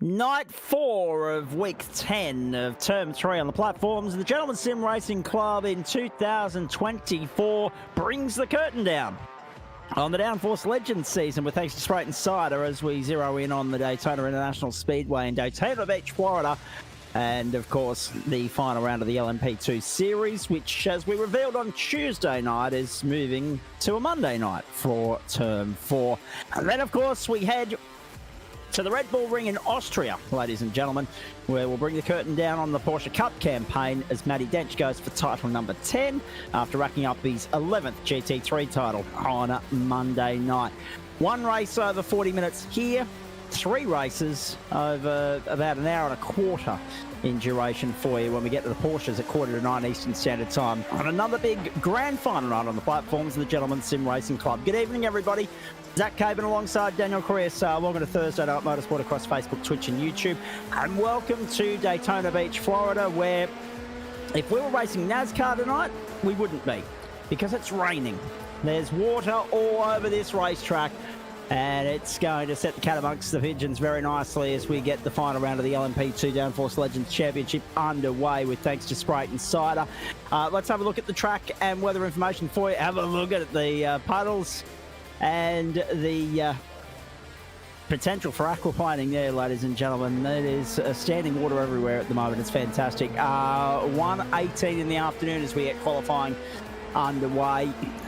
Night 4 of week 10 of term 3 on the platforms. The Gentleman Sim Racing Club in 2024 brings the curtain down on the DownForce Legends season with thanks to Spreyton Cider as we zero in on the Daytona International Speedway in Daytona Beach, Florida. And, of course, the final round of the LMP2 series, which, as we revealed on Tuesday night, is moving to a Monday night for Term 4. And then, of course, we head to the Red Bull Ring in Austria, ladies and gentlemen, where we'll bring the curtain down on the Porsche Cup campaign as Matty Dench goes for title number 10 after racking up his 11th GT3 title on a Monday night. One race over 40 minutes here, 3 races over about an hour and a quarter in duration for you when we get to the Porsches at 8:45 Eastern Standard Time. And another big grand final night on the platforms of the Gentlemen's Sim Racing Club. Good evening, everybody. Zach Caben alongside Daniel Correa. Welcome to Thursday Night Motorsport across Facebook, Twitch and YouTube. And welcome to Daytona Beach, Florida, where if we were racing NASCAR tonight, we wouldn't be because it's raining. There's water all over this racetrack. And it's going to set the cat amongst the pigeons very nicely as we get the final round of the LMP2 DownForce Legends Championship underway with thanks to Spreyton Cider. Let's have a look at the track and weather information for you. Have a look at the puddles and the potential for aquaplaning there, ladies and gentlemen. It is standing water everywhere at the moment. It's fantastic. 1:18 in the afternoon as we get qualifying underway.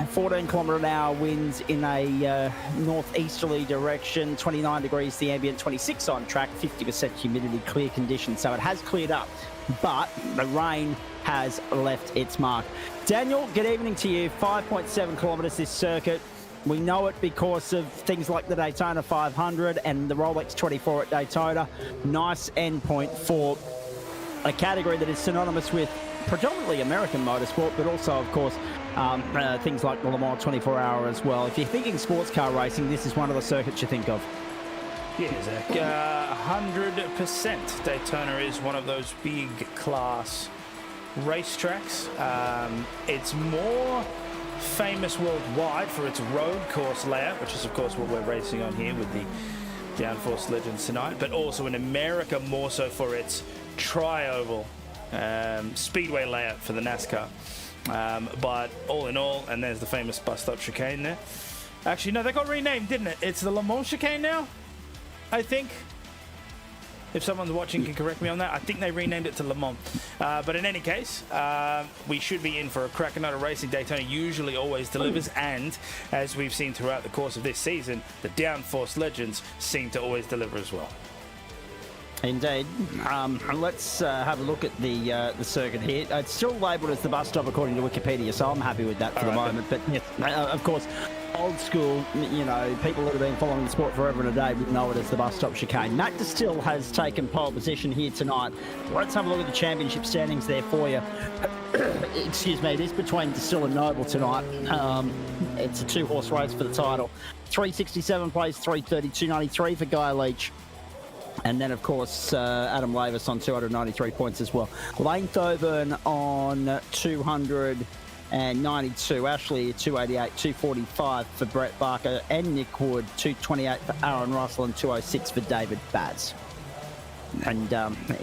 14 km/h winds in a northeasterly direction, 29 degrees the ambient, 26 on track, 50% humidity, clear conditions. So it has cleared up, but the rain has left its mark. Daniel, good evening to you. 5.7 kilometres this circuit. We know it because of things like the Daytona 500 and the Rolex 24 at Daytona. Nice endpoint for a category that is synonymous with predominantly American motorsport, but also, of course, things like the Le Mans 24-hour as well. If you're thinking sports car racing, this is one of the circuits you think of. Yeah, Zach, 100%. Daytona is one of those big class racetracks. It's more famous worldwide for its road course layout, which is, of course, what we're racing on here with the DownForce Legends tonight, but also in America more so for its tri-oval Speedway layout for the NASCAR. But all in all, and there's the famous bus stop chicane there. Actually, no, they got renamed, didn't it? It's the Le Mans chicane now, I think. If someone's watching can correct me on that. I think they renamed it to Le Mans. But in any case, we should be in for a cracker night of racing. Daytona usually always delivers, and as we've seen throughout the course of this season, the DownForce Legends seem to always deliver as well. Indeed. Let's have a look at the circuit here. It's still labelled as the bus stop according to Wikipedia, so I'm happy with that for the moment. But yes, of course, old school, you know, people that have been following the sport forever and a day would know it as the bus stop chicane. Matt Distill has taken pole position here tonight. Let's have a look at the championship standings there for you. Excuse me, it is between Distill and Noble tonight. It's a 2-horse race for the title. 367 plays 332.93 for Guy Leach. And then, of course, Adam Lavis on 293 points as well. Lane Thoburn on 292. Ashley 288, 245 for Brett Barker. And Nick Wood, 228 for Aaron Russell and 206 for David Baz. And,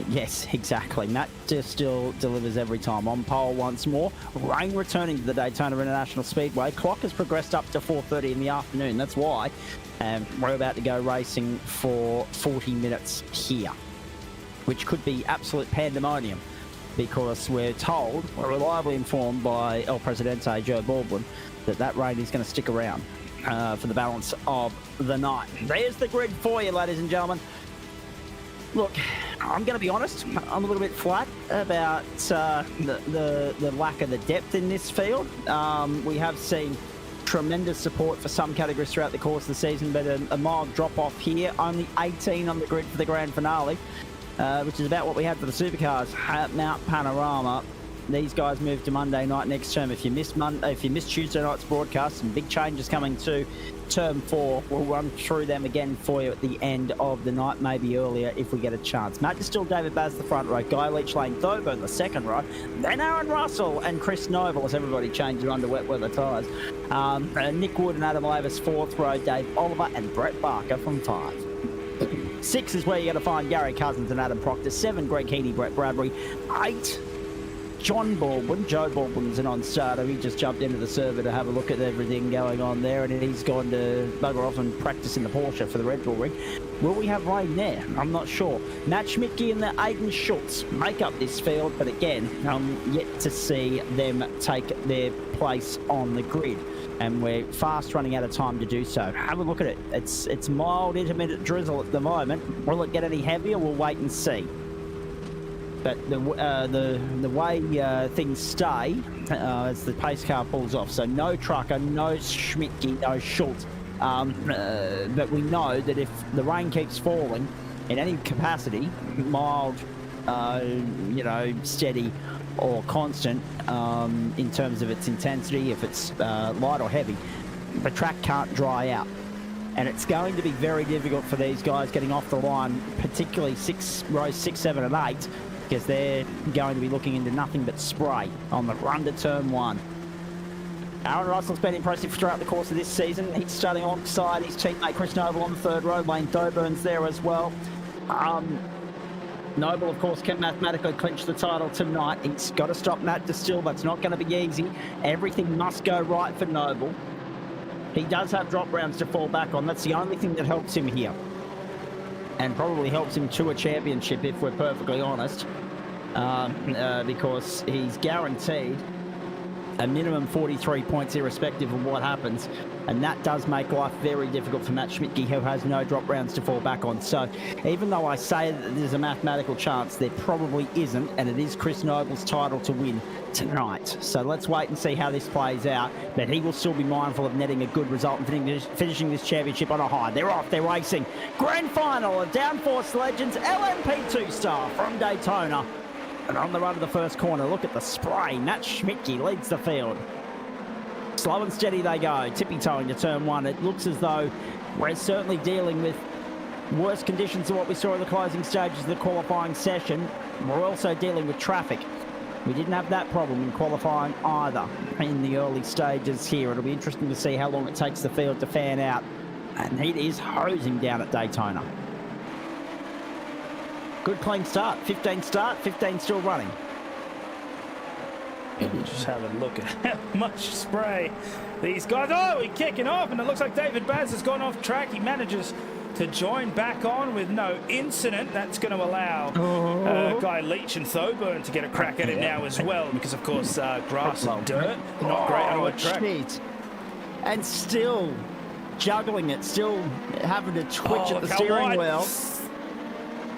yes, exactly. Matt still delivers every time. On pole once more. Rain returning to the Daytona International Speedway. Clock has progressed up to 4:30 in the afternoon. That's why. We're about to go racing for 40 minutes here, which could be absolute pandemonium because we're told, we're reliably informed by El Presidente, Joe Baldwin, that rain is going to stick around for the balance of the night. There's the grid for you, ladies and gentlemen. Look, I'm going to be honest, I'm a little bit flat about the lack of the depth in this field. We have seen tremendous support for some categories throughout the course of the season, but a mild drop-off here. Only 18 on the grid for the grand finale, which is about what we had for the supercars at Mount Panorama. These guys move to Monday night next term. If you missed Tuesday night's broadcast, some big changes coming to term 4. We'll run through them again for you at the end of the night, maybe earlier if we get a chance. Matt Distill, David Baz the front row, Guy Leach, Lane Thoburn the second row, then Aaron Russell and Chris Noble as everybody changes under wet weather tyres. Nick Wood and Adam Lavis fourth row, Dave Oliver and Brett Barker from 5. 6 is where you're going to find Gary Cousins and Adam Proctor. 7, Greg Heaney, Brett Bradbury. 8, John Baldwin. Joe Baldwin's an on-starter. He just jumped into the server to have a look at everything going on there, and he's gone to bugger off and practice in the Porsche for the Red Bull ring. Will we have rain there? I'm not sure. Matt Schmidtke and the Aiden Schultz make up this field, but again, I'm yet to see them take their place on the grid, and we're fast running out of time to do so. Have a look at it. It's mild, intermittent drizzle at the moment. Will it get any heavier? We'll wait and see. But the way things stay as the pace car pulls off. So no Trucker, no Schmidtke, no Schultz But we know that if the rain keeps falling in any capacity, mild, you know, steady or constant in terms of its intensity, if it's light or heavy, the track can't dry out. And it's going to be very difficult for these guys getting off the line, particularly rows 6, 7 and 8, because they're going to be looking into nothing but spray on the run to turn 1. Aaron Russell's been impressive throughout the course of this season. He's starting alongside his teammate Chris Noble on the 3rd row. Lane Thoburn's there as well. Noble, of course, can mathematically clinch the title tonight. He's got to stop Matt Distill. That's not going to be easy. Everything must go right for Noble. He does have drop rounds to fall back on. That's the only thing that helps him here. And probably helps him to a championship, if we're perfectly honest. Because he's guaranteed a minimum 43 points irrespective of what happens. And that does make life very difficult for Matt Schmidtke, who has no drop rounds to fall back on. So even though I say that there's a mathematical chance, there probably isn't, and it is Chris Noble's title to win tonight. So let's wait and see how this plays out. But he will still be mindful of netting a good result and finishing this championship on a high. They're off, they're racing. Grand final of DownForce Legends LMP2 star from Daytona. And on the run of the first corner, look at the spray. Matt Schmidtke leads the field. Slow and steady they go, tippy-toeing to turn 1. It looks as though we're certainly dealing with worse conditions than what we saw in the closing stages of the qualifying session. We're also dealing with traffic. We didn't have that problem in qualifying either in the early stages here. It'll be interesting to see how long it takes the field to fan out. And it is hosing down at Daytona. Good clean start. 15 start, 15 still running. Just have a look at how much spray these guys. Oh, he's kicking off, and it looks like David Baz has gone off track. He manages to join back on with no incident. That's going to allow Guy Leach and Thoburn to get a crack at it now as well, because of course grass and dirt, not great on the track. Geez. And still juggling it, still having to twitch at the steering wheel.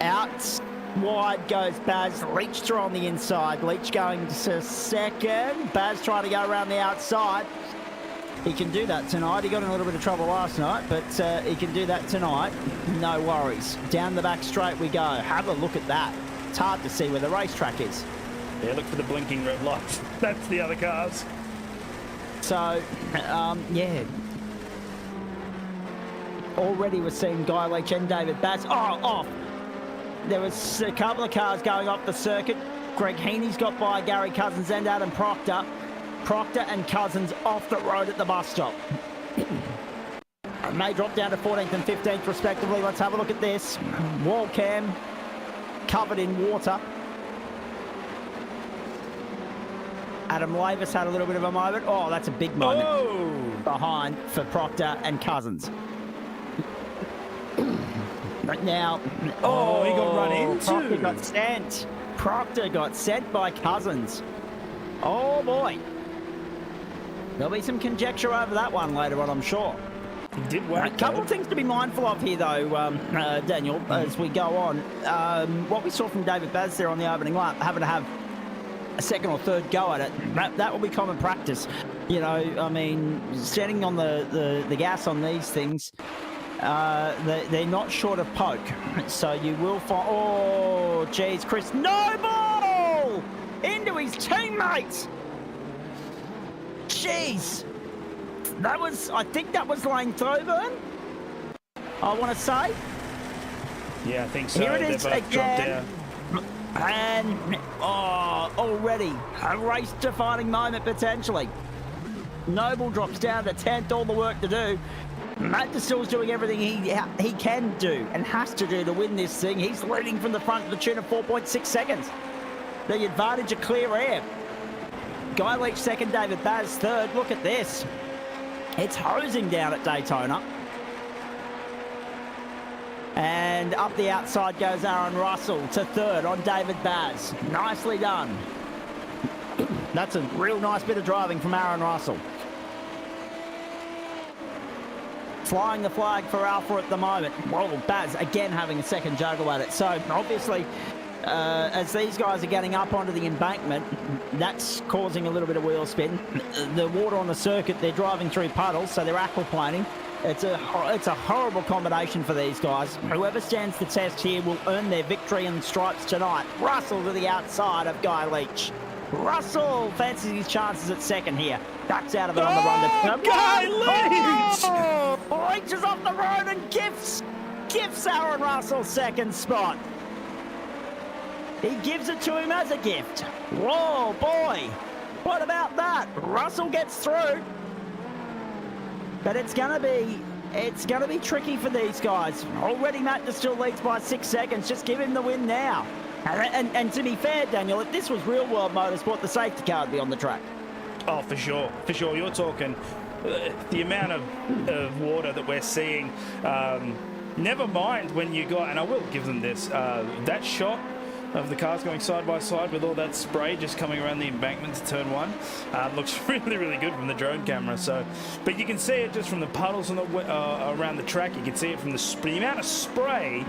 Out wide goes Baz. Leach through on the inside. Leach going to second. Baz trying to go around the outside. He can do that tonight. He got in a little bit of trouble last night, but he can do that tonight. No worries. Down the back straight we go. Have a look at that. It's hard to see where the racetrack is. Yeah, look for the blinking red lights. That's the other cars. So, yeah. Already we're seeing Guy Leach and David Baz. Oh, off. There was a couple of cars going off the circuit. Greg Heaney's got by Gary Cousins and Adam Proctor. Proctor and Cousins off the road at the bus stop. May drop down to 14th and 15th respectively. Let's have a look at this. Wall cam covered in water. Adam Lavis had a little bit of a moment. Oh, that's a big moment behind for Proctor and Cousins. Right now, he got run into. Proctor got sent. Proctor got sent by Cousins. Oh boy. There'll be some conjecture over that one later on, I'm sure. He did well. A couple of things to be mindful of here, though, Daniel, as we go on. What we saw from David Baz there on the opening lap, having to have a second or third go at it, that will be common practice. You know, I mean, standing on the gas on these things, they're not short of poke. So you will find... Oh, geez, Chris Noble! Into his teammates! Jeez! That was... I think that was Lane Thoburn, I want to say. Yeah, I think so. Here it is again. Down. And... Oh, already. A race-defining moment, potentially. Noble drops down to 10th, all the work to do. Matt Distill's doing everything he can do and has to do to win this thing. He's leading from the front to the tune of 4.6 seconds. The advantage of clear air. Guy Leach second, David Baz third. Look at this. It's hosing down at Daytona. And up the outside goes Aaron Russell to third on David Baz. Nicely done. That's a real nice bit of driving from Aaron Russell. Flying the flag for Alpha at the moment. Well, Baz again having a second juggle at it. So obviously, as these guys are getting up onto the embankment, that's causing a little bit of wheel spin. The water on the circuit, they're driving through puddles, so they're aquaplaning. It's a horrible combination for these guys. Whoever stands the test here will earn their victory in stripes tonight. Russell to the outside of Guy Leach. Russell fancies his chances at second here. Backs out of it on the run. Guy Leach! Oh, reaches off the road and gifts Aaron Russell second spot. He gives it to him as a gift. Whoa, boy. What about that? Russell gets through. But it's gonna be tricky for these guys. Already Matt still leads by 6 seconds. Just give him the win now. And to be fair, Daniel, if this was real world motorsport, the safety car would be on the track. Oh, for sure. For sure. You're talking the amount of water that we're seeing. Never mind when you got, and I will give them this, that shot of the cars going side by side with all that spray just coming around the embankment to turn one. Looks really, really good from the drone camera. So, but you can see it just from the puddles on around the track. You can see it from the amount of spray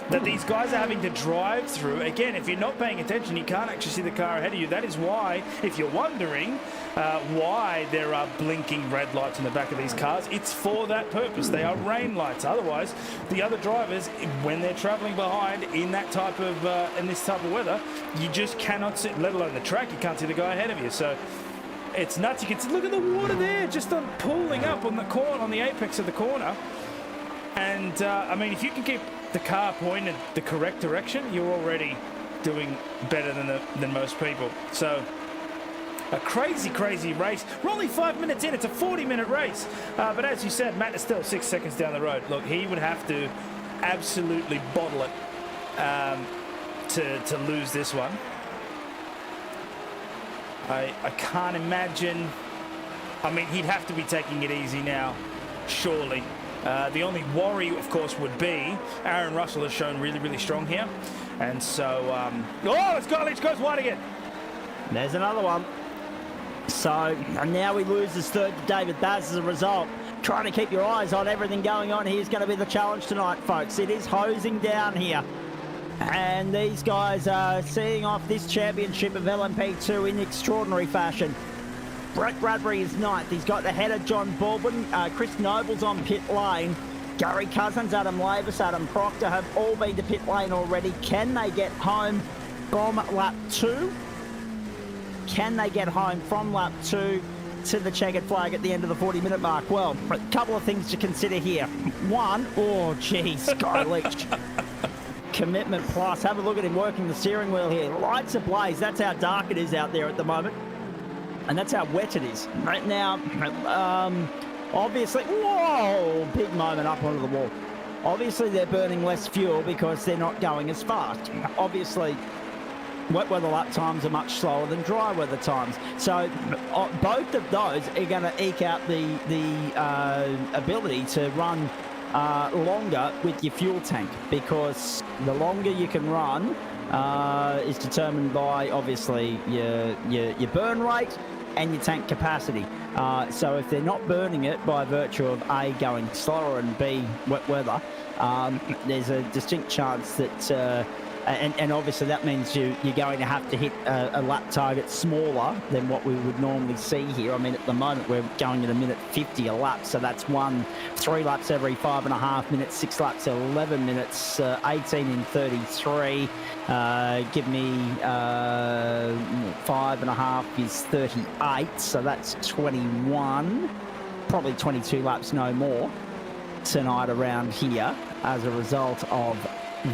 that these guys are having to drive through. Again, if you're not paying attention, you can't actually see the car ahead of you. That is why, if you're wondering why there are blinking red lights in the back of these cars, it's for that purpose. They are rain lights. Otherwise, the other drivers, when they're traveling behind in that type of in this type of weather, you just cannot see, let alone the track, you can't see the guy ahead of you. So it's nuts. You can see, look at the water there, just on pooling up on the corner, on the apex of the corner. And I mean, if you can keep the car pointed the correct direction, you're already doing better than most people. So a crazy race. We're only 5 minutes in. It's a 40-minute race. But as you said, Matt is still 6 seconds down the road. Look, he would have to absolutely bottle it to lose this one. I can't imagine. I mean, he'd have to be taking it easy now, surely. The only worry, of course, would be Aaron Russell has shown really strong here. And so, oh, it's Leach goes wide again. There's another one. So, and now we lose his third to David Baz as a result. Trying to keep your eyes on everything going on here is going to be the challenge tonight, folks. It is hosing down here. And these guys are seeing off this championship of LMP2 in extraordinary fashion. Brett Bradbury is ninth. He's got ahead of John Baldwin. Chris Noble's on pit lane. Gary Cousins, Adam Lavis, Adam Proctor have all been to pit lane already. Can they get home from lap 2? Can they get home from lap 2 to the checkered flag at the end of the 40-minute mark? Well, a couple of things to consider here. One, oh, geez, Guy Leach. Commitment plus. Have a look at him working the steering wheel here. Lights ablaze. That's how dark it is out there at the moment. And that's how wet it is. Right now, obviously, whoa, big moment up onto the wall. Obviously, they're burning less fuel because they're not going as fast. Obviously, wet weather lap times are much slower than dry weather times. So both of those are going to eke out the ability to run longer with your fuel tank, because the longer you can run is determined by obviously your burn rate and your tank capacity. So if they're not burning it by virtue of A, going slower, and B, wet weather, there's a distinct chance that and obviously that means you're going to have to hit a lap target smaller than what we would normally see here. I mean, at the moment we're going at a minute 50 a lap, so that's 3 laps every 5.5 minutes, 6 laps 11 minutes, 18 in 33. Give me 5.5 is 38, so that's 21, probably 22 laps, no more tonight around here as a result of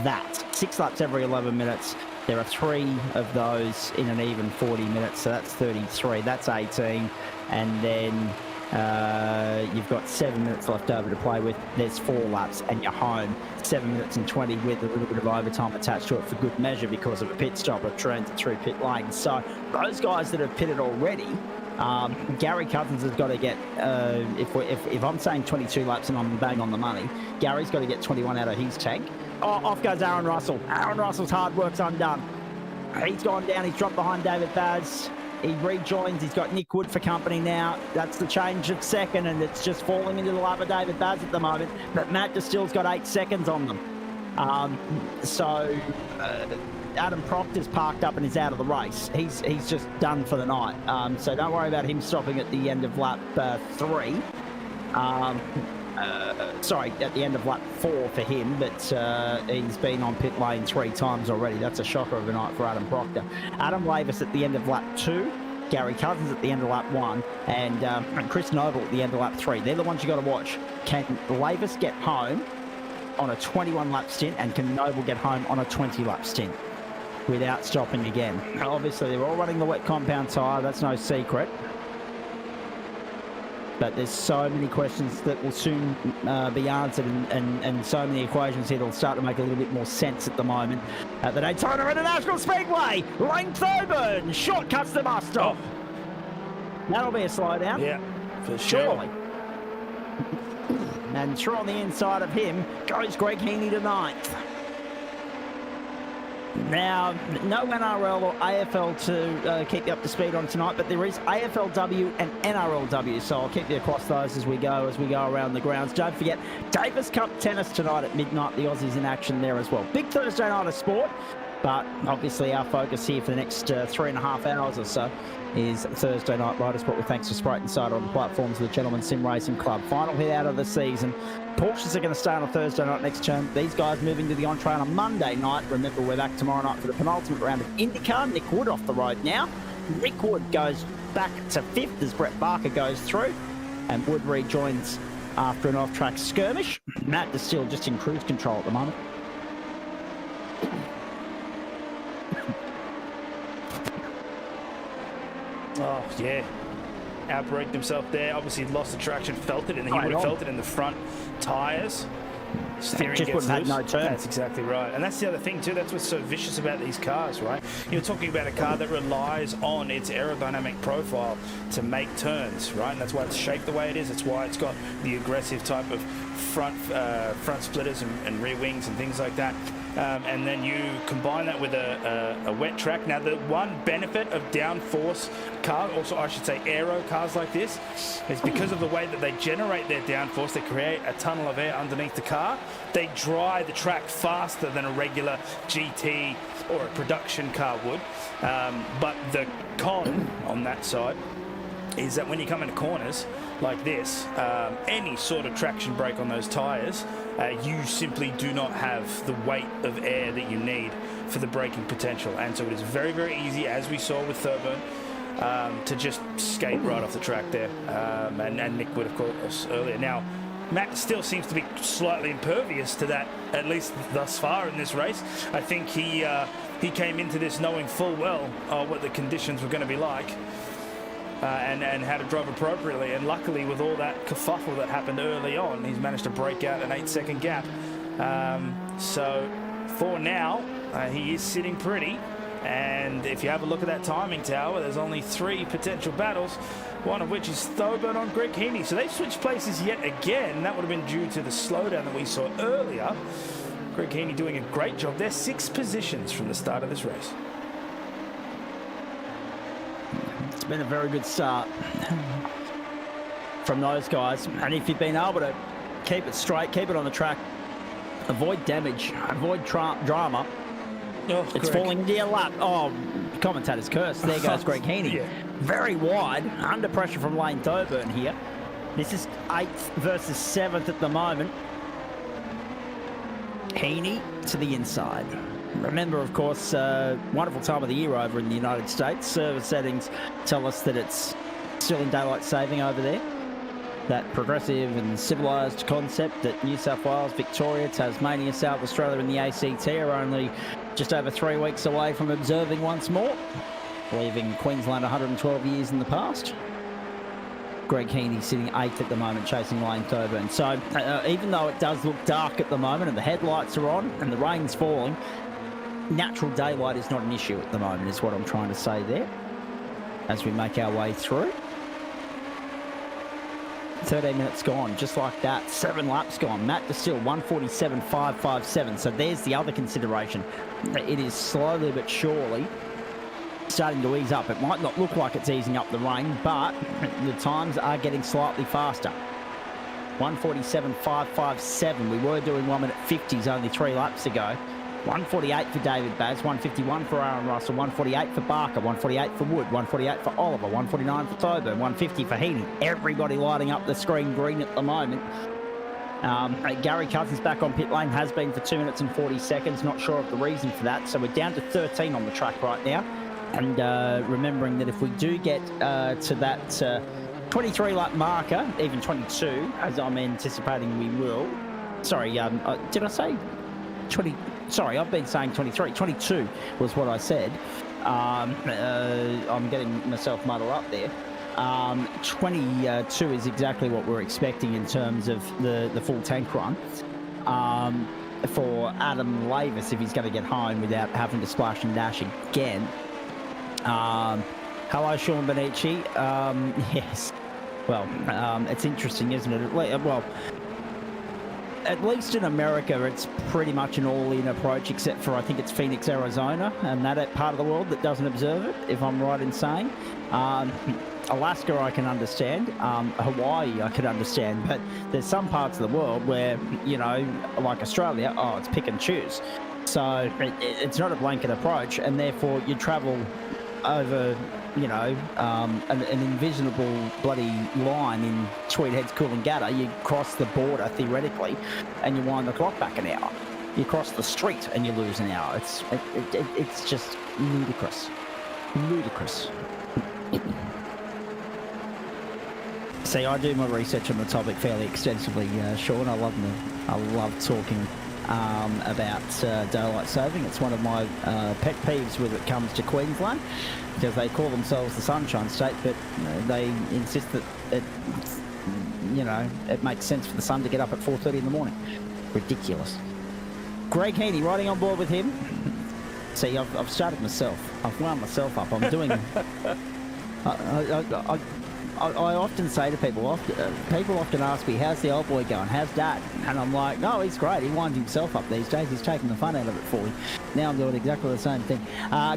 that. 6 laps every 11 minutes. There are 3 of those in an even 40 minutes, so that's 33. That's 18. And then you've got 7 minutes left over to play with. There's 4 laps and you're home. 7 minutes and 20 with a little bit of overtime attached to it for good measure because of a pit stop of transit through pit lane. So those guys that have pitted already, Gary Cousins has got to get, if I'm saying 22 laps and I'm bang on the money, Gary's got to get 21 out of his tank. Oh, off goes Aaron Russell. Aaron Russell's hard work's undone. He's gone down. He's dropped behind David Baz. He rejoins. He's got Nick Wood for company now. That's the change of second, and it's just falling into the lap of David Baz at the moment. But Matt Distill's got 8 seconds on them. Adam Proctor's parked up and is out of the race. He's just done for the night. So don't worry about him stopping at the end of lap 3. sorry, at the end of lap 4 for him, but he's been on pit lane 3 times already. That's a shocker of a night for Adam Proctor. Adam Lavis at the end of lap 2, Gary Cousins at the end of lap 1, and Chris Noble at the end of lap 3. They're the ones you got to watch. Can Lavis get home on a 21-lap stint, and can Noble get home on a 20-lap stint without stopping again? Now, obviously, they're all running the wet compound tyre. That's no secret. But there's so many questions that will soon be answered, and so many equations here that'll start to make a little bit more sense at the moment. At the Daytona International Speedway, Lane Thoburn shortcuts the bus stop. That'll be a slowdown. Yeah, for sure. Surely. And through on the inside of him goes Greg Heaney to 9th. Now, no NRL or AFL to keep you up to speed on tonight, but there is AFLW and NRLW, so I'll keep you across those as we go around the grounds. Don't forget, Davis Cup tennis tonight at midnight. The Aussies in action there as well. Big Thursday night of sport, but obviously our focus here for the next 3.5 hours or so is Thursday night motorsport with thanks to Spreyton side on the platforms of the Gentleman Sim Racing Club. Final hit out of the season. Porsches are going to stay on a Thursday night next term. These guys moving to the entree on a Monday night. Remember, we're back tomorrow night for the penultimate round of IndyCar. Nick Wood off the road now. Rick Wood goes back to 5th as Brett Barker goes through, and Wood rejoins after an off-track skirmish. Matt is still just in cruise control at the moment. Oh, yeah. Outbraked himself there. Obviously, lost the traction, felt it, and he would have felt it in the front tyres. Steering just gets wouldn't loose. have no turn. That's exactly right. And that's the other thing, too. That's what's so vicious about these cars, right? You're talking about a car that relies on its aerodynamic profile to make turns, right? And that's why it's shaped the way it is. It's why it's got the aggressive type of front splitters and rear wings and things like that. And then you combine that with a wet track. Now, the one benefit of downforce cars, also I should say aero cars like this, is because of the way that they generate their downforce, they create a tunnel of air underneath the car. They dry the track faster than a regular GT or a production car would. But the con on that side is that when you come into corners like this, any sort of traction brake on those tyres, you simply do not have the weight of air that you need for the braking potential. And so it is very, very easy, as we saw with Thoburn, to just skate right off the track there. And Nick Wood, of course, earlier. Now, Matt still seems to be slightly impervious to that, at least thus far in this race. I think he came into this knowing full well what the conditions were going to be like. And how to drive appropriately, and luckily with all that kerfuffle that happened early on, he's managed to break out an 8-second gap. So for now, he is sitting pretty, and if you have a look at that timing tower, there's only 3 potential battles, one of which is Thoburn on Greg Heaney. So they've switched places yet again. That would have been due to the slowdown that we saw earlier. Greg Heaney doing a great job. They're 6 positions from the start of this race. It's been a very good start from those guys, and if you've been able to keep it straight, keep it on the track, avoid damage, avoid drama, it's Greg falling into your lap. Oh, commentator's curse. There goes Greg Heaney. Yeah. Very wide, under pressure from Lane Thoburn here. This is 8th versus 7th at the moment. Heaney to the inside. Remember, of course, wonderful time of the year over in the United States. Service settings tell us that it's still in daylight saving over there. That progressive and civilised concept that New South Wales, Victoria, Tasmania, South Australia and the ACT are only just over 3 weeks away from observing once more, leaving Queensland 112 years in the past. Greg Heaney sitting 8th at the moment, chasing Lane Thoburn. So even though it does look dark at the moment and the headlights are on and the rain's falling, natural daylight is not an issue at the moment, is what I'm trying to say there, as we make our way through. 13 minutes gone, just like that. 7 laps gone. Matt Distill, 147.557. So there's the other consideration. It is slowly but surely starting to ease up. It might not look like it's easing up the rain, but the times are getting slightly faster. 147.557. We were doing 1 minute 50s only 3 laps ago. 148 for David Baz, 151 for Aaron Russell, 148 for Barker, 148 for Wood, 148 for Oliver, 149 for Thoburn, 150 for Heaney. Everybody lighting up the screen green at the moment. Gary Cousins back on pit lane, has been for 2 minutes and 40 seconds. Not sure of the reason for that. So we're down to 13 on the track right now. And remembering that if we do get to that 23 lap marker, even 22, as I'm anticipating we will. Sorry, did I say 20? Sorry, I've been saying 23. 22 was what I said. I'm getting myself muddled up there. 22 is exactly what we're expecting in terms of the full tank run for Adam Lavis if he's going to get home without having to splash and dash again. Hello, Sean Benici. Yes. Well, it's interesting, isn't it? Well, at least in America, it's pretty much an all-in approach, except for I think it's Phoenix, Arizona, and that part of the world that doesn't observe it, if I'm right in saying. Alaska, I can understand. Hawaii, I could understand. But there's some parts of the world where, you know, like Australia, oh, it's pick and choose. So it's not a blanket approach, and therefore you travel over, you know, an invisible bloody line in Tweed Heads, Coolangatta. You cross the border theoretically, and you wind the clock back an hour. You cross the street and you lose an hour. It's just ludicrous, ludicrous. See, I do my research on the topic fairly extensively, Sean. I love talking about daylight saving. It's one of my pet peeves when it comes to Queensland, because they call themselves the Sunshine State, but they insist that it makes sense for the sun to get up at 4:30 in the morning. Ridiculous. Greg Heaney riding on board with him. See, I've started myself. I've wound myself up. I'm doing. I often say to people, people often ask me, how's the old boy going? How's Dad? And I'm like, no, he's great. He winds himself up these days. He's taking the fun out of it for me. Now I'm doing exactly the same thing.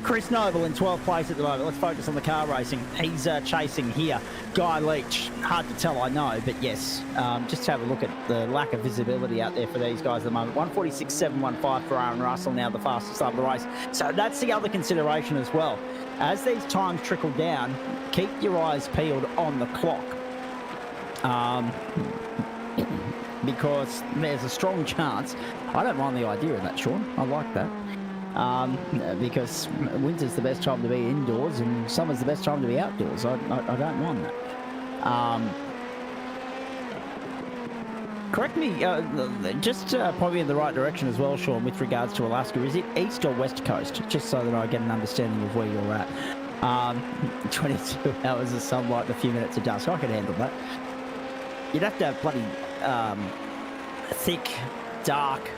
Chris Noble in 12th place at the moment. Let's focus on the car racing. He's chasing here. Guy Leach, hard to tell, I know, but yes, just have a look at the lack of visibility out there for these guys at the moment. 146.715 for Aaron Russell, now the fastest of the race. So that's the other consideration as well. As these times trickle down, keep your eyes peeled on the clock, because there's a strong chance. I don't mind the idea of that, Sean. I like that, because winter's the best time to be indoors and summer's the best time to be outdoors. I don't mind that. Correct me, just point me in the right direction as well, Sean, with regards to Alaska. Is it east or west coast? Just so that I get an understanding of where you're at. 22 hours of sunlight and a few minutes of dusk. I can handle that. You'd have to have bloody thick, dark,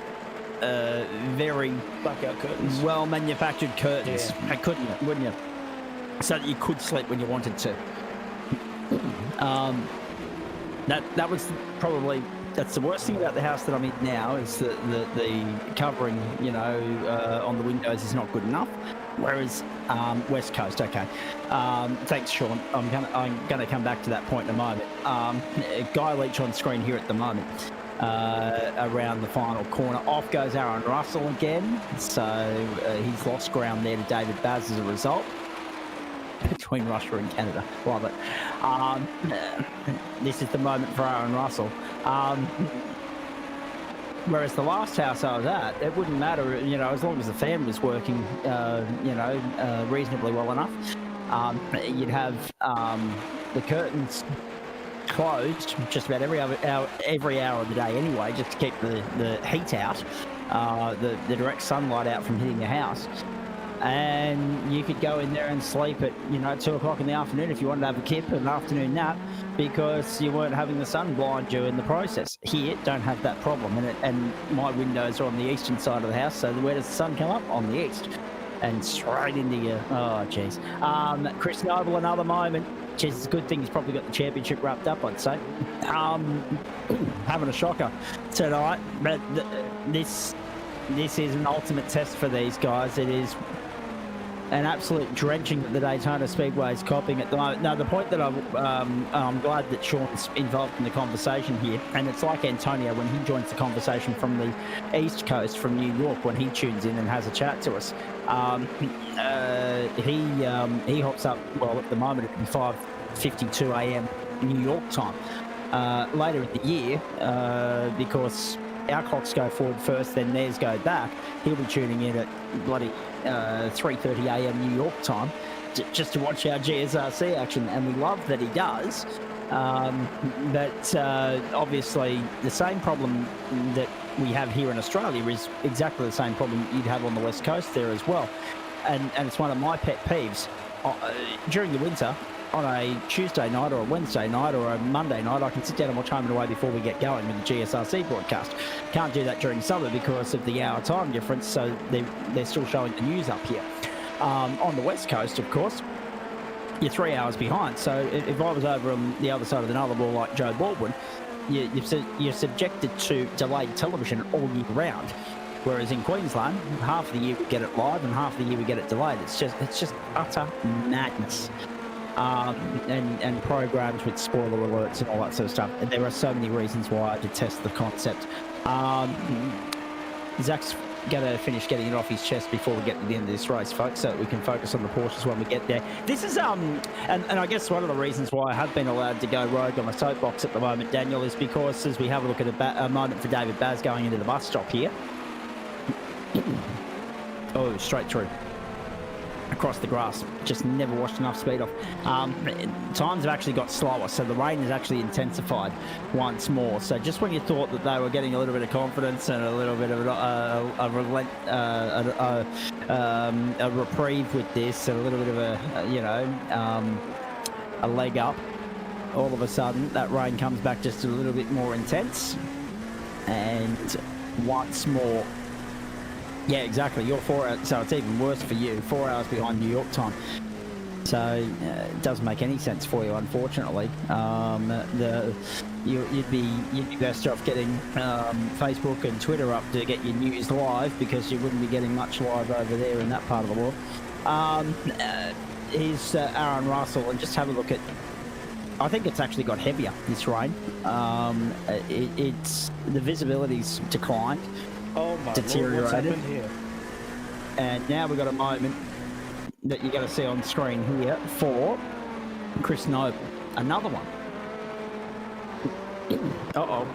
very blackout curtains. Well-manufactured curtains. Yeah. Couldn't you? Wouldn't you? So that you could sleep when you wanted to. That was probably. That's the worst thing about the house that I'm in now, is that the covering, on the windows is not good enough. Whereas West Coast, okay. Thanks, Sean. I'm gonna come back to that point in a moment. Guy Leach on screen here at the moment. Around the final corner, off goes Aaron Russell again. So he's lost ground there to David Baz as a result. Between Russia and Canada. Love it. This is the moment for Aaron Russell. Whereas the last house I was at, it wouldn't matter, as long as the fan was working, reasonably well enough. You'd have the curtains closed just about every hour of the day anyway, just to keep the heat out, the direct sunlight out from hitting your house. And you could go in there and sleep at 2 o'clock in the afternoon if you wanted to have a kip, an afternoon nap, because you weren't having the sun blind you in the process. Here, don't have that problem, and my windows are on the eastern side of the house, so where does the sun come up? On the east, and straight into your, oh jeez. Chris Noble, another moment. Jeez, it's a good thing he's probably got the championship wrapped up, I'd say. Having a shocker tonight, but this is an ultimate test for these guys. It is an absolute drenching that the Daytona Speedway is copying at the moment. Now, the point that I'm glad that Sean's involved in the conversation here, and it's like Antonio when he joins the conversation from the East Coast, from New York, when he tunes in and has a chat to us. He hops up, well, at the moment it could be 5:52 a.m. New York time. later in the year, because our clocks go forward first, then theirs go back. He'll be tuning in at bloody 3:30 a.m. New York time just to watch our GSRC action, and we love that he does. But obviously, the same problem that we have here in Australia is exactly the same problem you'd have on the West Coast there as well. And it's one of my pet peeves. During the winter, on a Tuesday night or a Wednesday night or a Monday night, I can sit down and watch Home and Away before we get going with the GSRC broadcast. Can't do that during summer because of the hour time difference, so they're still showing the news up here. On the West Coast, of course, you're 3 hours behind. So if I was over on the other side of the Nullarbor like Joe Baldwin, you're subjected to delayed television all year round. Whereas in Queensland, half of the year we get it live and half of the year we get it delayed. It's just utter madness. And programs with spoiler alerts and all that sort of stuff. There are so many reasons why I detest the concept. Zach's going to finish getting it off his chest before we get to the end of this race, folks, so that we can focus on the Porsches when we get there. This is, and I guess one of the reasons why I have been allowed to go rogue on my soapbox at the moment, Daniel, is because as we have a look at a moment for David Baz going into the bus stop here. Oh, straight through. Across the grass. Just never washed enough speed off. Times have actually got slower, so the rain has actually intensified once more. So just when you thought that they were getting a little bit of confidence and a little bit of a reprieve with this, and a little bit of a leg up, all of a sudden that rain comes back just a little bit more intense, and once more. Yeah, exactly. You're 4 hours, so it's even worse for you. 4 hours behind New York time. So it doesn't make any sense for you, unfortunately. You'd be best off getting Facebook and Twitter up to get your news live, because you wouldn't be getting much live over there in that part of the world. Here's Aaron Russell, and just have a look at. I think it's actually got heavier, this rain. It's the visibility's declined. Oh my deteriorated. Lord, what's happened here? And now we've got a moment that you're going to see on screen here for Chris Noble. Another one. Uh-oh.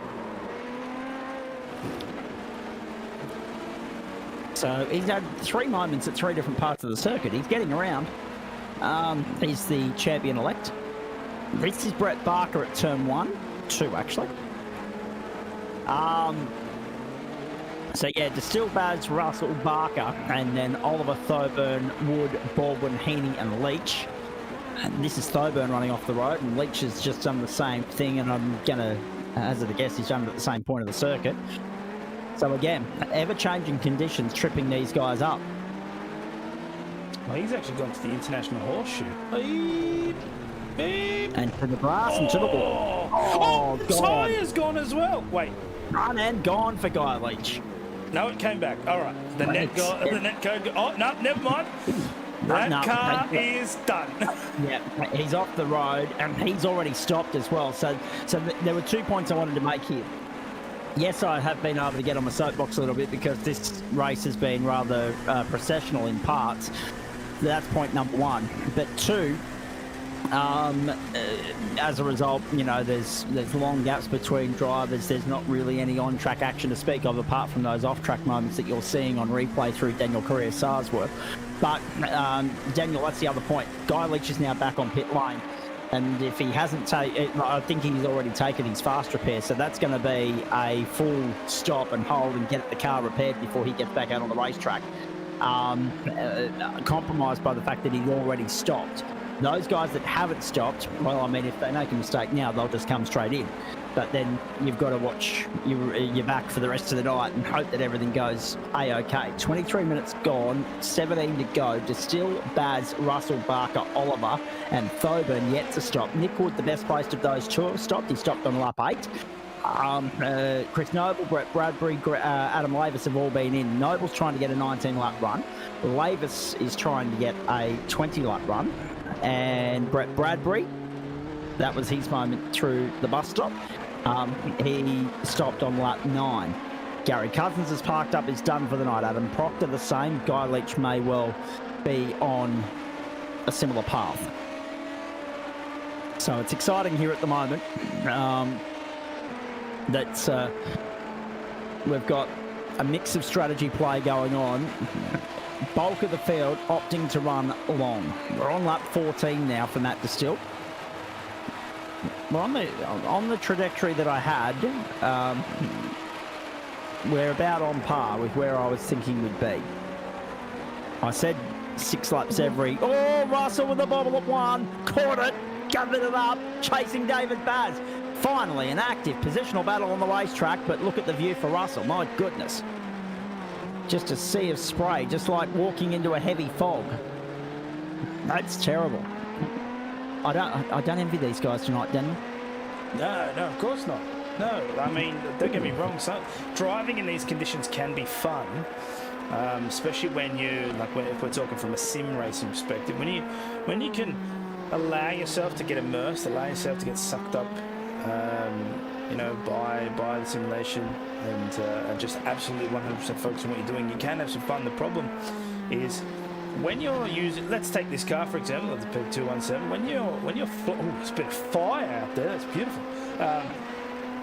So he's had 3 moments at 3 different parts of the circuit. He's getting around. He's the champion-elect. This is Brett Barker at turn 2 actually. So yeah, Distill, Baz, Russell, Barker, and then Oliver, Thoburn, Wood, Baldwin, Heaney, and Leach. And this is Thoburn running off the road, and Leach has just done the same thing, and I'm gonna hazard a guess he's done it at the same point of the circuit. So again, ever-changing conditions tripping these guys up. Well, he's actually gone to the international horseshoe. Beep, beep. And to the grass and to the wall. Oh, God. tyre's gone as well. Wait. Run and gone for Guy Leach. No, it came back. All right. The net code. Oh, no, never mind. That car is done. Yeah, he's off the road, and he's already stopped as well. So there were 2 points I wanted to make here. Yes, I have been able to get on my soapbox a little bit because this race has been rather processional in parts. That's point number 1. But 2, as a result, there's long gaps between drivers. There's not really any on-track action to speak of, apart from those off-track moments that you're seeing on replay through Daniel Correa-Sar's work. But Daniel, that's the other point. Guy Leach is now back on pit lane, and if he hasn't I think he's already taken his fast repair, so that's going to be a full stop and hold and get the car repaired before he gets back out on the racetrack. Compromised by the fact that he's already stopped. Those guys that haven't stopped, well, I mean, if they make a mistake now, they'll just come straight in. But then you've got to watch your back for the rest of the night and hope that everything goes A-OK. 23 minutes gone, 17 to go. Distill, Baz, Russell, Barker, Oliver, and Thoburn yet to stop. Nick Wood, the best placed of those 2, have stopped. He stopped on lap 8. Chris Noble, Brett Bradbury, Adam Lavis have all been in. Noble's trying to get a 19-lap run. Lavis is trying to get a 20-lap run. And Brett Bradbury, that was his moment through the bus stop. He stopped on lap 9. Gary Cousins has parked up, is done for the night. Adam Proctor the same. Guy Leach may well be on a similar path. So it's exciting here at the moment. We've got a mix of strategy play going on. Bulk of the field opting to run long. We're on lap 14 now for Matt Distill. We're on the trajectory that I had. We're about on par with where I was thinking we'd be. I said 6 laps every... Oh, Russell with the bobble at 1. Caught it. Covered it up. Chasing David Baz. Finally, an active positional battle on the racetrack, but look at the view for Russell. My goodness. Just a sea of spray, just like walking into a heavy fog. That's terrible. I don't envy these guys tonight, Daniel. No, of course not. No, I mean, don't get me wrong. So, driving in these conditions can be fun, especially when if we're talking from a sim racing perspective, when you can allow yourself to get immersed, allow yourself to get sucked up, by the simulation, and just absolutely 100% focus on what you're doing, you can have some fun. The problem is when you're using, let's take this car for example, the P217. When you're it's a bit of fire out there. That's beautiful.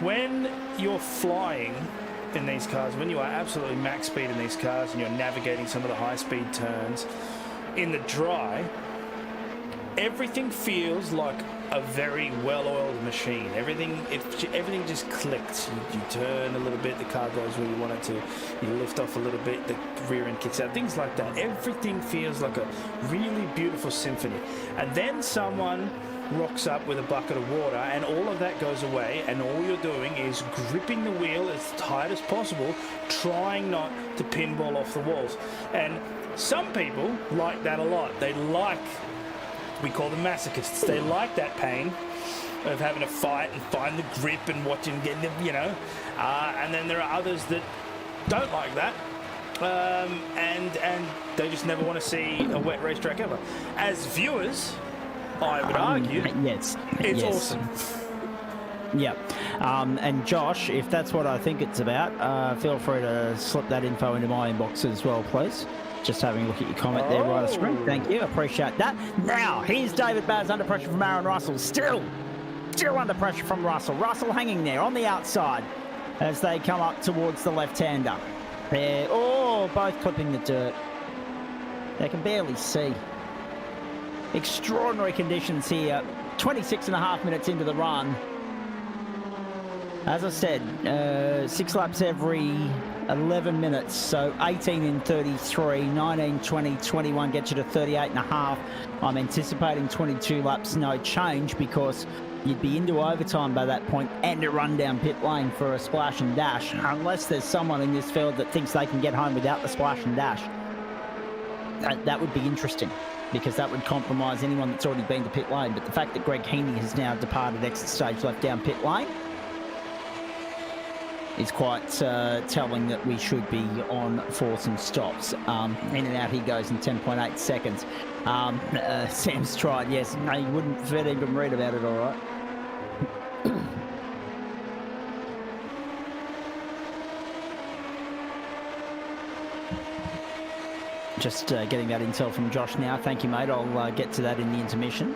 When you're flying in these cars, when you are absolutely max speed in these cars, and you're navigating some of the high-speed turns in the dry, everything feels like a very well-oiled machine. Everything just clicks. You turn a little bit, the car goes where you want it to. You lift off a little bit, the rear end kicks out. Things like that. Everything feels like a really beautiful symphony. And then someone rocks up with a bucket of water, and all of that goes away, and all you're doing is gripping the wheel as tight as possible, trying not to pinball off the walls. And some people like that a lot. They like, we call them masochists. They like that pain of having to fight and find the grip and watching, getting them, and then there are others that don't like that, and they just never want to see a wet racetrack ever. As viewers, I would argue, yes, it's awesome. Yeah, and Josh, if that's what I think it's about, feel free to slip that info into my inbox as well, please. Just having a look at your comment there right on the screen. Thank you. Appreciate that. Now, here's David Baz under pressure from Aaron Russell. Still under pressure from Russell. Russell hanging there on the outside as they come up towards the left-hander. They're both clipping the dirt. They can barely see. Extraordinary conditions here. 26.5 minutes into the run. As I said, 6 laps every 11 minutes, so 18 in 33, 19, 20, 21 gets you to 38.5. I'm anticipating 22 laps, no change, because you'd be into overtime by that point and a run down pit lane for a splash and dash, unless there's someone in this field that thinks they can get home without the splash and dash. That would be interesting, because that would compromise anyone that's already been to pit lane. But the fact that Greg Heaney has now departed exit stage left down pit lane is quite telling that we should be on for some stops. In and out he goes in 10.8 seconds. Sam's tried, yes. No, you wouldn't even read about it, all right. Just getting that intel from Josh now. Thank you, mate. I'll get to that in the intermission.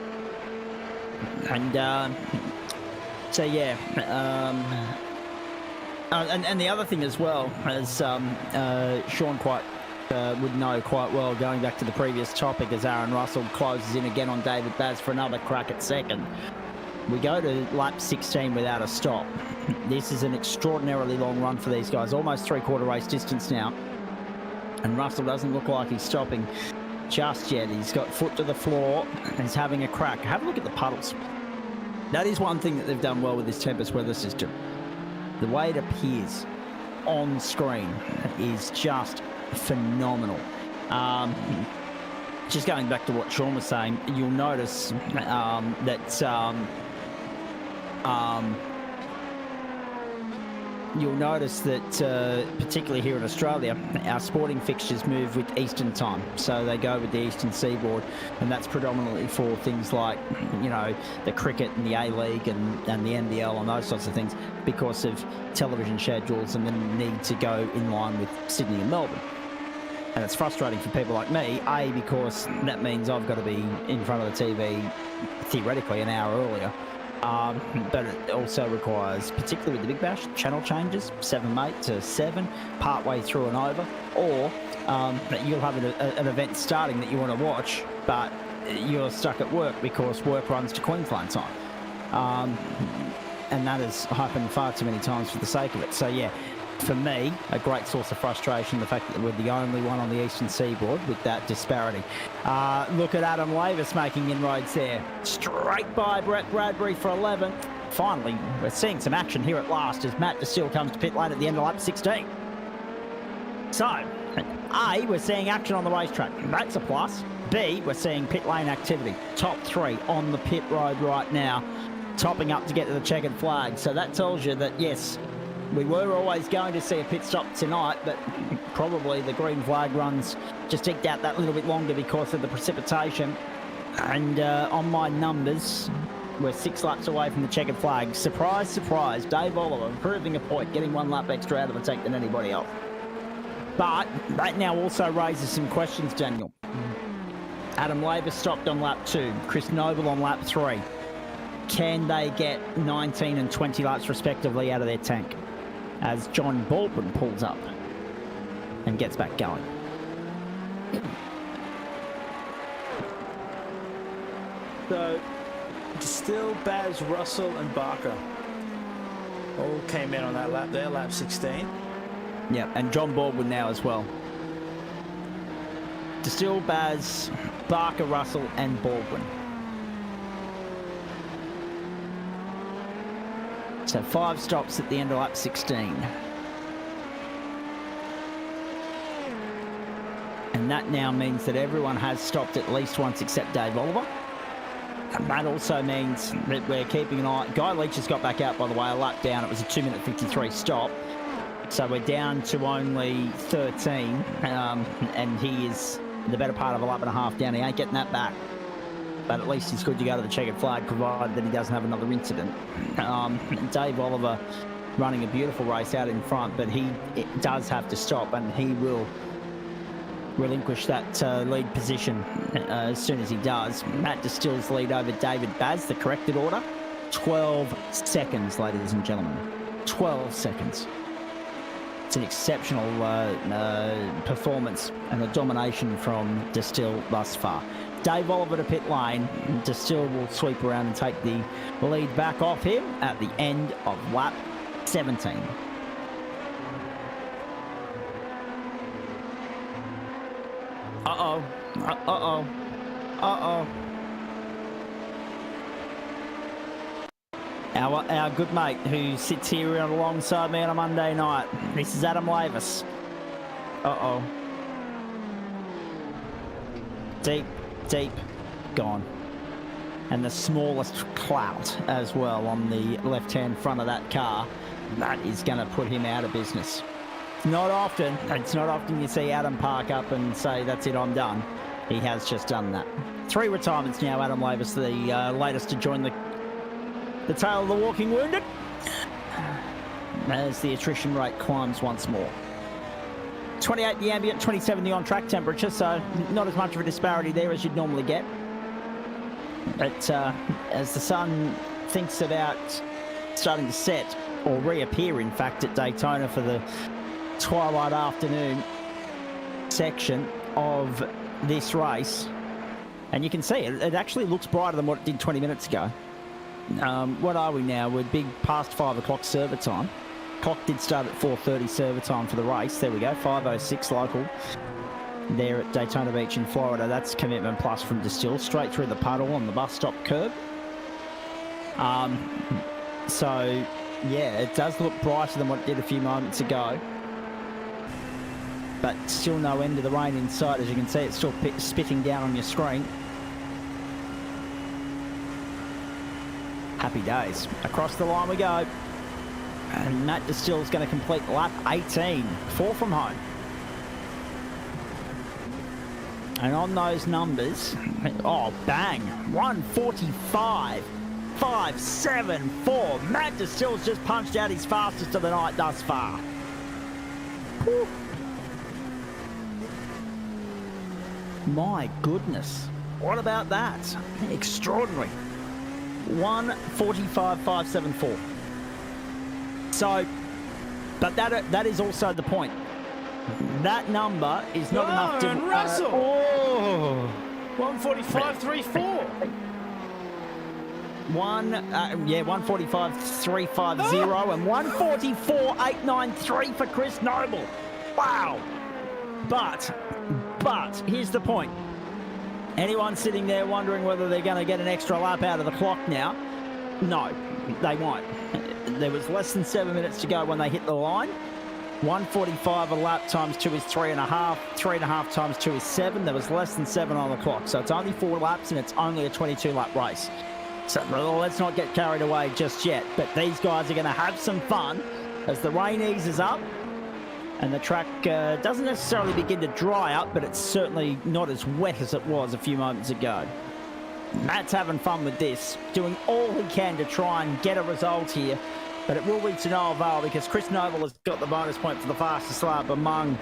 And so, yeah. And the other thing as well, as Sean would know quite well, going back to the previous topic, as Aaron Russell closes in again on David Baz for another crack at second. We go to lap 16 without a stop. This is an extraordinarily long run for these guys, almost three-quarter race distance now. And Russell doesn't look like he's stopping just yet. He's got foot to the floor and he's having a crack. Have a look at the puddles. That is one thing that they've done well with this Tempest weather system. The way it appears on screen is just phenomenal. Just going back to what Sean was saying, you'll notice that particularly here in Australia, our sporting fixtures move with Eastern time. So they go with the Eastern Seaboard, and that's predominantly for things like, the cricket and the A-League and the NBL and those sorts of things, because of television schedules and the need to go in line with Sydney and Melbourne. And it's frustrating for people like me, A, because that means I've got to be in front of the TV theoretically an hour earlier. But it also requires, particularly with the Big Bash, channel changes, 7 mate to 7, partway through and over, or that you'll have an event starting that you want to watch, but you're stuck at work because work runs to Queensland time. And that has happened far too many times for the sake of it. So yeah, for me, a great source of frustration, the fact that we're the only one on the eastern seaboard with that disparity. Look at Adam Lavis making inroads there. Straight by Brett Bradbury for 11th. Finally, we're seeing some action here at last as Matt Distill comes to pit lane at the end of lap 16. So, A, we're seeing action on the racetrack. That's a plus. B, we're seeing pit lane activity. Top 3 on the pit road right now, topping up to get to the checkered flag. So that tells you that, yes, we were always going to see a pit stop tonight, but probably the green flag runs just eked out that little bit longer because of the precipitation. And on my numbers, we're 6 laps away from the checkered flag. Surprise, surprise, Dave Oliver proving a point, getting 1 lap extra out of the tank than anybody else. But that now also raises some questions, Daniel. Adam Laver stopped on lap 2, Chris Noble on lap 3. Can they get 19 and 20 laps respectively out of their tank as John Baldwin pulls up and gets back going? So, Distill, Baz, Russell and Barker all came in on that lap there, lap 16. Yeah, and John Baldwin now as well. Distill, Baz, Barker, Russell and Baldwin. So 5 stops at the end of lap 16. And that now means that everyone has stopped at least once except Dave Oliver. And that also means that we're keeping an eye. Guy Leach has got back out, by the way, a lap down. It was a 2-minute 53 stop. So we're down to only 13. And he is the better part of a lap and a half down. He ain't getting that back. But at least he's good to go to the checkered flag, provided that he doesn't have another incident. Dave Oliver running a beautiful race out in front, but he does have to stop, and he will relinquish that lead position as soon as he does. Matt Distill's lead over David Baz, the corrected order. 12 seconds, ladies and gentlemen. 12 seconds. It's an exceptional performance and a domination from Distill thus far. Dave Oliver to pit lane. Distill will sweep around and take the lead back off him at the end of lap 17. Uh-oh. Uh-oh. Uh-oh. Our good mate who sits here alongside me on a Monday night. This is Adam Lavis. Uh-oh. Deep, gone. And the smallest clout as well on the left-hand front of that car. That is going to put him out of business. It's not often you see Adam park up and say, that's it, I'm done. He has just done that. 3 retirements now, Adam Lavis, the latest to join the tail of the walking wounded, as the attrition rate climbs once more. 28 the ambient, 27 the on-track temperature, so not as much of a disparity there as you'd normally get. But as the sun thinks about starting to set, or reappear in fact at Daytona for the twilight afternoon section of this race, and you can see it actually looks brighter than what it did 20 minutes ago. What are we now? We're big past 5 o'clock server time. Clock did start at 4:30 server time for the race. There we go, 5:06 local there at Daytona Beach in Florida. That's commitment plus from Distill, straight through the puddle on the bus stop curb. So yeah, it does look brighter than what it did a few moments ago, but still no end to the rain inside. As you can see, it's still spitting down on your screen. Happy days. Across the line we go. And Matt Distill's going to complete lap 18. 4 from home. And on those numbers, oh, bang. 145. 5.74. Matt Distill's just punched out his fastest of the night thus far. Whew. My goodness. What about that? Extraordinary. 1:45.574. So, but that is also the point. That number is not enough to... Russell! 1:45.34. 1:45.350 and 1:44.893 for Chris Noble. Wow. But here's the point. Anyone sitting there wondering whether they're going to get an extra lap out of the clock now? No, they won't. There was less than 7 minutes to go when they hit the line. 1:45 a lap times 2 is 3.5. 3.5 times 2 is 7. There was less than 7 on the clock. So it's only 4 laps and it's only a 22-lap race. So let's not get carried away just yet. But these guys are going to have some fun as the rain eases up and the track doesn't necessarily begin to dry up, but it's certainly not as wet as it was a few moments ago. Matt's having fun with this, doing all he can to try and get a result here, but it will be to no avail because Chris Noble has got the bonus point for the fastest lap among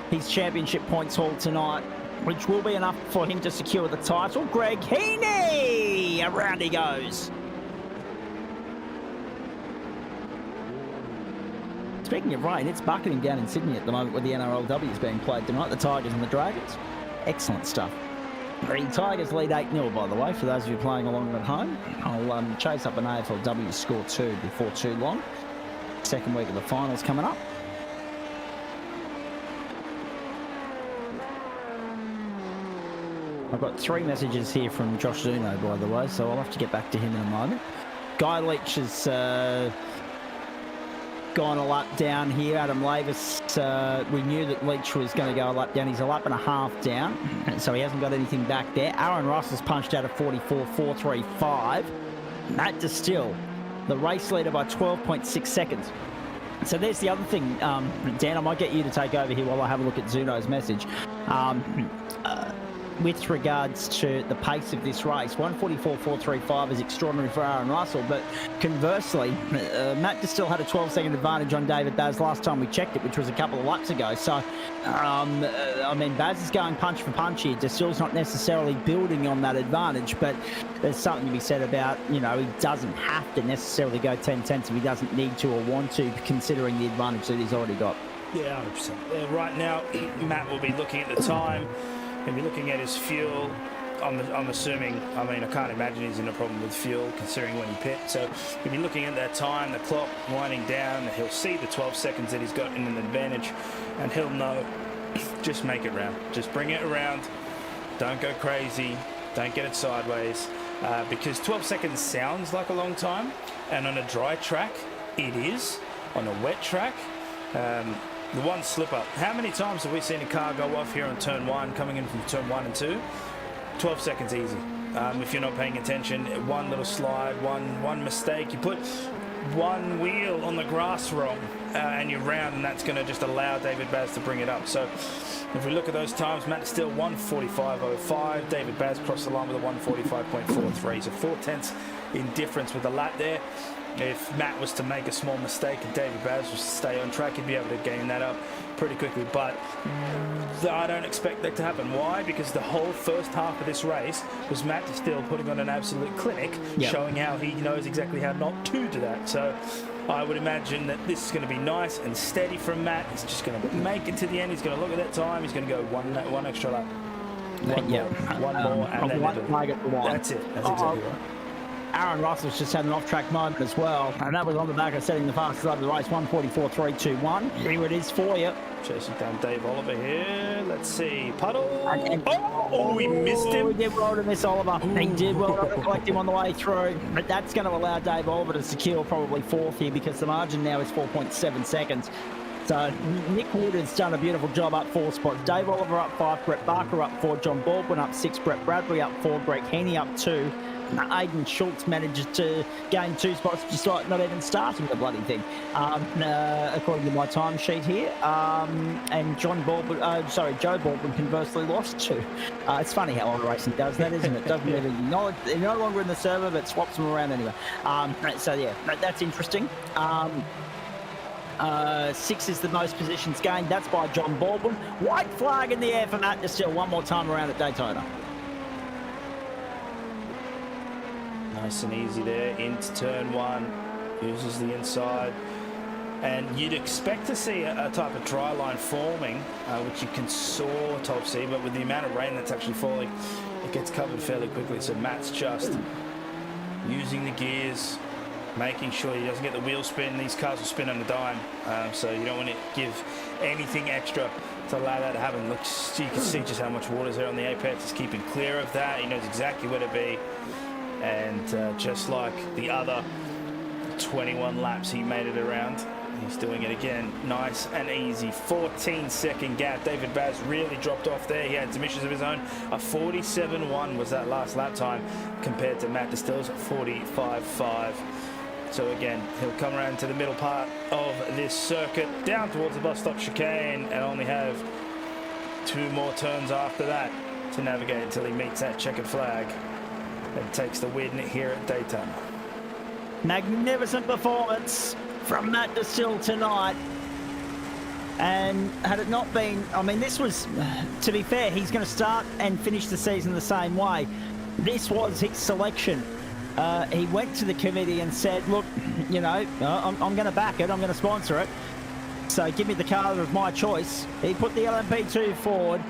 his championship points haul tonight, which will be enough for him to secure the title. Greg Heaney! Around he goes. Speaking of rain, it's bucketing down in Sydney at the moment where the NRLW is being played tonight. The Tigers and the Dragons. Excellent stuff. The Tigers lead 8-0, by the way, for those of you playing along at home. I'll chase up an AFLW score too before too long. Second week of the finals coming up. I've got 3 messages here from Josh Zuno, by the way, so I'll have to get back to him in a moment. Guy Leach has gone a lap down here. Adam Lavis, we knew that Leach was going to go a lap down. He's a lap and a half down, so he hasn't got anything back there. Aaron Russell's punched out of 44.435. Matt Distill, the race leader by 12.6 seconds. So there's the other thing, Dan, I might get you to take over here while I have a look at Zuno's message. With regards to the pace of this race, 1:44.435 is extraordinary for Aaron Russell, but conversely, Matt Distill had a 12-second advantage on David Baz last time we checked it, which was a couple of laps ago. So, I mean, Baz is going punch for punch here. Distill's not necessarily building on that advantage, but there's something to be said about, you know, he doesn't have to necessarily go 10 tenths if he doesn't need to or want to, considering the advantage that he's already got. Yeah, 100%. Right now, Matt will be looking at the time. He'll be looking at his fuel. I'm assuming, I mean, I can't imagine he's in a problem with fuel considering when he pit. So he'll be looking at that time, the clock winding down. He'll see the 12 seconds that he's got in an advantage, and he'll know, just make it round. Just bring it around. Don't go crazy. Don't get it sideways. Because 12 seconds sounds like a long time, and on a dry track, it is. On a wet track, the one slip up. How many times have we seen a car go off here on turn 1, coming in from turn 1 and 2? 12 seconds easy. If you're not paying attention, one little slide, one mistake, you put one wheel on the grass wrong, and you're round, and that's going to just allow David Baz to bring it up. So if we look at those times, Matt's still 1:45.05. David Baz crossed the line with a 1:45.43. So 4 tenths in difference with the lap there. If Matt was to make a small mistake and David Baz was to stay on track, he'd be able to gain that up pretty quickly. But I don't expect that to happen. Why? Because the whole first half of this race was Matt still putting on an absolute clinic, showing how he knows exactly how not to do that. So I would imagine that this is going to be nice and steady from Matt. He's just going to make it to the end. He's going to look at that time. He's going to go one extra lap. One more, and then that's it. That's exactly right. Aaron Russell's just had an off-track moment as well, and that was on the back of setting the fastest lap of the race, 1:44.321. Here it is for you. Chasing down Dave Oliver here. Let's see. Puddle. We missed him. He did well to miss Oliver. He did well to collect him on the way through. But that's going to allow Dave Oliver to secure probably 4th here because the margin now is 4.7 seconds. So Nick Wood has done a beautiful job up 4 spots. Dave Oliver up 5, Brett Barker up 4, John Baldwin up 6, Brett Bradbury up 4, Greg Heaney up 2. Aidan Schultz manages to gain 2 spots despite not even starting the bloody thing, according to my timesheet here. And Joe Baldwin conversely lost 2. It's funny how auto racing does that, isn't it? Doesn't really acknowledge they're no longer in the server, but swaps them around anyway. So yeah, that's interesting. 6 is the most positions gained. That's by John Baldwin. White flag in the air for Matt Distill one more time around at Daytona. Nice and easy there into turn 1. Uses the inside. And you'd expect to see a type of dry line forming, which you can sort of see, but with the amount of rain that's actually falling, it gets covered fairly quickly. So Matt's just using the gears, making sure he doesn't get the wheel spin. These cars will spin on a dime, so you don't want to give anything extra to allow that to happen. Look, you can see just how much water's there on the apex. He's keeping clear of that. He knows exactly where to be. And just like the other 21 laps, he made it around. He's doing it again, nice and easy. 14-second gap. David Baz really dropped off there. He had some issues of his own. A 47.1 was that last lap time compared to Matt Distill's 45.5. So again, he'll come around to the middle part of this circuit, down towards the bus stop chicane, and only have 2 more turns after that to navigate until he meets that checkered flag and takes the win here at Daytona. Magnificent performance from Matt Distill tonight. And had it not been, I mean, this was, to be fair, he's going to start and finish the season the same way. This was his selection. He went to the committee and said, look, you know, I'm going to back it, I'm going to sponsor it, so give me the car of my choice. He put the LMP2 forward.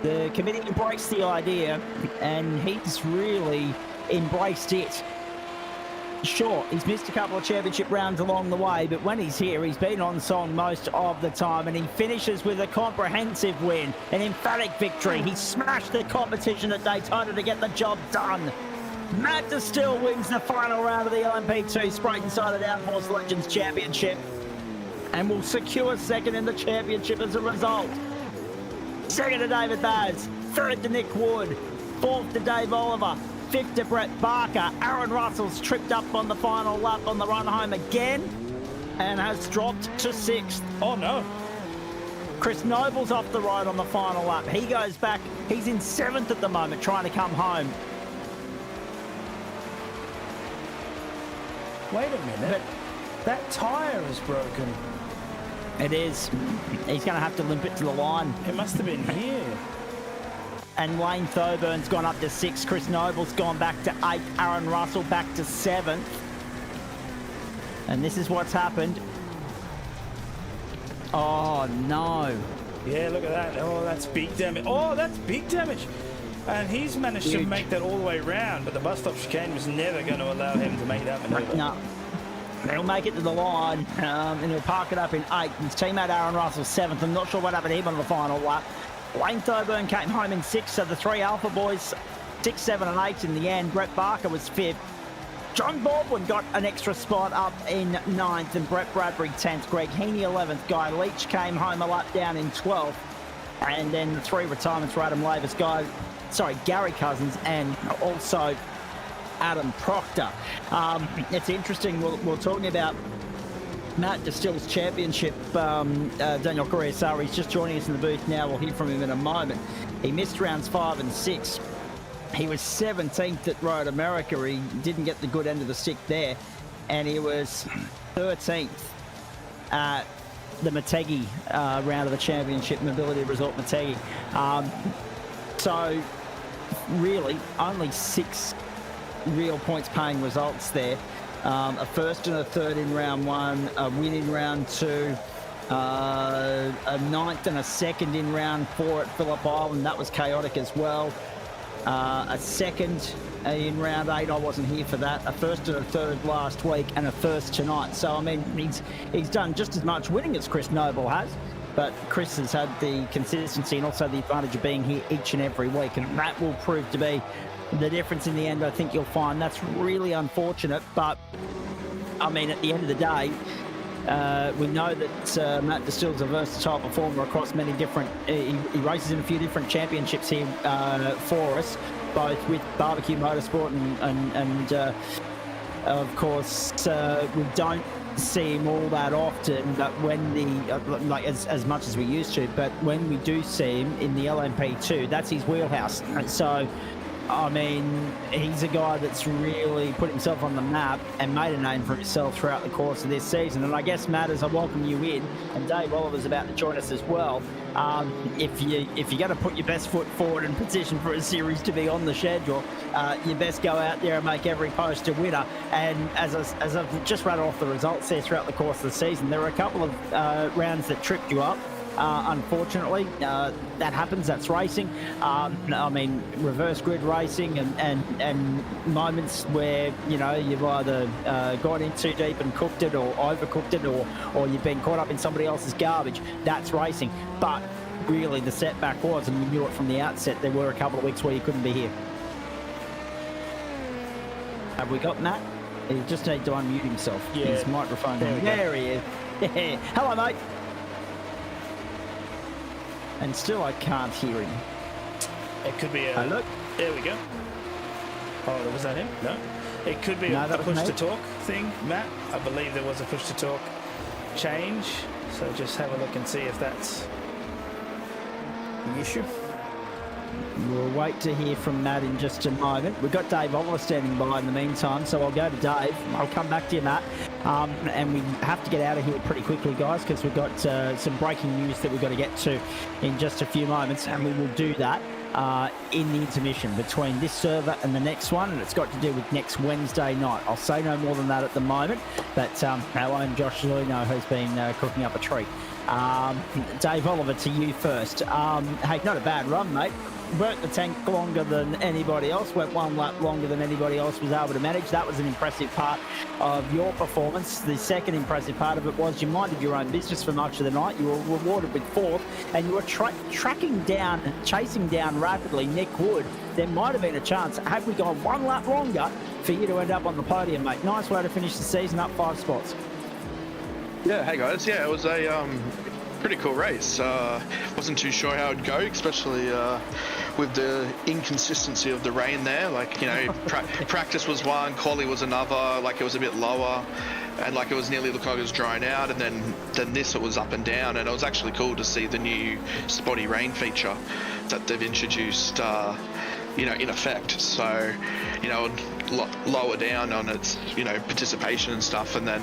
The committee embraced the idea, and he's really embraced it. Sure, he's missed a couple of championship rounds along the way, but when he's here, he's been on song most of the time, and he finishes with a comprehensive win, an emphatic victory. He smashed the competition at Daytona to get the job done. Matt Distill wins the final round of the LMP2 Spreyton side of DownForce Legends Championship and will secure second in the championship as a result. Second to David Baz, third to Nick Wood, fourth to Dave Oliver, fifth to Brett Barker. Aaron Russell's tripped up on the final lap on the run home again and has dropped to 6th. Oh no. Chris Noble's off the road on the final lap. He goes back. He's in 7th at the moment, trying to come home. Wait a minute. That tyre is broken. It is. He's going to have to limp it to the line. It must have been here. And Wayne Thoburn's gone up to 6th. Chris Noble's gone back to 8th. Aaron Russell back to 7th. And this is what's happened. Oh, no. Yeah, look at that. Oh, that's big damage. Oh, that's big damage. And he's managed to make that all the way around, but the bus stop chicane was never going to allow him to make that maneuver. No. He'll make it to the line, and he'll park it up in 8th. His teammate Aaron Russell 7th. I'm not sure what happened to him on the final lap. Wayne Thoburn came home in 6th, so the 3 Alpha boys, 6, 7 and 8 in the end. Brett Barker was 5th. John Baldwin got an extra spot up in 9th, and Brett Bradbury 10th. Greg Heaney 11th. Guy Leach came home a lap down in 12th. And then the 3 retirements were Adam Lavis, Gary Cousins, and also Adam Proctor. It's interesting, we're talking about Matt Distill's championship. Daniel Correa-Sari is just joining us in the booth now. We'll hear from him in a moment. He missed rounds 5 and 6. He was 17th at Road America. He didn't get the good end of the stick there. And he was 13th at the Motegi round of the championship, Mobility Resort Motegi. So really only 6 real points paying results there. A first and a third in round 1, a win in round 2, a 9th and a 2nd in round 4 at Phillip Island. That was chaotic as well. A 2nd in round 8, I wasn't here for that. A first and a third last week, and a first tonight. So I mean, he's done just as much winning as Chris Noble has, but Chris has had the consistency and also the advantage of being here each and every week, and that will prove to be the difference in the end. I think you'll find that's really unfortunate, but I mean, at the end of the day, we know that Matt Distill's a versatile performer across many different, he races in a few different championships here for us, both with Barbecue Motorsport and of course, we don't see him all that often, but when like as much as we used to, but when we do see him in the LMP2, that's his wheelhouse. And so I mean, he's a guy that's really put himself on the map and made a name for himself throughout the course of this season. And I guess, Matt, as I welcome you in, and Dave Oliver's about to join us as well, if you're going to put your best foot forward and position for a series to be on the schedule, you best go out there and make every post a winner. And as I've just rattled off the results there throughout the course of the season, there were a couple of rounds that tripped you up. Unfortunately, that happens. That's racing. I mean, reverse grid racing and moments where, you know, you've either gone in too deep and cooked it or overcooked it or you've been caught up in somebody else's garbage. That's racing. But really the setback was, and you knew it from the outset, there were a couple of weeks where you couldn't be here. Have we got Matt? He just needs to unmute himself. Yeah. His microphone. There he is. Yeah. Hello, mate. And still I can't hear him. It could be a... Hello? There we go. Oh, was that him? No. It could be a push to talk thing, Matt. I believe there was a push to talk change. So just have a look and see if that's the issue. We'll wait to hear from Matt in just a moment. We've got Dave Oliver standing by in the meantime, so I'll go to Dave. I'll come back to you, Matt. And we have to get out of here pretty quickly, guys, because we've got some breaking news that we've got to get to in just a few moments, and we will do that in the intermission between this server and the next one, and it's got to do with next Wednesday night. I'll say no more than that at the moment, but our own Josh Luno has been cooking up a treat. Dave Oliver, to you first. Hey, not a bad run, mate. Burnt the tank longer than anybody else, went one lap longer than anybody else was able to manage. That was an impressive part of your performance. The second impressive part of it was you minded your own business for much of the night. You were rewarded with fourth, and you were chasing down rapidly Nick Wood. There might have been a chance, had we gone one lap longer, for you to end up on the podium, mate. Nice way to finish the season, up 5 spots. Yeah, hey guys. Yeah, it was a pretty cool race. Wasn't too sure how it'd go, especially with the inconsistency of the rain there. Like, you know, practice was one, Quali was another. Like, it was a bit lower, and like it was nearly looked like it was drying out. And then this, it was up and down. And it was actually cool to see the new spotty rain feature that they've introduced. You know, in effect. So, you know, lower down on its, you know, participation and stuff, and then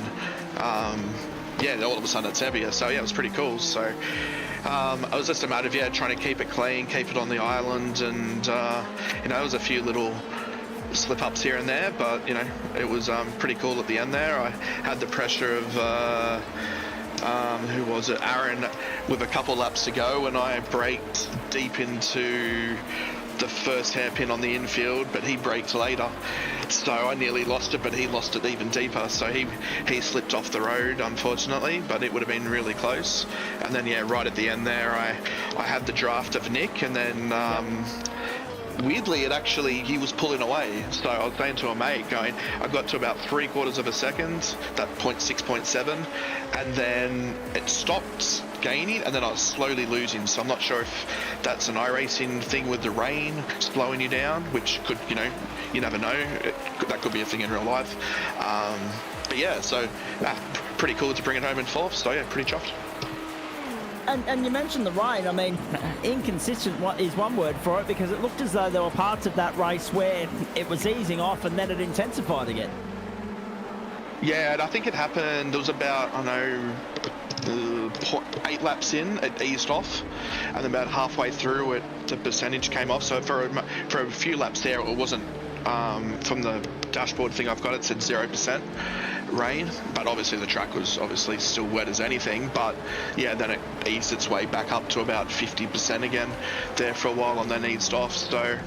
yeah, all of a sudden it's heavier. So yeah, it was pretty cool. So it was just a matter of trying to keep it clean, keep it on the island, and you know, there was a few little slip ups here and there, but you know, it was pretty cool at the end there. I had the pressure of who was it, Aaron, with a couple laps to go, and I braked deep into the first hairpin on the infield, but he braked later, so I nearly lost it, but he lost it even deeper, so he slipped off the road, unfortunately, but it would have been really close. And then yeah, right at the end there, I had the draft of Nick, and then weirdly, he was pulling away. So I was saying to a mate, I got to about 3/4 of a second, that 0.6.7, and then it stopped gaining, and then I was slowly losing. So I'm not sure if that's an iRacing thing with the rain slowing you down, which could, you know, you never know. That could be a thing in real life. But yeah, so pretty cool to bring it home in fourth. So yeah, pretty chuffed. And you mentioned the rain. I mean, inconsistent is one word for it, because it looked as though there were parts of that race where it was easing off and then it intensified again. Yeah, and I think it happened, it was about, I don't know, 8 laps in, it eased off, and then about halfway through the percentage came off. So for a few laps there, it wasn't, from the dashboard thing I've got, it said 0% rain, but obviously the track was obviously still wet as anything. But yeah, then it eased its way back up to about 50% again there for a while, and then eased off. So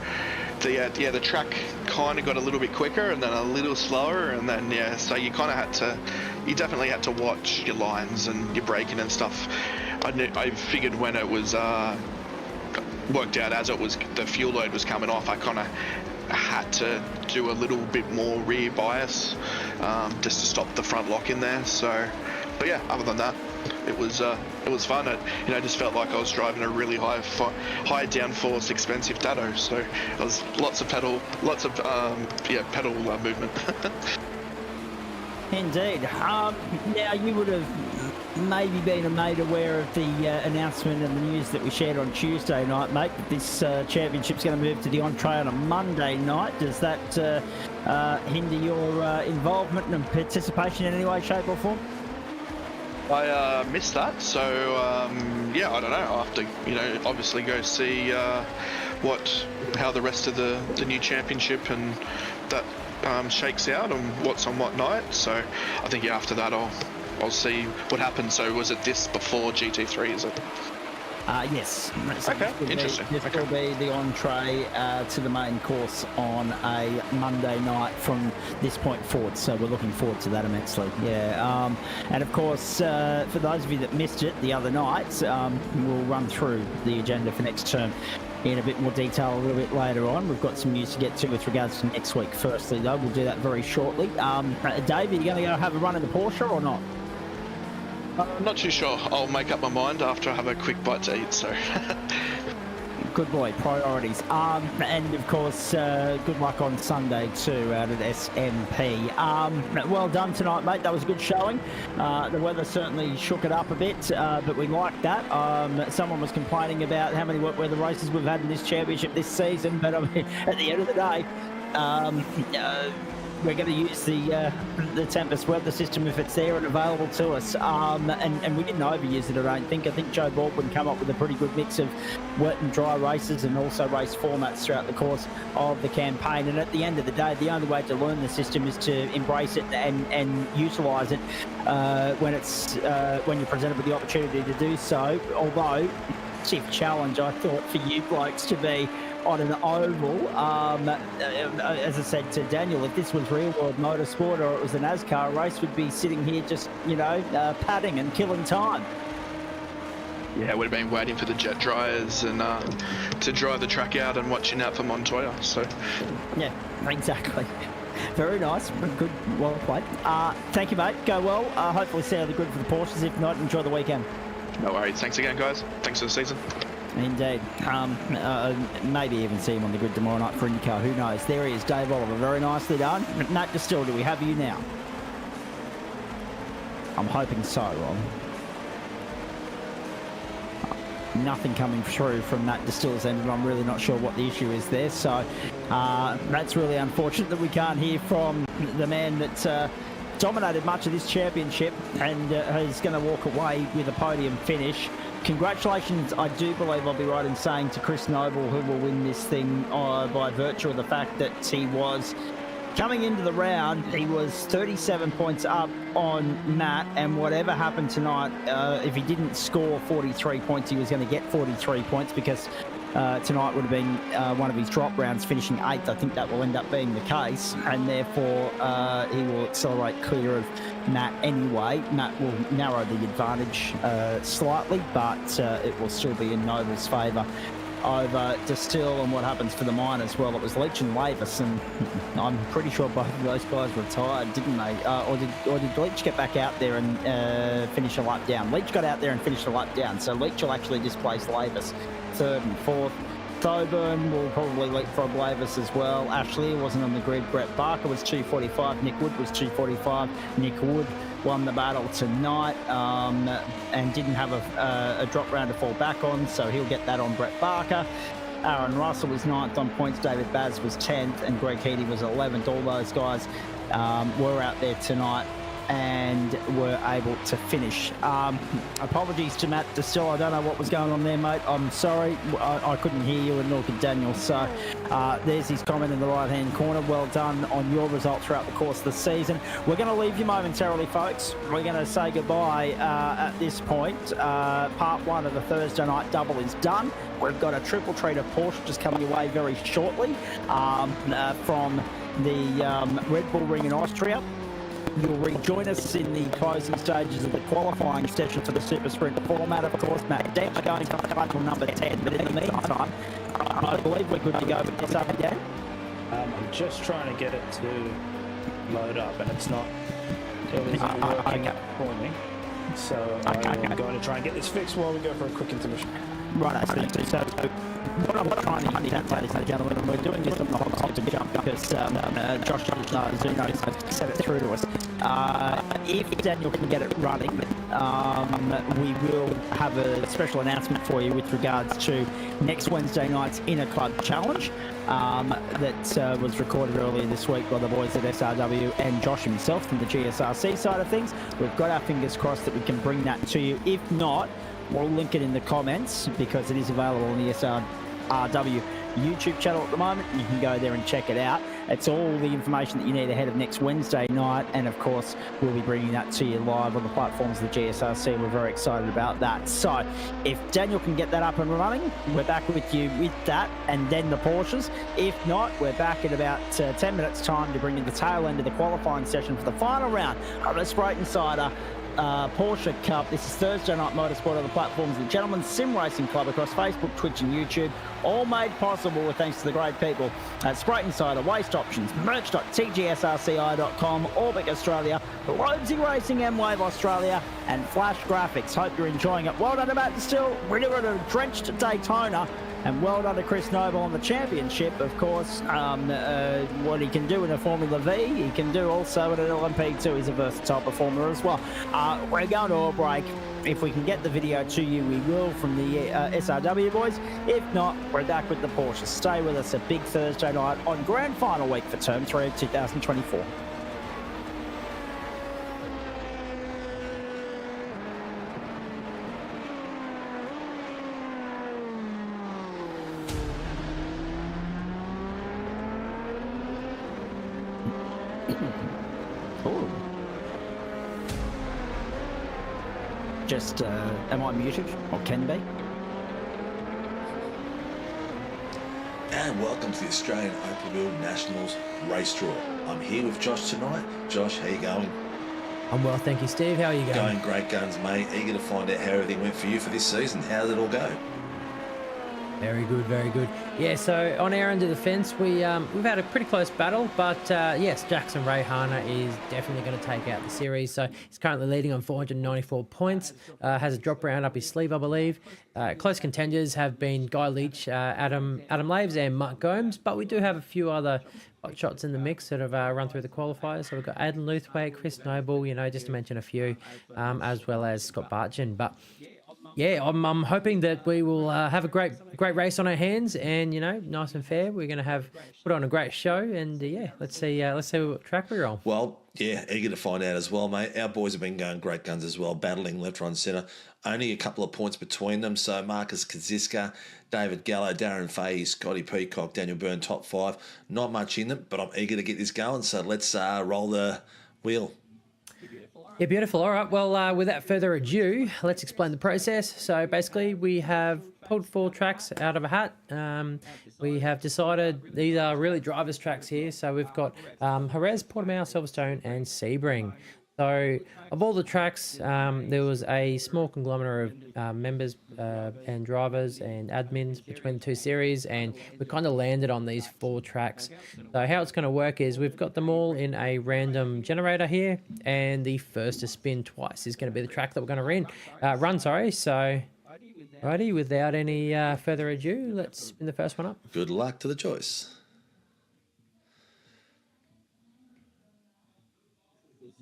the track kind of got a little bit quicker and then a little slower, and then yeah, so you definitely had to watch your lines and your braking and stuff. I figured when it was worked out as it was, the fuel load was coming off, I kind of had to do a little bit more rear bias just to stop the front lock in there. So, but yeah, other than that, it was fun. It, you know, just felt like I was driving a really high downforce, expensive Dado. So it was lots of pedal movement. Indeed. Now you would have maybe been made aware of the announcement and the news that we shared on Tuesday night, mate. That this championship's going to move to the entree on a Monday night. Does that hinder your involvement and participation in any way, shape or form? I missed that, so yeah, I don't know. I'll have to, obviously go see how the rest of the new championship and that shakes out and what's on what night. So I think after that I'll see what happens. So was it this before GT3, is it? Yes. Okay, interesting. This will be the entree to the main course on a Monday night from this point forward. So we're looking forward to that immensely. Yeah. And of course, for those of you that missed it the other night, we'll run through the agenda for next term in a bit more detail a little bit later on. We've got some news to get to with regards to next week. Firstly, though, we'll do that very shortly. Dave, are you going to go have a run in the Porsche or not? I'm not too sure. I'll make up my mind after I have a quick bite to eat, so... Good boy, priorities. And of course, good luck on Sunday too out at SMP. Well done tonight, mate. That was a good showing. The weather certainly shook it up a bit, but we liked that. Someone was complaining about how many wet weather races we've had in this championship this season, but I mean, at the end of the day, we're going to use the Tempest weather system if it's there and available to us. And we didn't overuse it, I don't think. I think Joe Baldwin came up with a pretty good mix of wet and dry races and also race formats throughout the course of the campaign. And at the end of the day, the only way to learn the system is to embrace it and utilise it when you're presented with the opportunity to do so. Although, chief challenge, I thought, for you blokes to be on an oval. As I said to Daniel, if this was real world motorsport or it was a NASCAR race, we'd be sitting here just, padding and killing time. Yeah, would have been waiting for the jet dryers and to dry the track out and watching out for Montoya. So yeah, exactly. Very nice. Good. Well played. Thank you, mate. Go well. Hopefully see how the good for the Porsches. If not, enjoy the weekend. No worries. Thanks again, guys. Thanks for the season. Indeed. Maybe even see him on the grid tomorrow night for IndyCar. Who knows? There he is, Dave Oliver. Very nicely done. Nat Distill, do we have you now? I'm hoping so, Rob. Nothing coming through from Nat Distill's end, and I'm really not sure what the issue is there. So that's really unfortunate that we can't hear from the man that dominated much of this championship and is going to walk away with a podium finish. Congratulations, I do believe I'll be right in saying, to Chris Noble, who will win this thing by virtue of the fact that he was coming into the round, he was 37 points up on Matt, and whatever happened tonight, if he didn't score 43 points, he was going to get 43 points because tonight would have been one of his drop rounds, finishing 8th. I think that will end up being the case, and therefore he will accelerate clear of Matt anyway. Matt will narrow the advantage slightly, but it will still be in Noble's favour over Distill. And what happens for the minors? Well, it was Leach and Lavis, and I'm pretty sure both of those guys retired, didn't they? Or did Leach get back out there and finish a lap down? Leach got out there and finished a lap down, so Leach will actually displace Lavis 3rd and 4th. Thoburn will probably leapfrog Lavis as well. Ashley wasn't on the grid. Brett Barker was 245. Nick Wood was 245. Nick Wood won the battle tonight and didn't have a drop round to fall back on, so he'll get that on Brett Barker. Aaron Russell was 9th on points. David Baz was 10th, and Greg Heaty was 11th. All those guys were out there tonight and were able to finish. Apologies to Matt Distill. I don't know what was going on there, mate. I'm sorry. I couldn't hear you, and nor could Daniel. So there's his comment in the right-hand corner. Well done on your result throughout the course of the season. We're going to leave you momentarily, folks. We're going to say goodbye at this point. Part 1 of the Thursday night double is done. We've got a triple treat of Porsche just coming away very shortly from the Red Bull Ring in Austria. You'll rejoin us in the closing stages of the qualifying session for the Super Sprint format, of course. Matt Demp's going to title number 10, but in the meantime, I believe we're good to go with this up again. I'm just trying to get it to load up, and it's not. It isn't working for me. So I'm going to try and get this fixed while we go for a quick intermission. Right, I see. So what I'm trying to indicate, ladies and gentlemen, we're doing this on the hot seat to jump because Josh Zuno said it through to us. If Daniel can get it running, we will have a special announcement for you with regards to next Wednesday night's Inner Club Challenge that was recorded earlier this week by the boys at SRW and Josh himself from the GSRC side of things. We've got our fingers crossed that we can bring that to you. If not, we'll link it in the comments because it is available on the SRW YouTube channel at the moment. You can go there and check it out. It's all the information that you need ahead of next Wednesday night, and of course we'll be bringing that to you live on the platforms of the GSRC. We're very excited about that. So if Daniel can get that up and running, we're back with you with that, and then the Porsches. If not, we're back in about 10 minutes time to bring in the tail end of the qualifying session for the final round of the Spreyton Cider Porsche Cup. This is Thursday Night Motorsport on the platforms of the Gentlemen's Sim Racing Club across Facebook, Twitch and YouTube, all made possible with thanks to the great people at Spreyton Cider, Waste Options, merch.tgsrci.com, Orbic Australia, Roadsy Racing, M-Wave Australia and Flash Graphics. Hope you're enjoying it. Well done to Matt Distill, winner of a drenched Daytona. And well done to Chris Noble on the championship, of course. What he can do in a Formula V, he can do also in an LMP2. He's a versatile performer as well. We're going to a break. If we can get the video to you, we will, from the SRW boys. If not, we're back with the Porsche. Stay with us a big Thursday night on Grand Final week for Term 3 of 2024. Just, am I muted, or can be? And welcome to the Australian Open Wheel Nationals Race Draw. I'm here with Josh tonight. Josh, how you going? I'm well, thank you, Steve. How are you going? Going great guns, mate. Eager to find out how everything went for you for this season. How did it all go? Very good, very good. Yeah, so on our end of the fence, we've had a pretty close battle, but yes, Jackson Rayhana is definitely going to take out the series. So he's currently leading on 494 points, has a drop round up his sleeve, I believe. Close contenders have been Guy Leach, Adam Laves and Mark Gomes, but we do have a few other hot shots in the mix that have run through the qualifiers. So we've got Aidan Luthwaite, Chris Noble, just to mention a few, as well as Scott Barchin. But yeah, I'm hoping that we will have a great race on our hands, and nice and fair. We're going to put on a great show, and yeah, let's see what track we're on. Well, yeah, eager to find out as well, mate. Our boys have been going great guns as well, battling left, right, and centre. Only a couple of points between them. So Marcus Kaziska, David Gallo, Darren Fahey, Scotty Peacock, Daniel Byrne, top 5. Not much in them, but I'm eager to get this going. So let's roll the wheel. Yeah, beautiful. All right. Well, without further ado, let's explain the process. So basically, we have pulled 4 tracks out of a hat. We have decided these are really drivers' tracks here. So we've got Jerez, Portimao, Silverstone, and Sebring. So of all the tracks, there was a small conglomerate of members and drivers and admins between the 2 series, and we kind of landed on these 4 tracks. So how it's going to work is we've got them all in a random generator here, and the first to spin twice is going to be the track that we're going to run. So righty, without any further ado, let's spin the first one up. Good luck to the choice.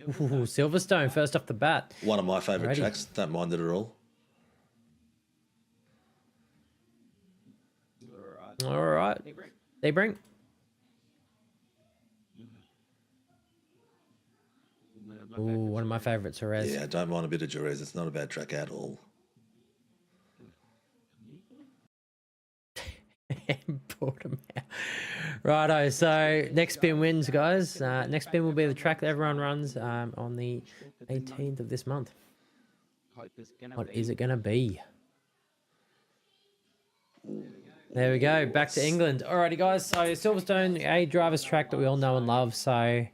Ooh, Silverstone, first off the bat. One of my favourite tracks. Don't mind it at all. All right. Sebring. Ooh, one of my favourites, Jerez. Yeah, I don't mind a bit of Jerez. It's not a bad track at all. Righto, so next spin wins, guys. Next spin will be the track that everyone runs on the 18th of this month. What is it going to be? There we go, back to England. Alrighty, guys, so Silverstone, a driver's track that we all know and love. So,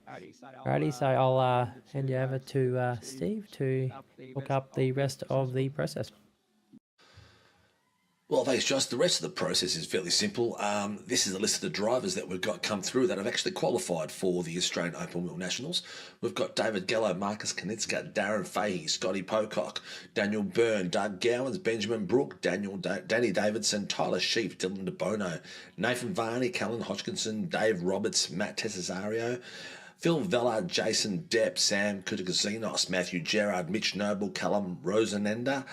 righty, so I'll hand you over to Steve to hook up the rest of the process. Well, thanks, Josh. The rest of the process is fairly simple. This is a list of the drivers that we've got come through that have actually qualified for the Australian Open Wheel Nationals. We've got David Gallo, Marcus Kanitska, Darren Fahey, Scotty Pocock, Daniel Byrne, Doug Gowans, Benjamin Brook, Danny Davidson, Tyler Sheep, Dylan DeBono, Nathan Varney, Callan Hodgkinson, Dave Roberts, Matt Tessasario, Phil Vella, Jason Depp, Sam Kutakazinos, Matthew Gerard, Mitch Noble, Callum Rosenender,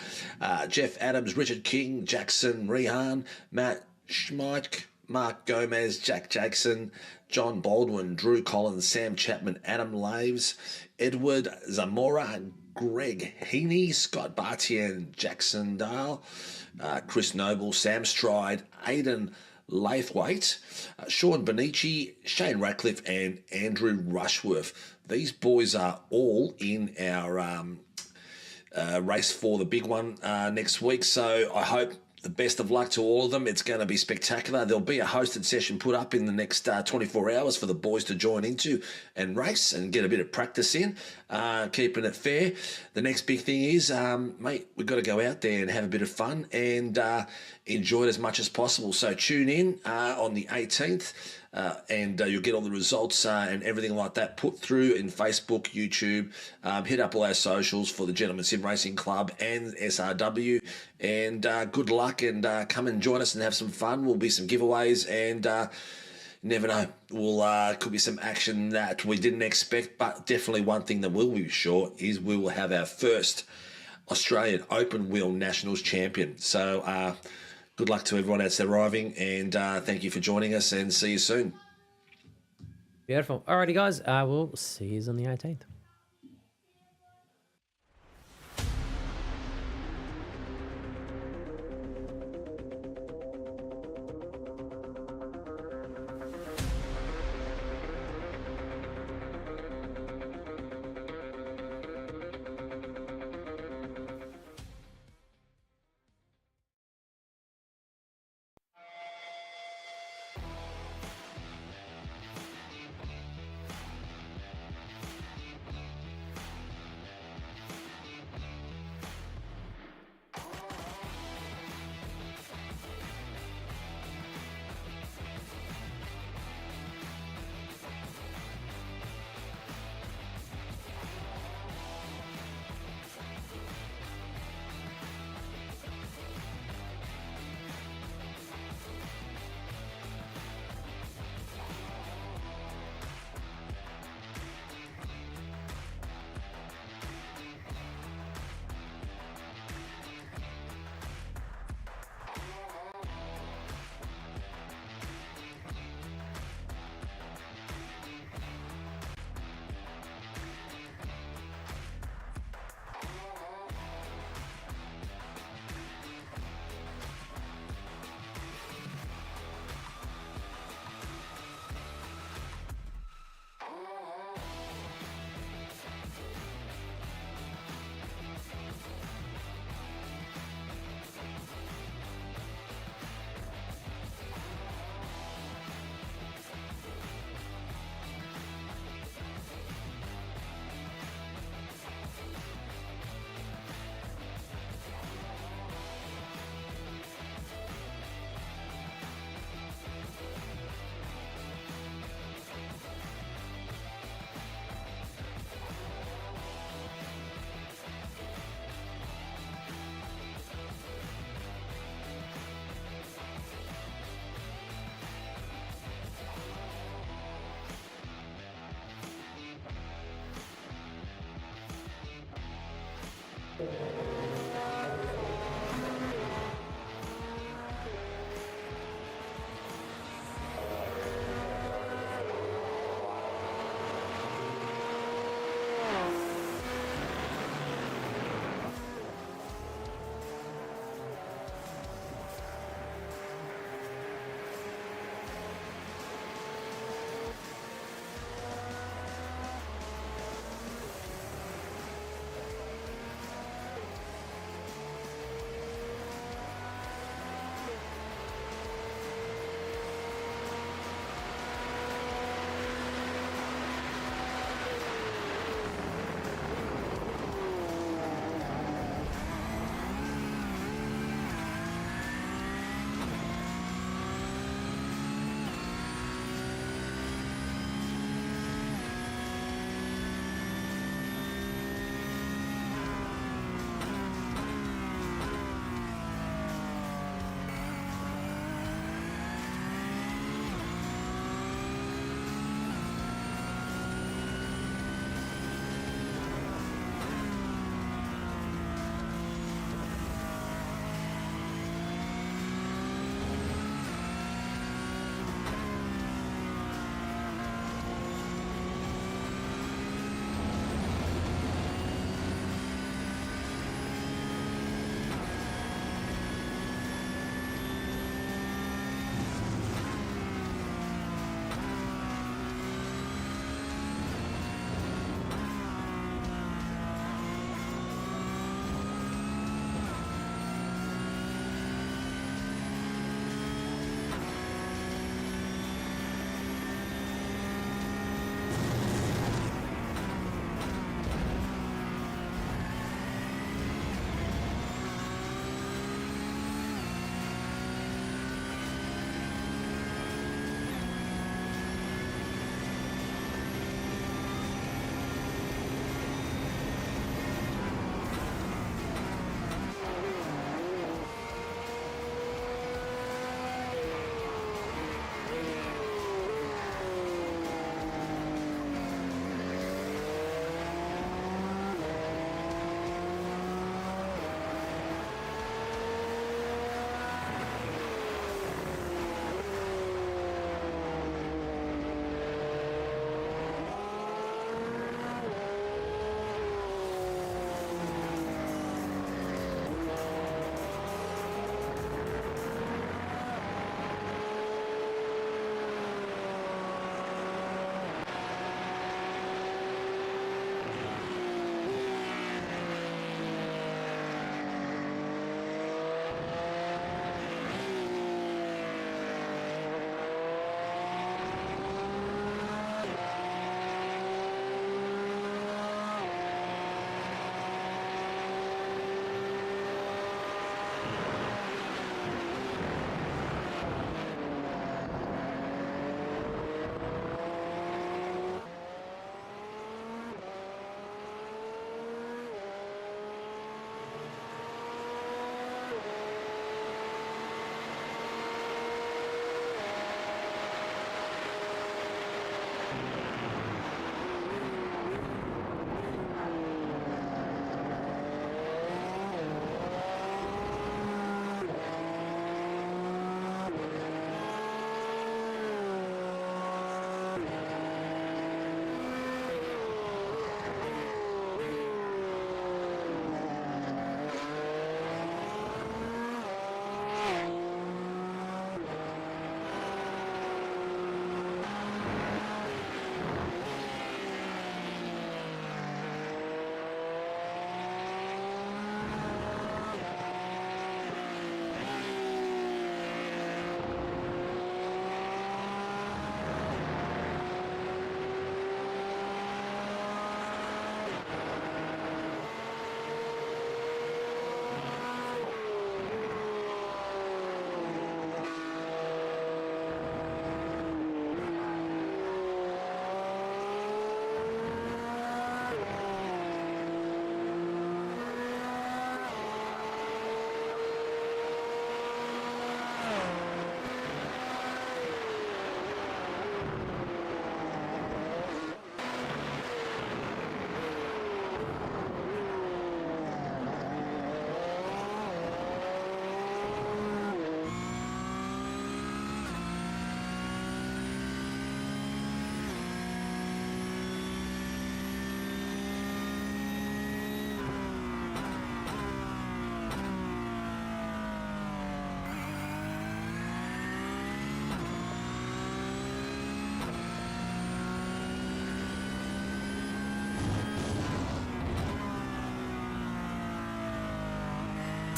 Jeff Adams, Richard King, Jackson Rehan, Matt Schmeich, Mark Gomez, Jack Jackson, John Baldwin, Drew Collins, Sam Chapman, Adam Laves, Edward Zamora, Greg Heaney, Scott Bartian, Jackson Dale, Chris Noble, Sam Stride, Aidan Lathwaite, Sean Benici, Shane Ratcliffe, and Andrew Rushworth. These boys are all in our race for the big one next week. So I hope the best of luck to all of them. It's going to be spectacular. There'll be a hosted session put up in the next 24 hours for the boys to join into and race and get a bit of practice in, keeping it fair. The next big thing is, mate, we've got to go out there and have a bit of fun and enjoy it as much as possible. So tune in on the 18th. And you'll get all the results and everything like that put through in Facebook, YouTube. Hit up all our socials for the Gentleman Sim Racing Club and SRW. And good luck and come and join us and have some fun. Will be some giveaways and never know. Could be some action that we didn't expect, but definitely one thing that will be sure is we will have our first Australian Open Wheel Nationals champion. So good luck to everyone that's arriving, and thank you for joining us, and see you soon. Beautiful. Alrighty, guys. We'll see you on the 18th.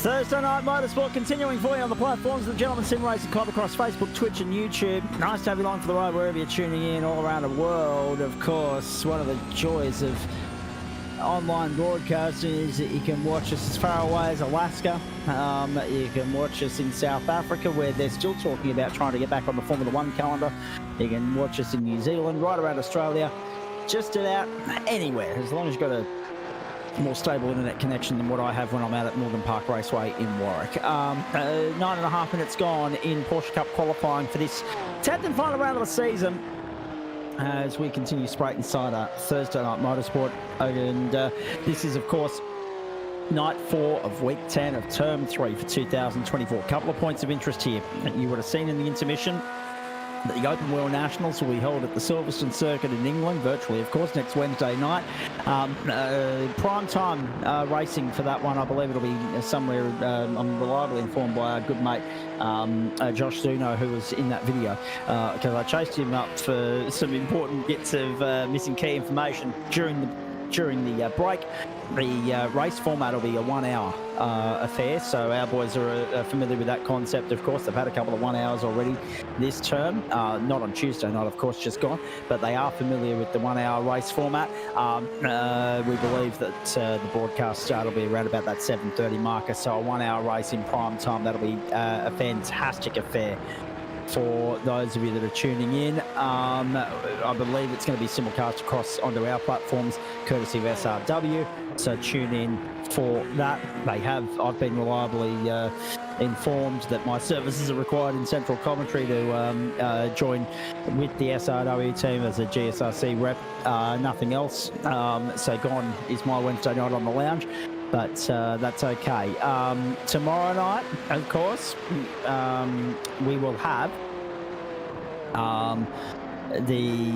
Thursday Night Motorsport continuing for you on the platforms of the Gentleman Sim Racing Club across Facebook, Twitch and YouTube. Nice to have you along for the ride wherever you're tuning in all around the world. Of course, one of the joys of online broadcasting is that you can watch us as far away as Alaska. You can watch us in South Africa, where they're still talking about trying to get back on the Formula One calendar. You can watch us in New Zealand, right around Australia, just about anywhere, as long as you've got a more stable internet connection than what I have when I'm out at Northern Park Raceway in Warwick. 9.5 minutes gone in Porsche Cup qualifying for this 10th and final round of the season, as we continue Spreyton side Thursday Night Motorsport. And this is, of course, night 4 of week 10 of term 3 for 2024. A couple of points of interest here that you would have seen in the intermission. The Open Wheel Nationals will be held at the Silverstone Circuit in England, virtually, of course, next Wednesday night. Prime time racing for that one. I believe it'll be somewhere, I'm reliably informed by our good mate, Josh Zuno, who was in that video, because I chased him up for some important bits of missing key information during the break. The race format will be a 1 hour affair, so our boys are familiar with that concept. Of course, they've had a couple of 1 hours already this term, not on Tuesday night, of course, just gone, but they are familiar with the 1 hour race format. We believe that the broadcast start will be around about that 7:30 marker, so a 1 hour race in prime time. That'll be a fantastic affair for those of you that are tuning in. I believe it's going to be simulcast across onto our platforms, courtesy of SRW, so tune in for that. I've been reliably informed that my services are required in central commentary to join with the SRW team as a GSRC rep, nothing else. So gone is my Wednesday night on the lounge, but that's okay. Tomorrow night, of course, we will have the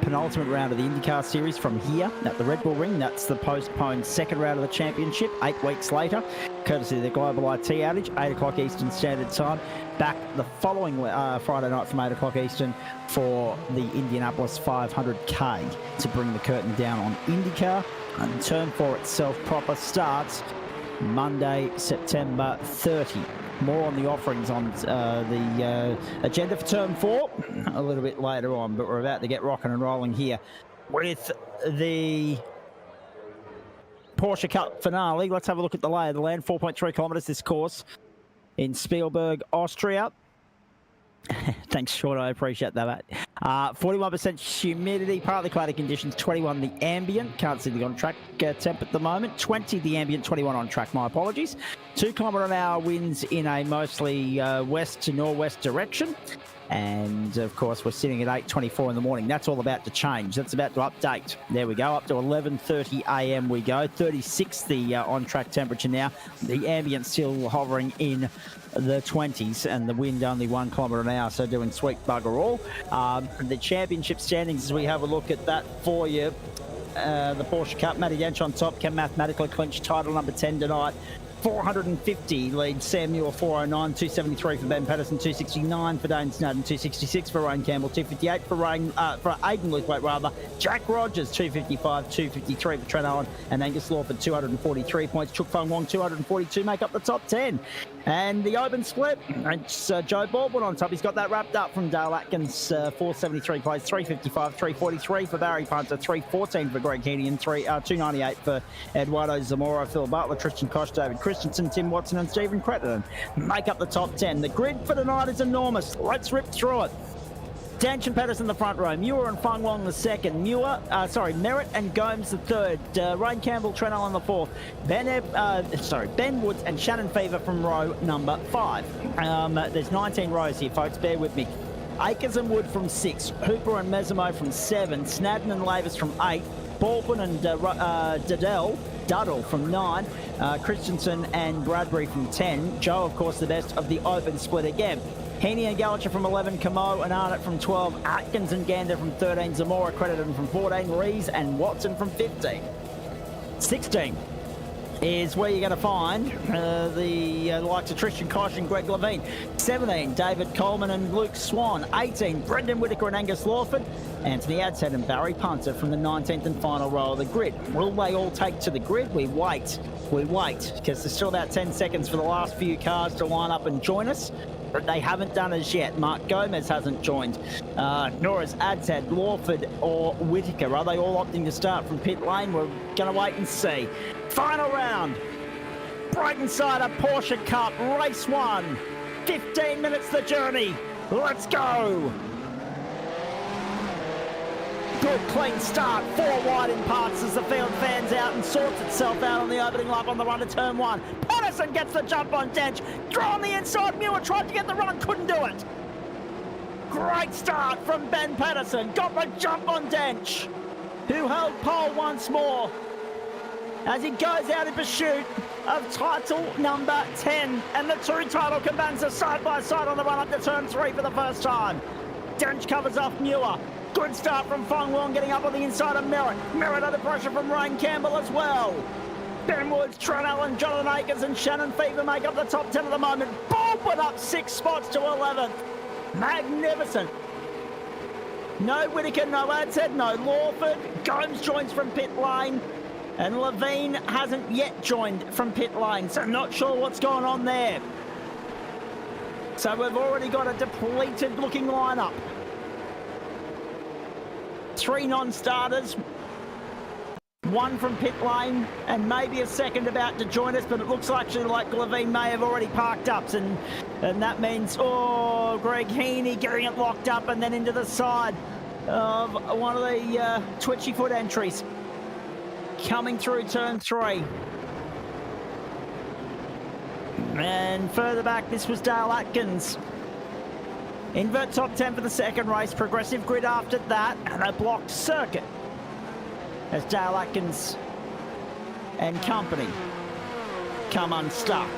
penultimate round of the IndyCar Series from here at the Red Bull Ring. That's the postponed second round of the championship, 8 weeks later, courtesy of the global IT outage, 8 o'clock Eastern Standard Time. Back the following Friday night from 8 o'clock Eastern for the Indianapolis 500K to bring the curtain down on IndyCar. And Term 4 itself proper starts Monday, September 30. More on the offerings on the agenda for Term 4 a little bit later on, but we're about to get rocking and rolling here with the Porsche Cup finale. Let's have a look at the lay of the land. 4.3 kilometres this course in Spielberg, Austria. Thanks, Sean. I appreciate that, mate. 41% humidity, partly cloudy conditions, 21 the ambient. Can't see the on-track temp at the moment. 20 the ambient, 21 on track. My apologies. 2 km/h winds in a mostly west to northwest direction. And, of course, we're sitting at 8:24 in the morning. That's all about to change. That's about to update. There we go. Up to 11:30 a.m. we go. 36 the on-track temperature now. The ambient still hovering in the 20s, and the wind only 1 km/h, so doing sweet bugger all. The championship standings, as we have a look at that for you. The Porsche Cup, Matty Dench on top, can mathematically clinch title number 10 tonight. 450 leads Sam Muir, 409, 273 for Ben Patterson, 269 for Dane Snowden, 266 for Ryan Campbell, 258 for Aidan Luthwaite rather. Jack Rogers, 255, 253 for Trent Owen, and Angus Lawford, 243 points. Chuk Fung Wong, 242, make up the top 10. And the open split, it's Joe Baldwin on top. He's got that wrapped up from Dale Atkins, 473 plays, 355, 343 for Barry Punter, 314 for Greg Heaney, and 298 for Eduardo Zamora, Phil Butler, Tristan Koch, David Christensen, Tim Watson, and Stephen Cretton make up the top 10. The grid for tonight is enormous. Let's rip through it. Dench and Patterson in the front row, Muir and Fung Wong the second, Merritt and Gomes the third, Ryan Campbell, Trent Allen the fourth, Ben Woods and Shannon Fever from row number 5. There's 19 rows here, folks, bear with me. Akers and Wood from 6, Hooper and Mesamo from 7, Snadden and Lavis from 8, Baldwin and Duddle from 9, Christensen and Bradbury from 10. Joe, of course, the best of the open split again. Heaney and Gallagher from 11, Camo and Arnott from 12, Atkins and Gander from 13, Zamora credited from 14, Rees and Watson from 15. 16 is where you're going to find the likes of Tristan Koch and Greg Levine. 17, David Coleman and Luke Swan. 18, Brendan Whitaker and Angus Lawford. Anthony Adshead and Barry Punter from the 19th and final row of the grid. Will they all take to the grid? We wait We wait, because there's still about 10 seconds for the last few cars to line up and join us, but they haven't done as yet. Mark Gomez hasn't joined, nor has Adzad, Lawford or Whitaker. Are they all opting to start from pit lane? We're going to wait and see. Final round. Spreyton side of Porsche Cup, race 1. 15 minutes the journey. Let's go. Good clean start, 4 wide in parts as the field fans out and sorts itself out on the opening lap on the run to turn 1. Patterson gets the jump on Dench. Draw on the inside, Muir tried to get the run, couldn't do it. Great start from Ben Patterson, got the jump on Dench, who held pole once more as he goes out in pursuit of title number 10. And the 2 title combatants are side by side on the run up to turn 3 for the first time. Dench covers off Muir. Good start from Fong Wong getting up on the inside of Merritt. Merritt under pressure from Ryan Campbell as well. Ben Woods, Trent Allen, Jonathan Akers and Shannon Fever make up the top 10 at the moment. Baldwin up 6 spots to 11th. Magnificent. No Whitaker, no Adzad, no Lawford. Gomes joins from pit lane. And Levine hasn't yet joined from pit lane, so not sure what's going on there. So we've already got a depleted looking lineup. 3 non-starters, 1 from pit lane, and maybe a second about to join us, but it looks actually like Levine may have already parked up, and that means, Greg Heaney getting it locked up and then into the side of one of the twitchy foot entries. Coming through turn 3. And further back, this was Dale Atkins. Invert top 10 for the second race. Progressive grid after that, and a blocked circuit as Dale Atkins and company come unstuck.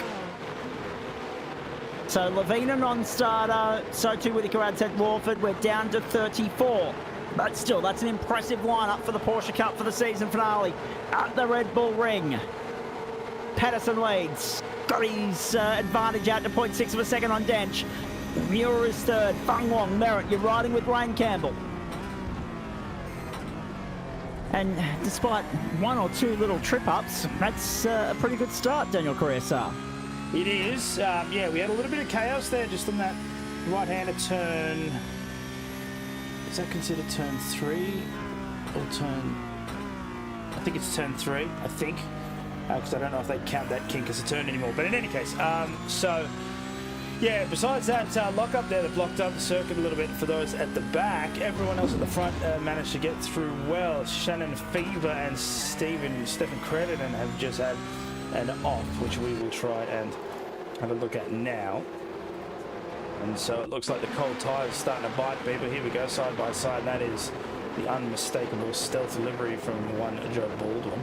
So Levine a non-starter, so too Whitaker, Adzad, Lawford. We're down to 34. But still, that's an impressive lineup for the Porsche Cup for the season finale at the Red Bull Ring. Patterson leads. Got his advantage out to 0.6 of a second on Dench. Muir is third. Fung Wong, Merritt, you're riding with Ryan Campbell. And despite 1 or 2 little trip-ups, that's a pretty good start, Daniel Carrier. It is. Yeah, we had a little bit of chaos there just on that right-hander turn. Is that considered turn 3 or turn... I think it's turn 3, I think. Because I don't know if they count that kink as a turn anymore. But in any case, yeah, besides that lock-up there that blocked up the circuit a little bit for those at the back, everyone else at the front managed to get through well. Shannon Fever and Stephen Crediton have just had an off, which we will try and have a look at now. And so it looks like the cold tyres starting to bite people. Here we go, side by side. That is the unmistakable stealth livery from one Joe Baldwin.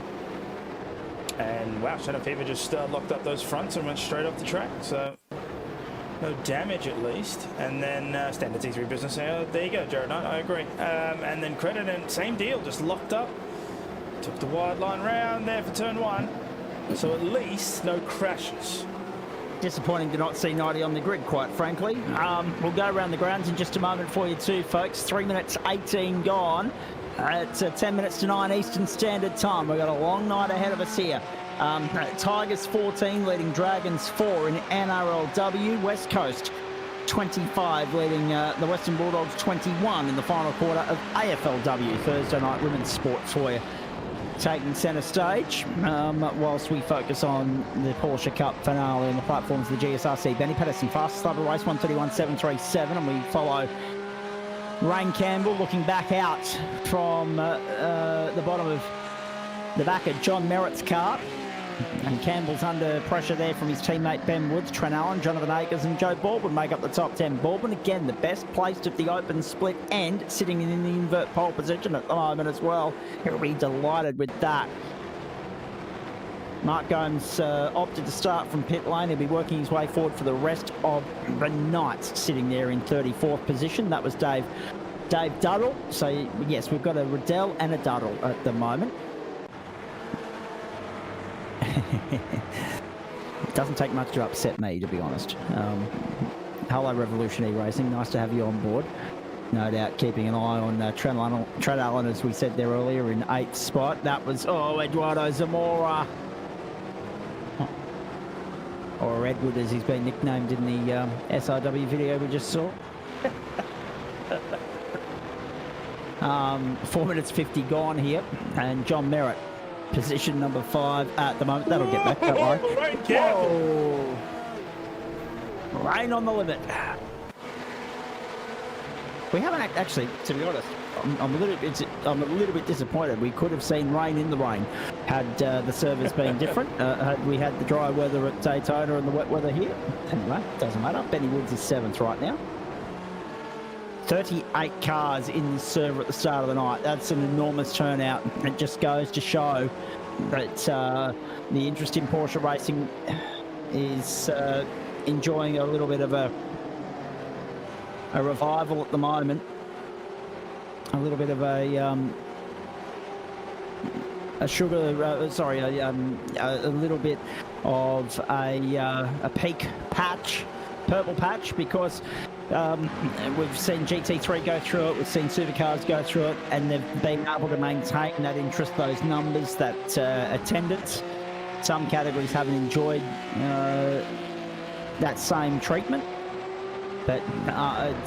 And wow, Shannon Fever just locked up those fronts and went straight off the track. So no damage at least. And then standard T3 business. There you go, Jared Knight, I agree. And then Crediton, same deal, just locked up. Took the wide line round there for turn 1. So at least no crashes. Disappointing to not see 90 on the grid, quite frankly. We'll go around the grounds in just a moment for you too, folks. 3 minutes 18 gone. It's 10 minutes to 9 Eastern Standard Time. We've got a long night ahead of us here. Tigers 14 leading Dragons 4 in NRLW. West Coast 25 leading the Western Bulldogs 21 in the final quarter of AFLW. Thursday night women's sport for you. Taking centre stage whilst we focus on the Porsche Cup finale on the platforms of the GSRC. Benny Patterson, fastest lap of race, 1:31.737, and we follow Ryan Campbell looking back out from the bottom of the back of John Merritt's car. And Campbell's under pressure there from his teammate Ben Woods, Trent Allen, Jonathan Akers and Joe Baldwin make up the top 10. Baldwin, again, the best placed of the open split and sitting in the invert pole position at the moment as well. He'll be delighted with that. Mark Gomes opted to start from pit lane. He'll be working his way forward for the rest of the night, sitting there in 34th position. That was Dave Duddle. So, yes, we've got a Riddell and a Duddle at the moment. It doesn't take much to upset me, to be honest. Hello, Revolutionary Racing. Nice to have you on board. No doubt keeping an eye on Trent Allen, as we said there earlier, in 8th spot. That was, Eduardo Zamora. or Edward as he's been nicknamed in the SRW video we just saw. 4 minutes 50 gone here, and John Merritt, position number 5 at the moment. That'll get back that way. Whoa! Rain on the limit. We haven't actually, to be honest, I'm a little bit disappointed. We could have seen rain in the rain had the service been different. Had we had the dry weather at Daytona and the wet weather here. Anyway, doesn't matter. Benny Woods is 7th right now. 38 cars in this server at the start of the night. That's an enormous turnout. It just goes to show that the interest in Porsche racing is enjoying a little bit of a revival at the moment. A little bit of a little bit of a peak patch, purple patch, because we've seen GT3 go through it, we've seen supercars go through it, and they've been able to maintain that interest, those numbers, that attendance. Some categories haven't enjoyed that same treatment. But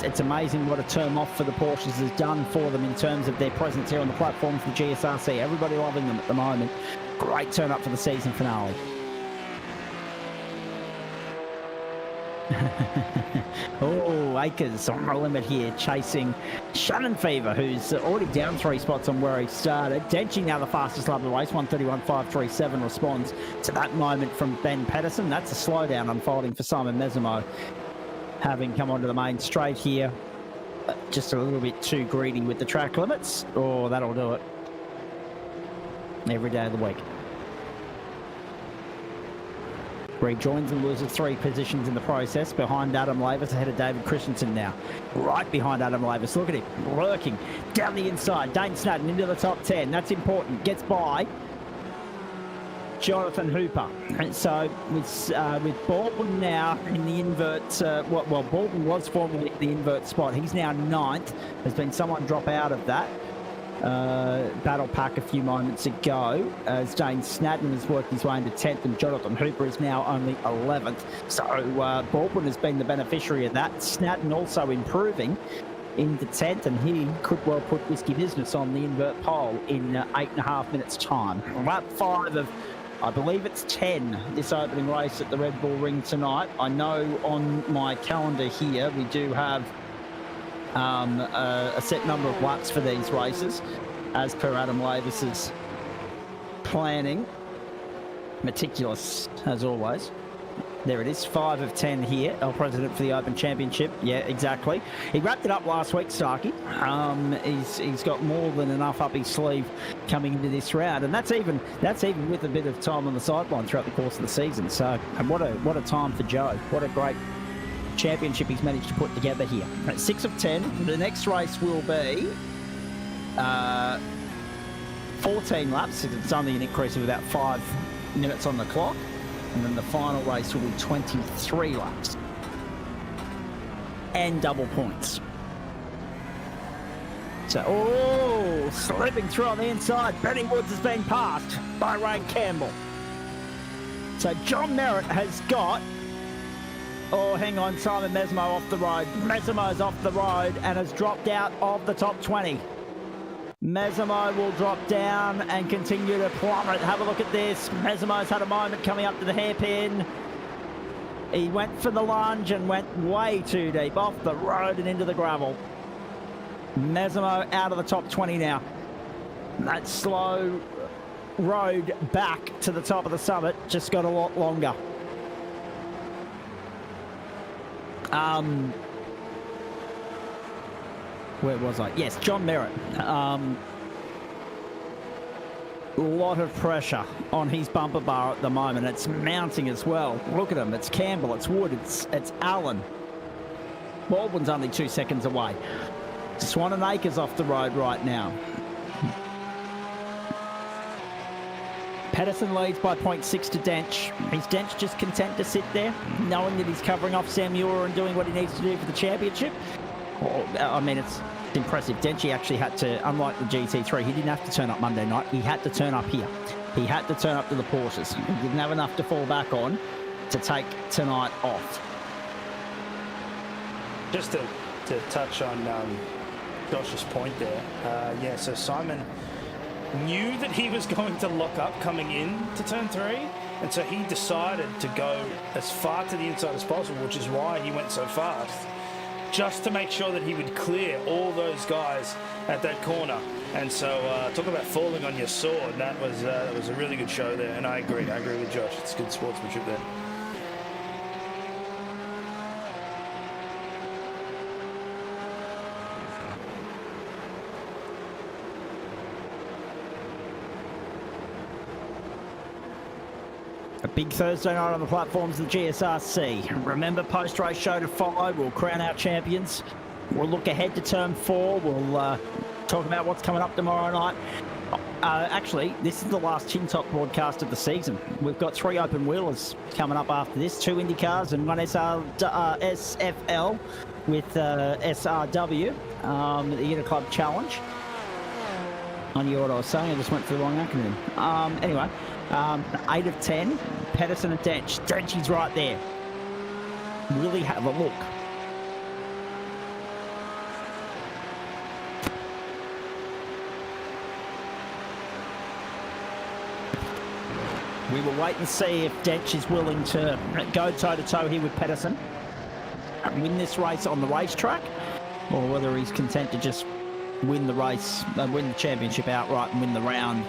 it's amazing what a term off for the Porsches has done for them in terms of their presence here on the platform for the GSRC. Everybody loving them at the moment. Great turn up for the season finale. Oh, Akers on the limit here, chasing Shannon Fever, who's already down 3 spots on where he started. Denching now the fastest lap of the race, 1:31.537, responds to that moment from Ben Pedersen. That's a slowdown unfolding for Simon Mesimo, having come onto the main straight here. Just a little bit too greedy with the track limits. Oh, that'll do it. Every day of the week. Rejoins and loses 3 positions in the process, behind Adam Lavis, ahead of David Christensen now. Right behind Adam Lavis. Look at him, lurking down the inside. Dane Snadden into the top 10. That's important. Gets by Jonathan Hooper. And so with Baldwin now in the invert, well, Baldwin was formerly the invert spot. He's now 9th. There's been someone drop out of that battle pack a few moments ago, as Dane Snadden has worked his way into 10th, and Jonathan Hooper is now only 11th. So Baldwin has been the beneficiary of that. Snadden also improving into 10th, and he could well put Whiskey Business on the invert pole in 8.5 minutes time. Lap 5 of, I believe it's 10, this opening race at the Red Bull Ring tonight. I know on my calendar here we do have a set number of laps for these races, as per Adam Lavis's planning. Meticulous, as always. There it is, 5 of 10 here. El President for the Open Championship. Yeah, exactly. He wrapped it up last week, Starkey. He's got more than enough up his sleeve coming into this round, and that's even with a bit of time on the sideline throughout the course of the season. So, and what a time for Joe. What a great championship he's managed to put together here. At 6 of 10, the next race will be 14 laps. It's only an increase of about 5 minutes on the clock. And then the final race will be 23 laps. And double points. So, oh, slipping through on the inside. Benny Woods has been passed by Ray Campbell. So John Merritt has got, oh, hang on, Simon Mesimo off the road. Mesimo's off the road and has dropped out of the top 20. Mesimo will drop down and continue to plummet. Have a look at this. Mesimo's had a moment coming up to the hairpin. He went for the lunge and went way too deep off the road and into the gravel. Mesimo out of the top 20 now. That slow road back to the top of the summit just got a lot longer. Where was I? Yes, John Merritt. A lot of pressure on his bumper bar at the moment. It's mounting as well. Look at him. It's Campbell. It's Wood. It's Allen. Baldwin's only 2 seconds away. Swan and Akers off the road right now. Pedersen leads by 0.6 to Dench. Is Dench just content to sit there, knowing that he's covering off Sam Muir and doing what he needs to do for the championship? Well, I mean, it's impressive. Denchi actually had to, unlike the GT3, he didn't have to turn up Monday night. He had to turn up here. He had to turn up to the Porsches. He didn't have enough to fall back on. to take tonight off. Just to touch on Josh's point there, yeah, so Simon knew that he was going to lock up coming in to turn 3, and so he decided to go as far to the inside as possible, which is why he went so fast, just to make sure that he would clear all those guys at that corner. And so talk about falling on your sword. That was a really good show there, and I agree with Josh. It's good sportsmanship there. A big Thursday night on the platforms of the GSRC. Remember, post-race show to follow. We'll crown our champions. We'll look ahead to Turn 4. We'll talk about what's coming up tomorrow night. Actually, this is the last Tin Top broadcast of the season. We've got 3 open wheelers coming up after this, 2 IndyCars and 1 SFL with SRW, the Interclub Challenge. I knew what I was saying, I just went through the wrong acronym. Anyway, 8 of 10, Pedersen and Dench. Dench is right there. Really have a look. We will wait and see if Dench is willing to go toe-to-toe here with Pedersen and win this race on the racetrack, or whether he's content to just win the race, win the championship outright and win the round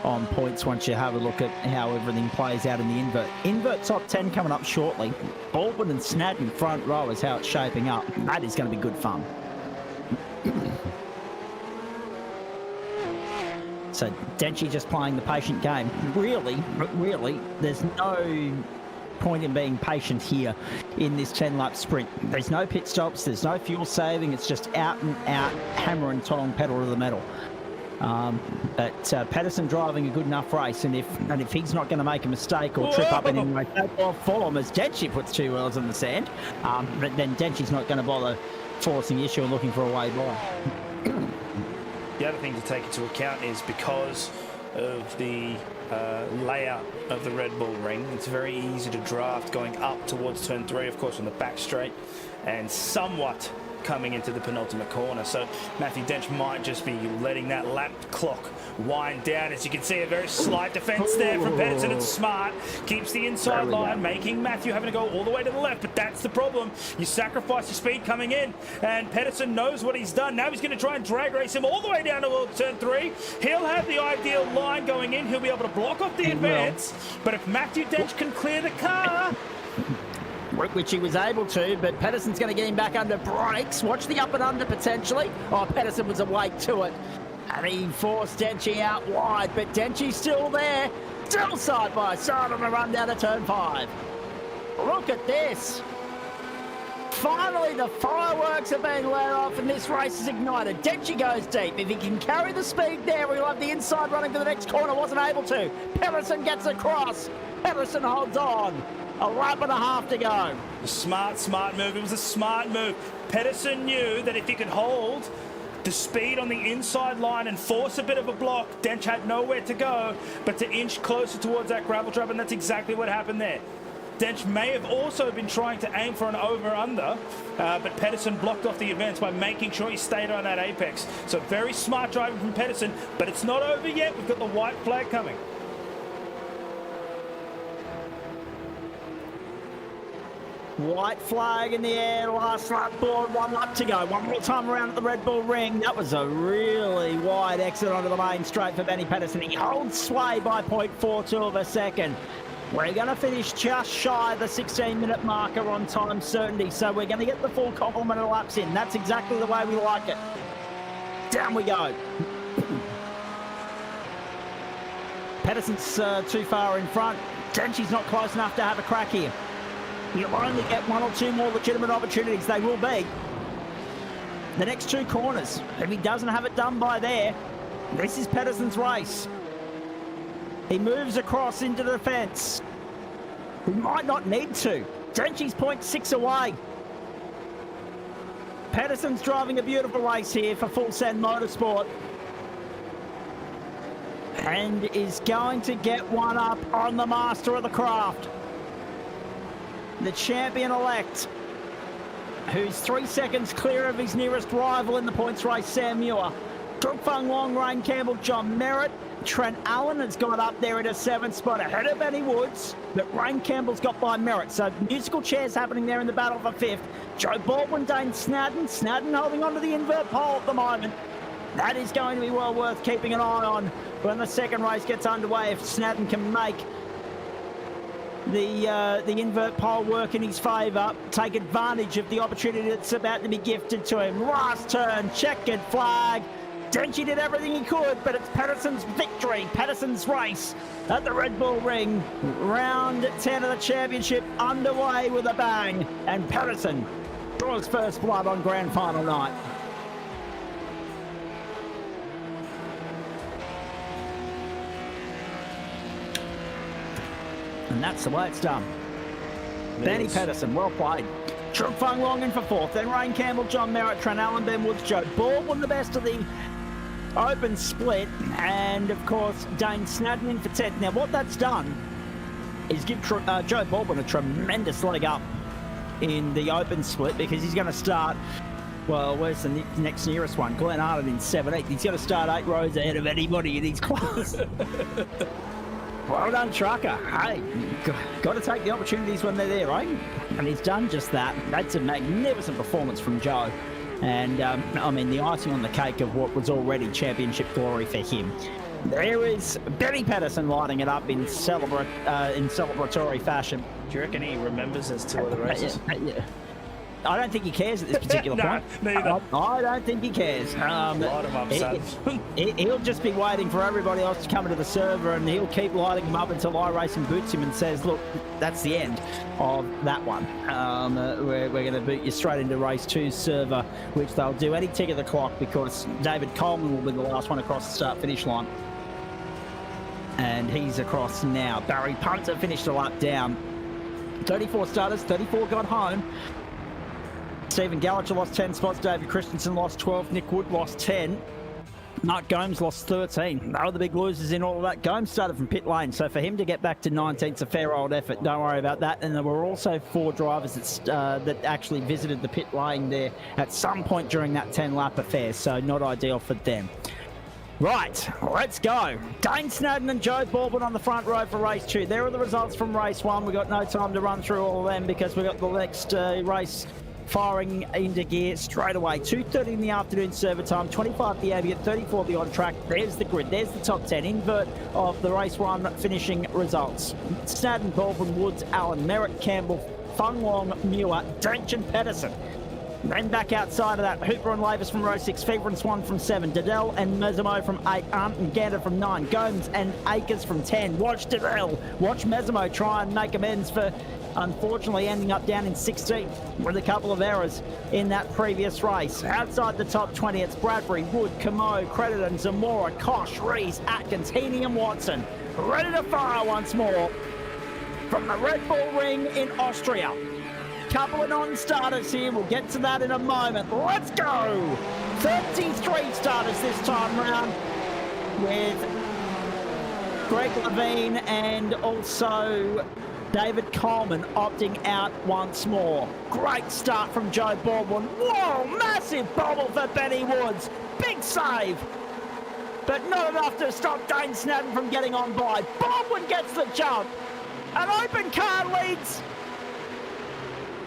on points once you have a look at how everything plays out in the invert. Invert top 10 coming up shortly. Baldwin and Snadden front row is how it's shaping up. That is going to be good fun. So Denchi just playing the patient game. Really, there's no point in being patient here in this 10-lap sprint. There's no pit stops, there's no fuel saving, it's just out and out, hammer and tong, pedal to the metal. But Pedersen driving a good enough race, and if he's not going to make a mistake or trip up in any way, off form as Denchi puts 2 wheels in the sand, but then Denchi's not going to bother forcing the issue and looking for a way by. The other thing to take into account is because of the layout of the Red Bull ring, it's very easy to draft going up towards turn 3, of course, on the back straight, and somewhat coming into the penultimate corner. So Matthew Dench might just be letting that lap clock wind down. As you can see, a very slight defense there from Pedersen. It's smart, keeps the inside line, making Matthew having to go all the way to the left, but that's the problem. You sacrifice your speed coming in, and Pedersen knows what he's done. Now he's going to try and drag race him all the way down towards turn 3. He'll have the ideal line going in. He'll be able to block off the advance, but if Matthew Dench can clear the car, which he was able to, but Pedersen's going to get him back under brakes. Watch the up and under potentially. Oh, Pedersen was awake to it. And he forced Denchi out wide, but Denchi's still there. Still side by side on the run down to turn 5. Look at this. Finally, the fireworks are being let off and this race is ignited. Denchi goes deep. If he can carry the speed there, he'll have the inside running to the next corner. Wasn't able to. Pedersen gets across. Pedersen holds on. A lap and a half to go. Smart move. It was a smart move. Pedersen knew that if he could hold the speed on the inside line and force a bit of a block, Dench had nowhere to go but to inch closer towards that gravel trap, and that's exactly what happened there. Dench may have also been trying to aim for an over-under, but Pedersen blocked off the advance by making sure he stayed on that apex. So very smart driving from Pedersen, but it's not over yet. We've got the white flag coming. White flag in the air, last lap board, 1 lap to go. One more time around at the Red Bull ring. That was a really wide exit onto the main straight for Benny Pedersen. He holds sway by 0.42 of a second. We're going to finish just shy of the 16-minute marker on time certainty, so we're going to get the full complement of laps in. That's exactly the way we like it. Down we go. Pedersen's too far in front. Denchi's not close enough to have a crack here. You'll only get 1 or 2 more legitimate opportunities. They will be the next 2 corners. If he doesn't have it done by there, this is Pedersen's race. He moves across into the fence. He might not need to. Denchi's 0.6 away. Pedersen's driving a beautiful race here for Full Send Motorsport, and is going to get one up on the master of the craft. the champion-elect, who's 3 seconds clear of his nearest rival in the points race, Sam Muir. Brook Fung Wong, Rain Campbell, John Merritt. Trent Allen has got up there at a 7th spot ahead of Benny Woods, but Rain Campbell's got by Merritt. So musical chairs happening there in the battle for 5th. Joe Baldwin, Dane Snadden. Snadden holding on to the invert pole at the moment. That is going to be well worth keeping an eye on when the second race gets underway, if Snadden can make the invert pole work in his favour, take advantage of the opportunity that's about to be gifted to him. Last turn, checkered flag. Denchi did everything he could, but it's Patterson's victory, Patterson's race at the Red Bull Ring. Round 10 of the championship underway with a bang, and Patterson draws first blood on grand final night. And that's the way it's done. Benny Patterson, well played. Brook Fung Wong in for 4th, then Rain Campbell, John Merritt, Trent Allen, Ben Woods, Joe Baldwin the best of the open split, and of course Dane Snadden in for 10th. Now what that's done is give Joe Baldwin a tremendous leg up in the open split, because he's going to start, well, where's the next nearest one? Glenn Arden in 17th. He's going to start 8 rows ahead of anybody in his class. Well done, Trucker. Hey, got to take the opportunities when they're there, right? And he's done just that. That's a magnificent performance from Joe. And, I mean, the icing on the cake of what was already championship glory for him. There is Benny Patterson lighting it up in celebratory fashion. Do you reckon he remembers his 2 other races? Yeah. I don't think he cares at this particular point. Neither. I don't think he cares. Light him up, son. He'll just be waiting for everybody else to come into the server, and he'll keep lighting him up until iRacing boots him and says, look, that's the end of that one. We're going to boot you straight into race 2's server, which they'll do any tick of the clock, because David Coleman will be the last one across the start-finish line. And he's across now. Barry Punter finished a lap down. 34 starters, 34 got home. Stephen Gallagher lost 10 spots. David Christensen lost 12. Nick Wood lost 10. Mark Gomes lost 13. They were the big losers in all of that. Gomes started from pit lane, so for him to get back to 19th's a fair old effort. Don't worry about that. And there were also 4 drivers that actually visited the pit lane there at some point during that 10-lap affair, so not ideal for them. Right, let's go. Dane Snadden and Joe Baldwin on the front row for race 2. There are the results from race 1. We've got no time to run through all of them because we've got the next race firing into gear straight away. 2:30 in the afternoon server time, 25 the ambient, 34 the on track. There's the grid, there's the top 10 invert of the race 1 finishing results. Snadden, Baldwin, Woods, Allen, Merritt, Campbell, Fung Wong, Muir, Drench and Pedersen. Then back outside of that, Hooper and Lavis from row 6, Fever and Swan from 7, Diddell and Mesamo from 8, Arndt and Gander from 9, Gomes and Akers from 10. Watch Diddell, watch Mesamo try and make amends for unfortunately ending up down in 16th with a couple of errors in that previous race. Outside the top 20, it's Bradbury, Wood, Camo, Crediton, Zamora, Kosh, Rees, Atkins, Heaney and Watson. Ready to fire once more from the Red Bull Ring in Austria. Couple of non-starters here. We'll get to that in a moment. Let's go! 33 starters this time round with Greg Levine and also David Coleman opting out once more. Great start from Joe Baldwin. Whoa, massive bobble for Benny Woods. Big save. But not enough to stop Dane Snadden from getting on by. Baldwin gets the jump. An open car leads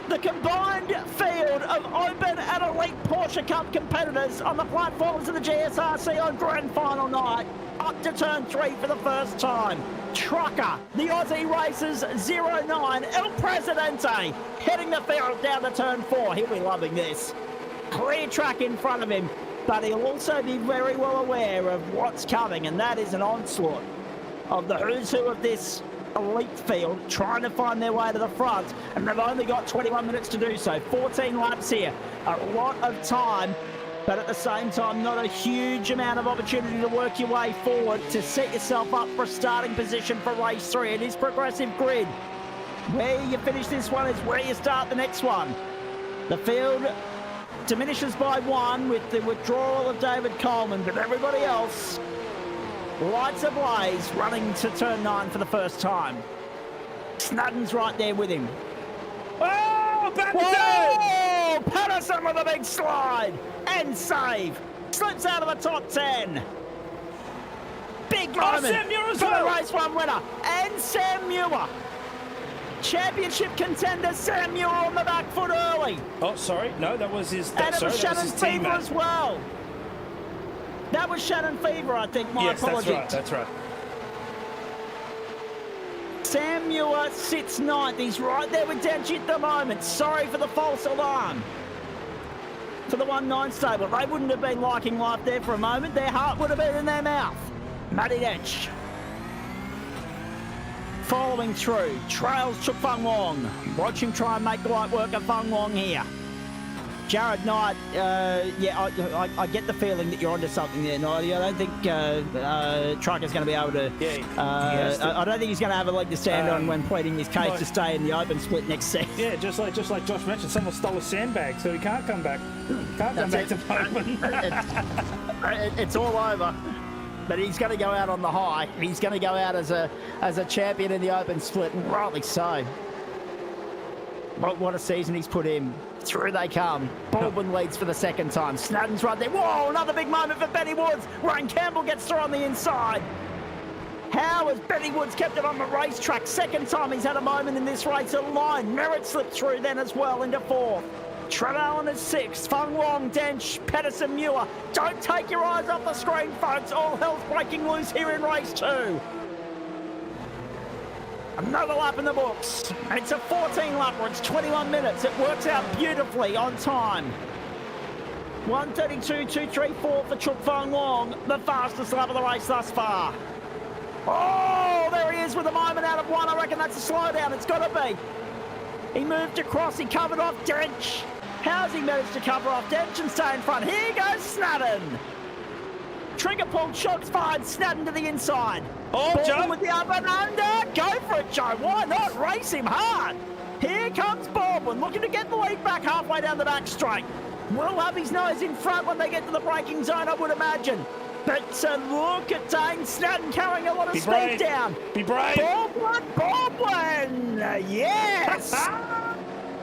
the combined field of Open and Elite Porsche Cup competitors on the platforms of the GSRC on Grand Final night, up to turn 3 for the first time. Trucker, the Aussie Racers 09, El Presidente, heading the field down to turn 4. He'll be loving this. Clear track in front of him, but he'll also be very well aware of what's coming, and that is an onslaught of the who's who of this elite field trying to find their way to the front, and they've only got 21 minutes to do so. 14 laps here, a lot of time, but at the same time not a huge amount of opportunity to work your way forward to set yourself up for a starting position for race 3. It is progressive grid. Where you finish this one is where you start the next one. The field diminishes by 1 with the withdrawal of David Coleman, but everybody else lights ablaze, running to turn 9 for the first time. Snadden's right there with him. back third! Whoa! Patterson with a big slide and save. Slips out of the top 10. Big moment Sam Muir as for well. the race 1 winner. And Sam Muir. Championship contender Sam Muir on the back foot early. Oh, sorry. No, that was his. And it Sorry, was that was Shannon his Fever teammate. as well. That was Shannon Fever, I think. My Yes, apologies. that's right. That's right. Sam Muir sits 9th. He's right there with Denchi at the moment. Sorry for the false alarm. For the 1-9 stable. They wouldn't have been liking life there for a moment. Their heart would have been in their mouth. Matty Dench. Following through. Trails Chuk Fung Wong. Watch him try and make light work of Fung Wong here. Jared Knight, I get the feeling that you're onto something there, Knight. I don't think Trucker's going to be able to. I don't think he's going to have a leg to stand on when pleading his case to stay in the open split next season. Yeah, just like Josh mentioned, someone stole a sandbag, so he can't come back. Can't come back to open. It's all over. But he's going to go out on the high. He's going to go out as a champion in the open split, and rightly so. What a season he's put in. Through they come. Baldwin leads for the second time. Snadden's right there. Whoa, another big moment for Benny Woods. Ryan Campbell gets through on the inside. How has Benny Woods kept it on the racetrack? Second time he's had a moment in this race alone. Merritt slipped through then as well into 4th. Trent Allen is 6th. Fung Wong, Dench, Pedersen, Muir. Don't take your eyes off the screen, folks. All hell's breaking loose here in race 2. Another lap in the books. And it's a 14-lapper. It's 21 minutes. It works out beautifully on time. 1:32.234 for Chuk Fung Wong, the fastest lap of the race thus far. Oh, there he is with a moment out of 1. I reckon that's a slowdown. It's got to be. He moved across. He covered off Dench. How's he managed to cover off Dench and stay in front? Here goes Snadden. Trigger pulled, shots fired, Snadden to the inside. Oh, Joe. With the up and under. Go for it, Joe. Why not? Race him hard. Here comes Baldwin, looking to get the lead back halfway down the back straight. Will have his nose in front when they get to the braking zone, I would imagine. But look at Dane Snadden carrying a lot of speed down. Be brave. Baldwin. Yes.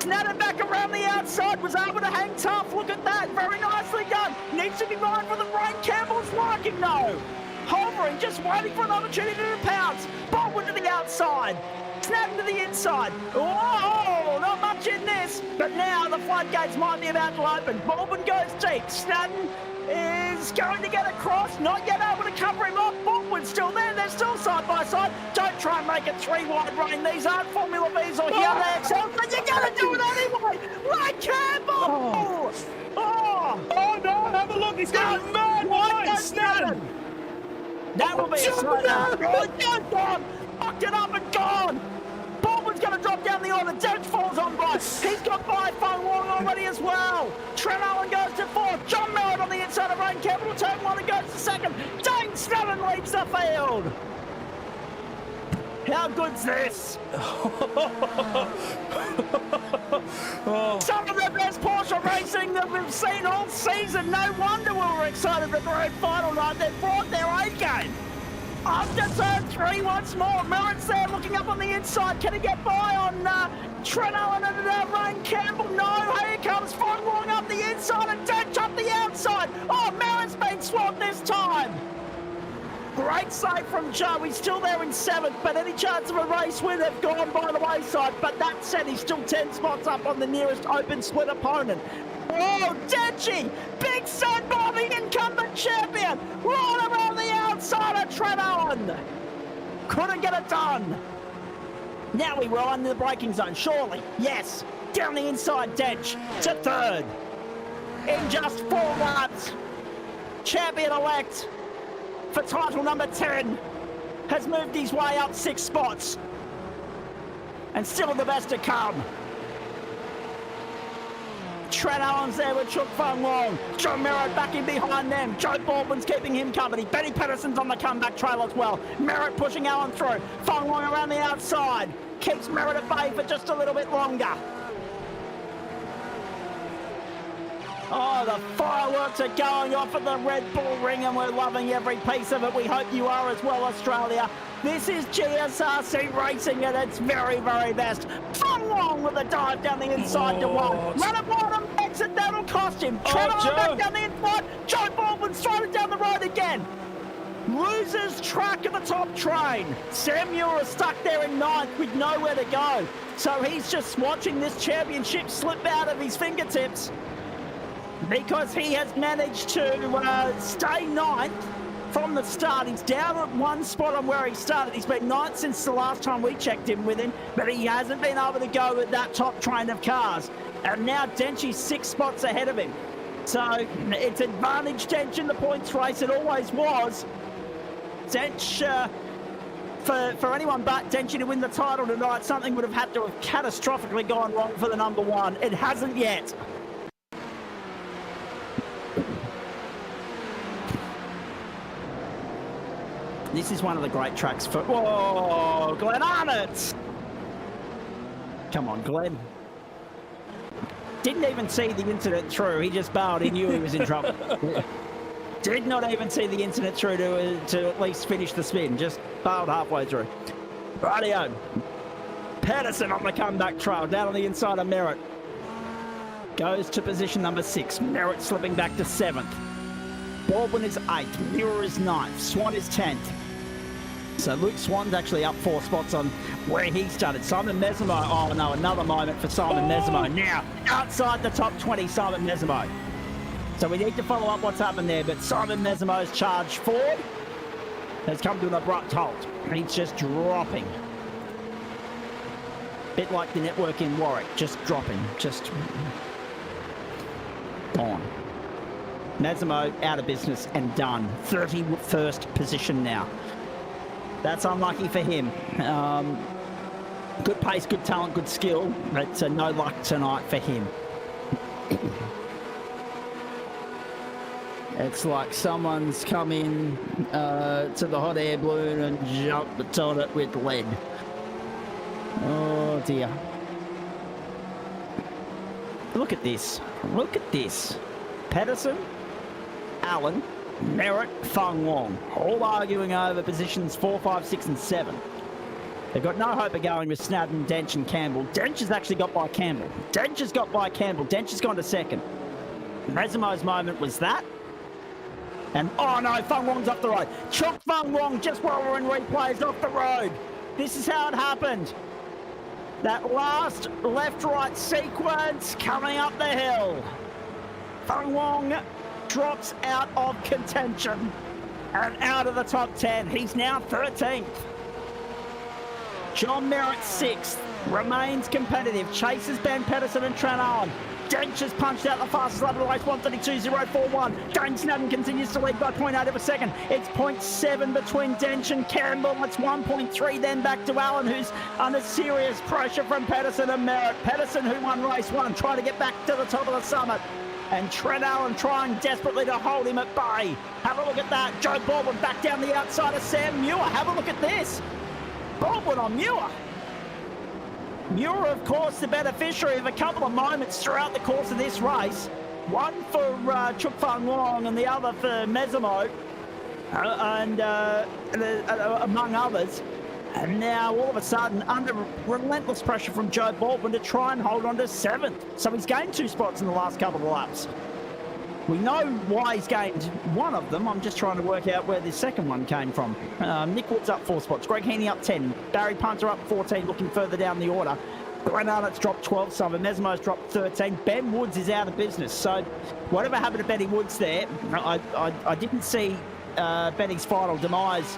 Snadden back around the outside, was able to hang tough. Look at that, very nicely done. Needs to be right for the Ryan Campbell's liking, though. Hovering, just waiting for an opportunity to pounce. Baldwin to the outside. Snadden to the inside. Oh, not much in this. But now the floodgates might be about to open. Baldwin goes deep. Snadden is going to get across. Not yet able to cover him off. Baldwin's still there. They're still side by side. Don't try and make it 3-wide running. These aren't Formula V's or Hyundai XLs, but you got to do it anyway. Right, Campbell. Oh no, have a look. He's got a mad line. Snadden. That will be a slowdown. Gone. Fucked it up and gone. Baldwin's going to drop down the order. Dench falls on by. He's got by Fung Wong already as well. Trent Allen goes to 4th. John Merritt on the inside of Ryan Campbell. Turn 1 and goes to 2nd. Dane Snadden leads the field. How good's this? Some of the best Porsche racing that we've seen all season. No wonder we were excited for the grand final night. They brought their A game. Up to turn 3 once more. Merritt's there looking up on the inside. Can he get by on Trent Allen and Ryan Campbell? No. Here comes Fung Wong up the inside and Dench up the outside. Oh, Merritt's been swamped this time. Great save from Joe. He's still there in 7th, but any chance of a race win have gone by the wayside. But that said, he's still 10 spots up on the nearest open split opponent. Oh, Denchy! Big send by the incumbent champion! Right around the outside of Trent Allen! Couldn't get it done! Now we roll into the braking zone, surely. Yes! Down the inside, Dench to 3rd. In just 4 laps, champion-elect for title number 10 has moved his way up 6 spots. And still the best to come. Trent Allen's there with Chuk Fung Wong. Joe Merritt back in behind them. Joe Baldwin's keeping him company. Benny Pedersen's on the comeback trail as well. Merritt pushing Allen through. Fung Wong around the outside. Keeps Merritt at bay for just a little bit longer. Oh, the fireworks are going off at the Red Bull Ring and we're loving every piece of it. We hope you are as well, Australia. This is GSRC Racing at its very, very best. Fung Wong with a dive down the inside to one. Run a bottom exit, that'll cost him. Trevor back down the inside. Joe Baldwin's throwing it down the road again. Loses track of the top train. Sam Muir is stuck there in ninth with nowhere to go. So he's just watching this championship slip out of his fingertips because he has managed to stay ninth from the start. He's down at one spot on where he started. He's been ninth since the last time we checked in with him, but he hasn't been able to go with that top train of cars. And now Denchi's 6 spots ahead of him. So it's advantage Dench in the points race. It always was. Dench, for anyone but Denchi to win the title tonight, something would have had to have catastrophically gone wrong for the number one. It hasn't yet. This is one of the great tracks for... Whoa, Glenn Arnott! Come on, Glenn. Didn't even see the incident through. He just bailed. He knew he was in trouble. Did not even see the incident through to at least finish the spin. Just bailed halfway through. Rightio. Pedersen on the comeback trail. Down on the inside of Merritt. Goes to position number 6. Merritt slipping back to 7th. Baldwin is 8th. Muir is 9th. Swan is 10th. So Luke Swan's actually up 4 spots on where he started. Simon Mesimo. Oh no, another moment for Simon Mesimo. Now, outside the top 20, Simon Mesimo. So we need to follow up what's happened there, but Simon Mesimo's charge forward has come to an abrupt halt. He's just dropping. Bit like the network in Warwick, just dropping, just gone. Mesimo out of business and done. 31st position now. That's unlucky for him. Good pace, good talent, good skill, but no luck tonight for him. It's like someone's come in to the hot air balloon and jumped the toilet with lead. Oh dear. Look at this. Look at this. Pedersen, Allen, Merritt, Fung Wong, all arguing over positions 4, 5, 6 and 7. They've got no hope of going with Snadden, Dench and Campbell. Dench has actually got by Campbell. Dench has got by Campbell. Dench has gone to 2nd. Mesimo's moment was that. And, oh no, Fung Wong's off the road. Chook Fung Wong just while we're in replays off the road. This is how it happened. That last left-right sequence coming up the hill. Fung Wong drops out of contention and out of the top 10. He's now 13th. John Merritt 6th. Remains competitive. Chases Ben Pedersen and Trent Allen. Dench has punched out the fastest lap of the race, 1:32.041. James Snadden continues to lead by 0.8 of a second. It's 0.7 between Dench and Campbell. It's 1.3 then back to Allen, who's under serious pressure from Pedersen and Merritt. Pedersen, who won race 1, trying to get back to the top of the summit. And Trent Allen trying desperately to hold him at bay. Have a look at that. Joe Baldwin back down the outside of Sam Muir. Have a look at this. Baldwin on Muir. Muir, of course, the beneficiary of a couple of moments throughout the course of this race. One for Chook Fung Wong and the other for Mesimo, among others. And now, all of a sudden, under relentless pressure from Joe Baldwin to try and hold on to 7th. So he's gained 2 spots in the last couple of laps. We know why he's gained one of them. I'm just trying to work out where the second one came from. Nick Wood's up 4 spots. Greg Heaney up 10. Barry Punter up 14, looking further down the order. Glenn Arnott's dropped 12. Simon Mesimo's dropped 13. Ben Woods is out of business. So whatever happened to Benny Woods there, I didn't see Benny's final demise.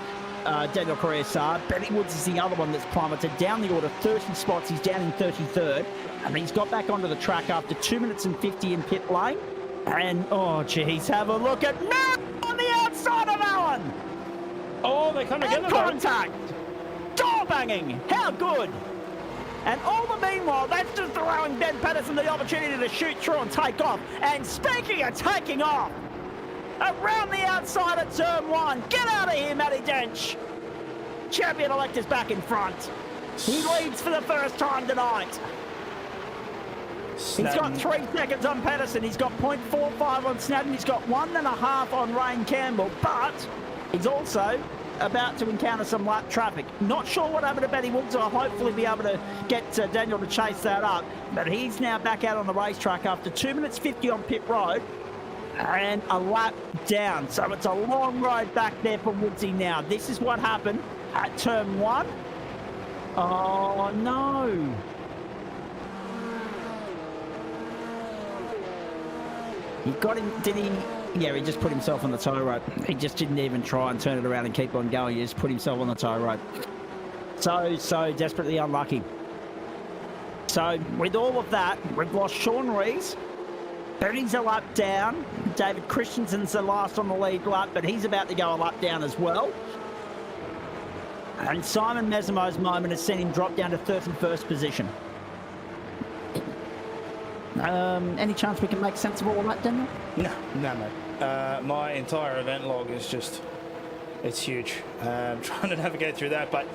Daniel Correa-Sard. Benny Woods is the other one that's plummeted down the order 30 spots. He's down in 33rd. And he's got back onto the track after 2 minutes and 50 in pit lane. And, oh, geez, have a look at Merritt on the outside of Allen. Oh, they come together. Contact. Door banging. How good. And all the meanwhile, that's just allowing Ben Pedersen the opportunity to shoot through and take off. And speaking of taking off, around the outside of turn 1. Get out of here, Matty Dench. Champion-elect is back in front. He leads for the first time tonight. He's got 3 seconds on Pedersen. He's got 0.45 on Snadden. He's got 1.5 on Ryan Campbell. But he's also about to encounter some light traffic. Not sure what happened to Benny Woods. I'll hopefully be able to get Daniel to chase that up. But he's now back out on the racetrack after 2 minutes 50 on pit road and a lap down. So it's a long road back there for Woodsy now. This is what happened at turn 1. Oh, no. He got him, did he? Yeah, he just put himself on the tow rope. He just didn't even try and turn it around and keep on going. He just put himself on the tow rope. So desperately unlucky. So with all of that, we've lost Sean Rees. Benny's a lap down. David Christensen's the last on the lead lap, but he's about to go a lap down as well. And Simon Mesimo's moment has seen him drop down to 31st position. Any chance we can make sense of all of that, Daniel? No, mate. My entire event log is just, it's huge. Trying to navigate through that, but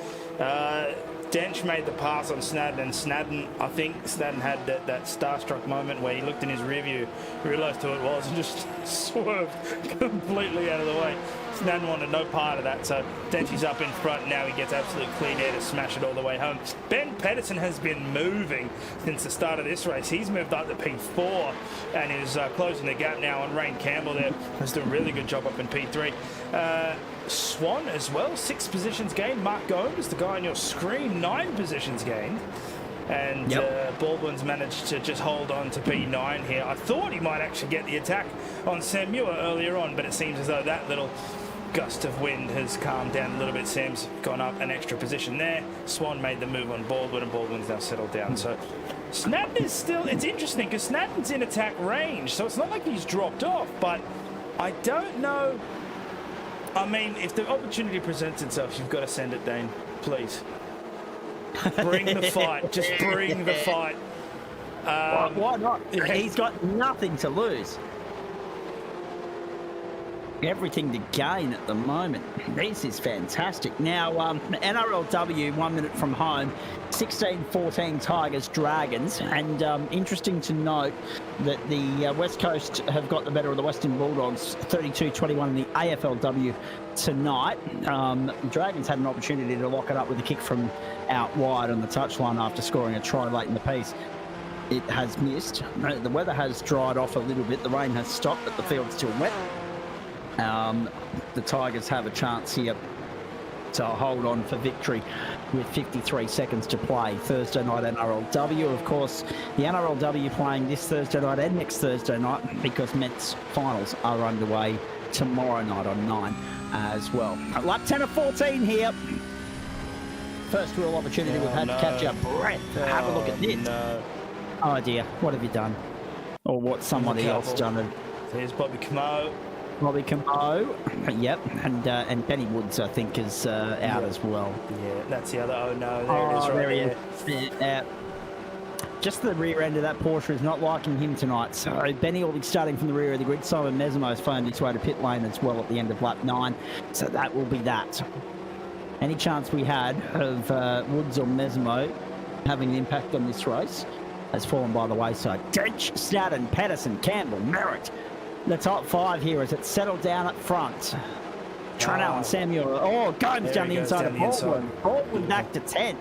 Dench made the pass on Snadden, and Snadden, I think Snadden had that starstruck moment where he looked in his rear view, realised who it was, and just swerved completely out of the way. Snadden wanted no part of that, so Denchi's up in front. Now he gets absolute clean air to smash it all the way home. Ben Pedersen has been moving since the start of this race. He's moved up to P4 and is closing the gap now on Rain Campbell there. He's doing a really good job up in P3. Swan as well, 6 positions gained. Mark Gomes, the guy on your screen, 9 positions gained. And Baldwin's managed to just hold on to P9 here. I thought he might actually get the attack on Sam Muir earlier on, but it seems as though that little gust of wind has calmed down a little bit. Sam's gone up an extra position there. Swan made the move on Baldwin, and Baldwin's now settled down. So Snadden is still, it's interesting because Snadden's in attack range, so it's not like he's dropped off, but I don't know. I mean, if the opportunity presents itself, you've got to send it, Dane, please. Bring the fight. Just bring the fight. Why not? He's got nothing to lose. Everything to gain at the moment. This is fantastic. Now, NRLW, 1 minute from home, 16-14 Tigers, Dragons. And interesting to note that the West Coast have got the better of the Western Bulldogs, 32-21 in the AFLW tonight. Dragons had an opportunity to lock it up with a kick from out wide on the touchline after scoring a try late in the piece. It has missed. The weather has dried off a little bit. The rain has stopped, but the field's still wet. The Tigers have a chance here to hold on for victory with 53 seconds to play. Thursday night NRLW. Of course, the NRLW playing this Thursday night and next Thursday night because Mets finals are underway tomorrow night on 9 as well. Lap 10 of 14 here. First real opportunity we've had to catch our breath. Have a look at this. No. Oh dear, what have you done? Or what somebody else done? There's Bobby Camo. Robbie Camo, yep, and Benny Woods, I think, is out as well. Yeah, that's the other. Oh no, there it is, right there. Just the rear end of that Porsche is not liking him tonight. So Benny will be starting from the rear of the grid. Simon Mesimo's found his way to pit lane as well at the end of lap 9. So that will be that. Any chance we had of Woods or Mesimo having an impact on this race has fallen by the wayside. Dench, Snadden, Pedersen, Campbell, Merritt. The top 5 here as it's settled down up front. Tranell and Samuel. Oh, Gomes down the inside of Baldwin. Baldwin back to 10th.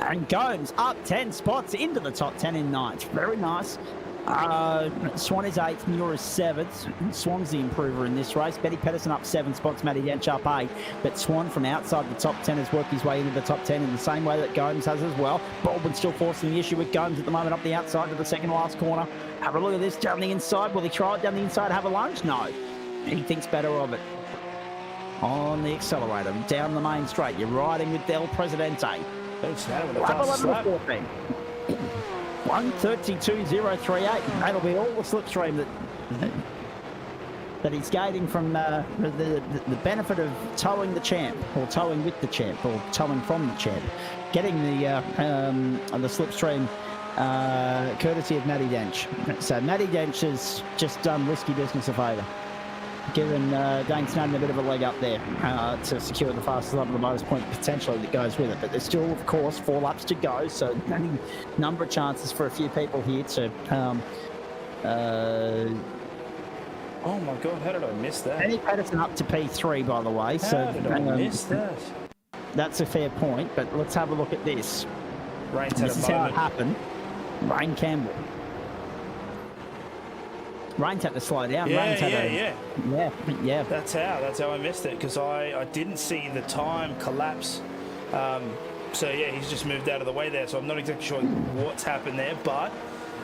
And Gomes up 10 spots into the top 10 in 9th. Very nice. Swan is 8th, Muir is 7th. Swan's the improver in this race. Benny Pedersen up 7 spots, Matty Dench up 8. But Swan from outside the top 10 has worked his way into the top 10 in the same way that Gomes has as well. Baldwin still forcing the issue with Gomes at the moment up the outside to the second last corner. Have a look at this down the inside. Will he try it down the inside, have a lunge? No. He thinks better of it. On the accelerator, down the main straight. You're riding with Del Presidente. Lap 11 of 14. 132.038. That'll be all the slipstream that he's gaining from the benefit of towing the champ, or towing with the champ, or towing from the champ. Getting the slipstream courtesy of Matty Dench. So Matty Dench has just done risky business a favour, given Dane Snadden a bit of a leg up there to secure the fastest lap of the bonus point potentially that goes with it. But there's still, of course, 4 laps to go, so only number of chances for a few people here to Oh my God, how did I miss that? Benny Pedersen up to P3, by the way. How So did I miss that? that's a fair point, but let's have a look at this. Rain's had This a is how it moment. happened. Rain Campbell. Rain's had to slow down. Rain's had yeah. That's how I missed it, because I didn't see the time collapse. So yeah, he's just moved out of the way there. So I'm not exactly sure what's happened there, but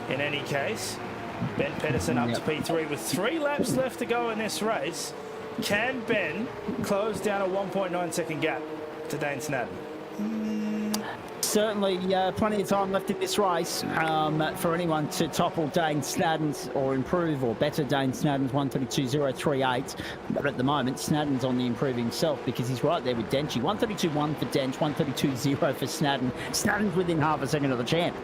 in any case, Ben Pedersen up to P3 with 3 laps left to go in this race. Can Ben close down a 1.9 second gap to Dane Snadden? Certainly plenty of time left in this race for anyone to topple Dane Snadden's or improve or better Dane Snadden's 132.038. But at the moment, Snadden's on the improve himself because he's right there with Denchi. 132.1 for Dench, 132.0 for Snadden. Snadden's within half a second of the champ.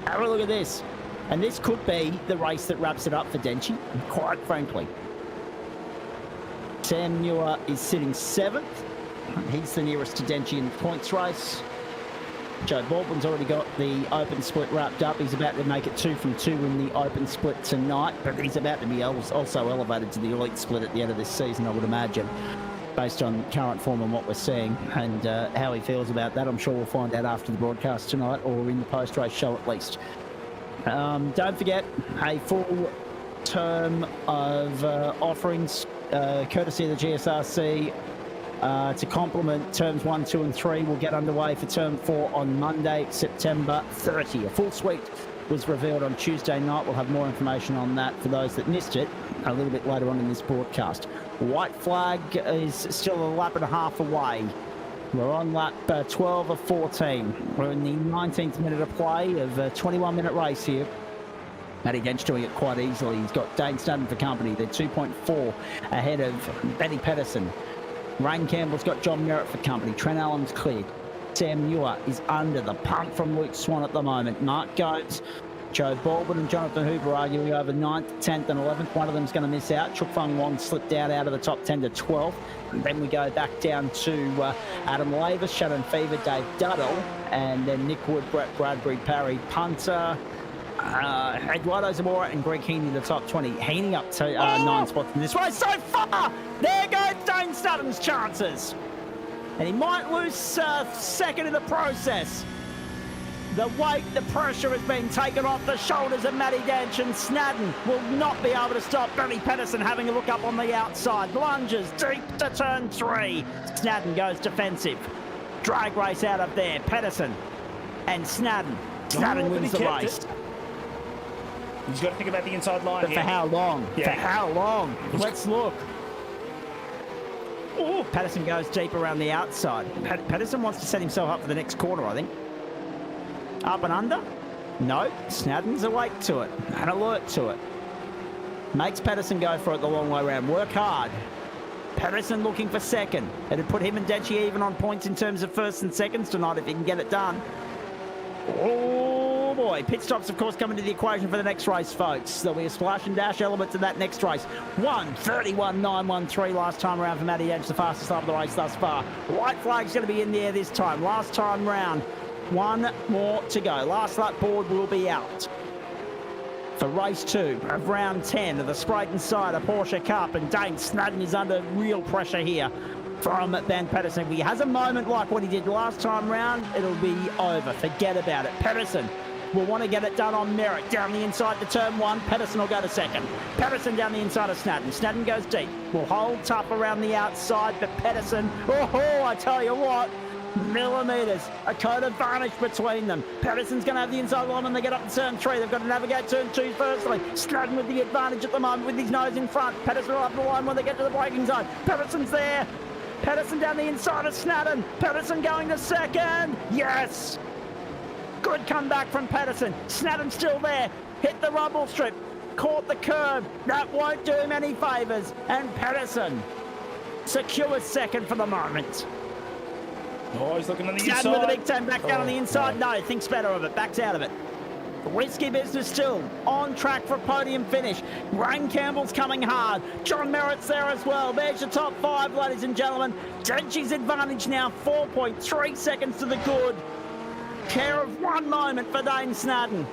Have a look at this. And this could be the race that wraps it up for Denchi, quite frankly. Sam Muir is sitting 7th. He's the nearest to Denchi in the points race. Joe Baldwin's already got the open split wrapped up. He's about to make it 2 from 2 in the open split tonight, but he's about to be also elevated to the elite split at the end of this season, I would imagine, based on current form and what we're seeing, and how he feels about that. I'm sure we'll find out after the broadcast tonight, or in the post-race show at least. Don't forget, a full term of offerings, courtesy of the GSRC, to complement terms 1, 2 and 3 will get underway for term 4 on Monday, September 30. A full suite was revealed on Tuesday night. We'll have more information on that for those that missed it a little bit later on in this broadcast. White flag is still a lap and a half away. We're on lap 12 of 14. We're in the 19th minute of play of a 21-minute race here. Matty Dench doing it quite easily. He's got Dane Snadden for company. They're 2.4 ahead of Benny Pedersen. Rain Campbell's got John Merritt for company. Trent Allen's cleared. Sam Muir is under the pump from Luke Swan at the moment. Mark Goetz, Joe Baldwin and Jonathan Hooper arguing over 9th, 10th and 11th. One of them's going to miss out. Chuk Fung Wong slipped out of the top 10 to 12th. And then we go back down to Adam Lavis, Shannon Fever, Dave Duddle, and then Nick Wood, Brett Bradbury, Parry Punter, Eduardo Zamora and Greg Heaney, the top 20. Heaney up to 9 spots in this race so far. There goes Dane Snadden's chances. And he might lose second in the process. The weight, the pressure has been taken off the shoulders of Matty Dench, and Snadden will not be able to stop Benny Pedersen having a look up on the outside. Lunges deep to turn 3. Snadden goes defensive. Drag race out of there. Pedersen and Snadden. Snadden wins the race. He's got to think about the inside line but here. for how long? Yeah. For how long? Let's look. Ooh. Pedersen goes deep around the outside. Pedersen wants to set himself up for the next corner, I think. Up and under? No. Snadden's awake to it. And alert to it. Makes Pedersen go for it the long way around. Work hard. Pedersen looking for second. It'd put him and Denchi even on points in terms of first and seconds tonight if he can get it done. Oh boy, pit stops of course come into the equation for the next race, folks. There'll be a splash and dash element to that next race. 1:31.913 last time around for Matty Edge, the fastest lap of the race thus far. White flag's going to be in the air this time. Last time round, 1 more to go. Last lap board will be out for race 2 of round 10 of the Spreyton side of Porsche Cup, and Dane Snadden is under real pressure here from Ben Pedersen. If he has a moment like what he did last time round, it'll be over. Forget about it. Pedersen will want to get it done on Merritt. Down the inside to turn 1. Pedersen will go to second. Pedersen down the inside of Snadden. Snadden goes deep. Will hold tough around the outside, but Pedersen, oh, I tell you what, millimetres, a code of varnish between them. Pedersen's going to have the inside line when they get up to turn 3. They've got to navigate turn 2 firstly. Snadden with the advantage at the moment with his nose in front. Pedersen will up the line when they get to the braking zone. Pedersen's there. Pedersen down the inside of Snadden. Pedersen going to second. Yes! Good comeback from Pedersen. Snadden still there. Hit the rumble strip. Caught the curb. That won't do him any favours. And Pedersen secures second for the moment. Oh, he's looking on the Snadden inside. with the big 10 back down on the inside. No, thinks better of it. Backs out of it. Risky business still. On track for a podium finish. Rain Campbell's coming hard. John Merritt's there as well. There's your top 5, ladies and gentlemen. Denchi's advantage now 4.3 seconds to the good. Care of 1 moment for Dane Snadden.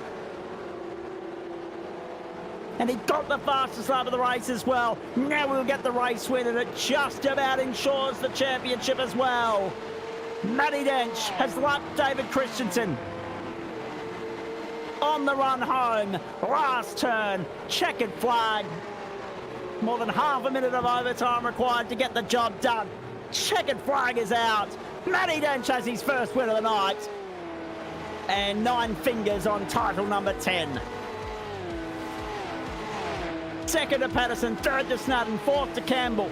And he got the fastest lap of the race as well. Now we'll get the race win, and it just about ensures the championship as well. Matty Dench has lapped David Christensen. On the run home, last turn, checkered flag. More than half a minute of overtime required to get the job done. Checkered flag is out. Matty Dench has his first win of the night. And 9 fingers on title number 10. Second to Patterson, third to Snadden, fourth to Campbell.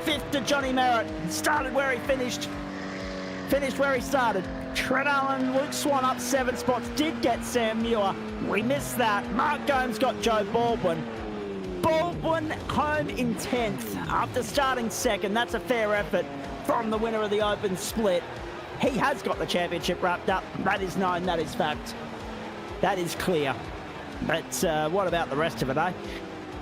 Fifth to Johnny Merritt. Started where he finished. Finished where he started. Trent Allen, Luke Swan up 7 spots. Did get Sam Muir. We missed that. Mark Gomes got Joe Baldwin. Baldwin home in 10th after starting second. That's a fair effort from the winner of the open split. He has got the championship wrapped up. That is known. That is fact. That is clear. But what about the rest of it, eh?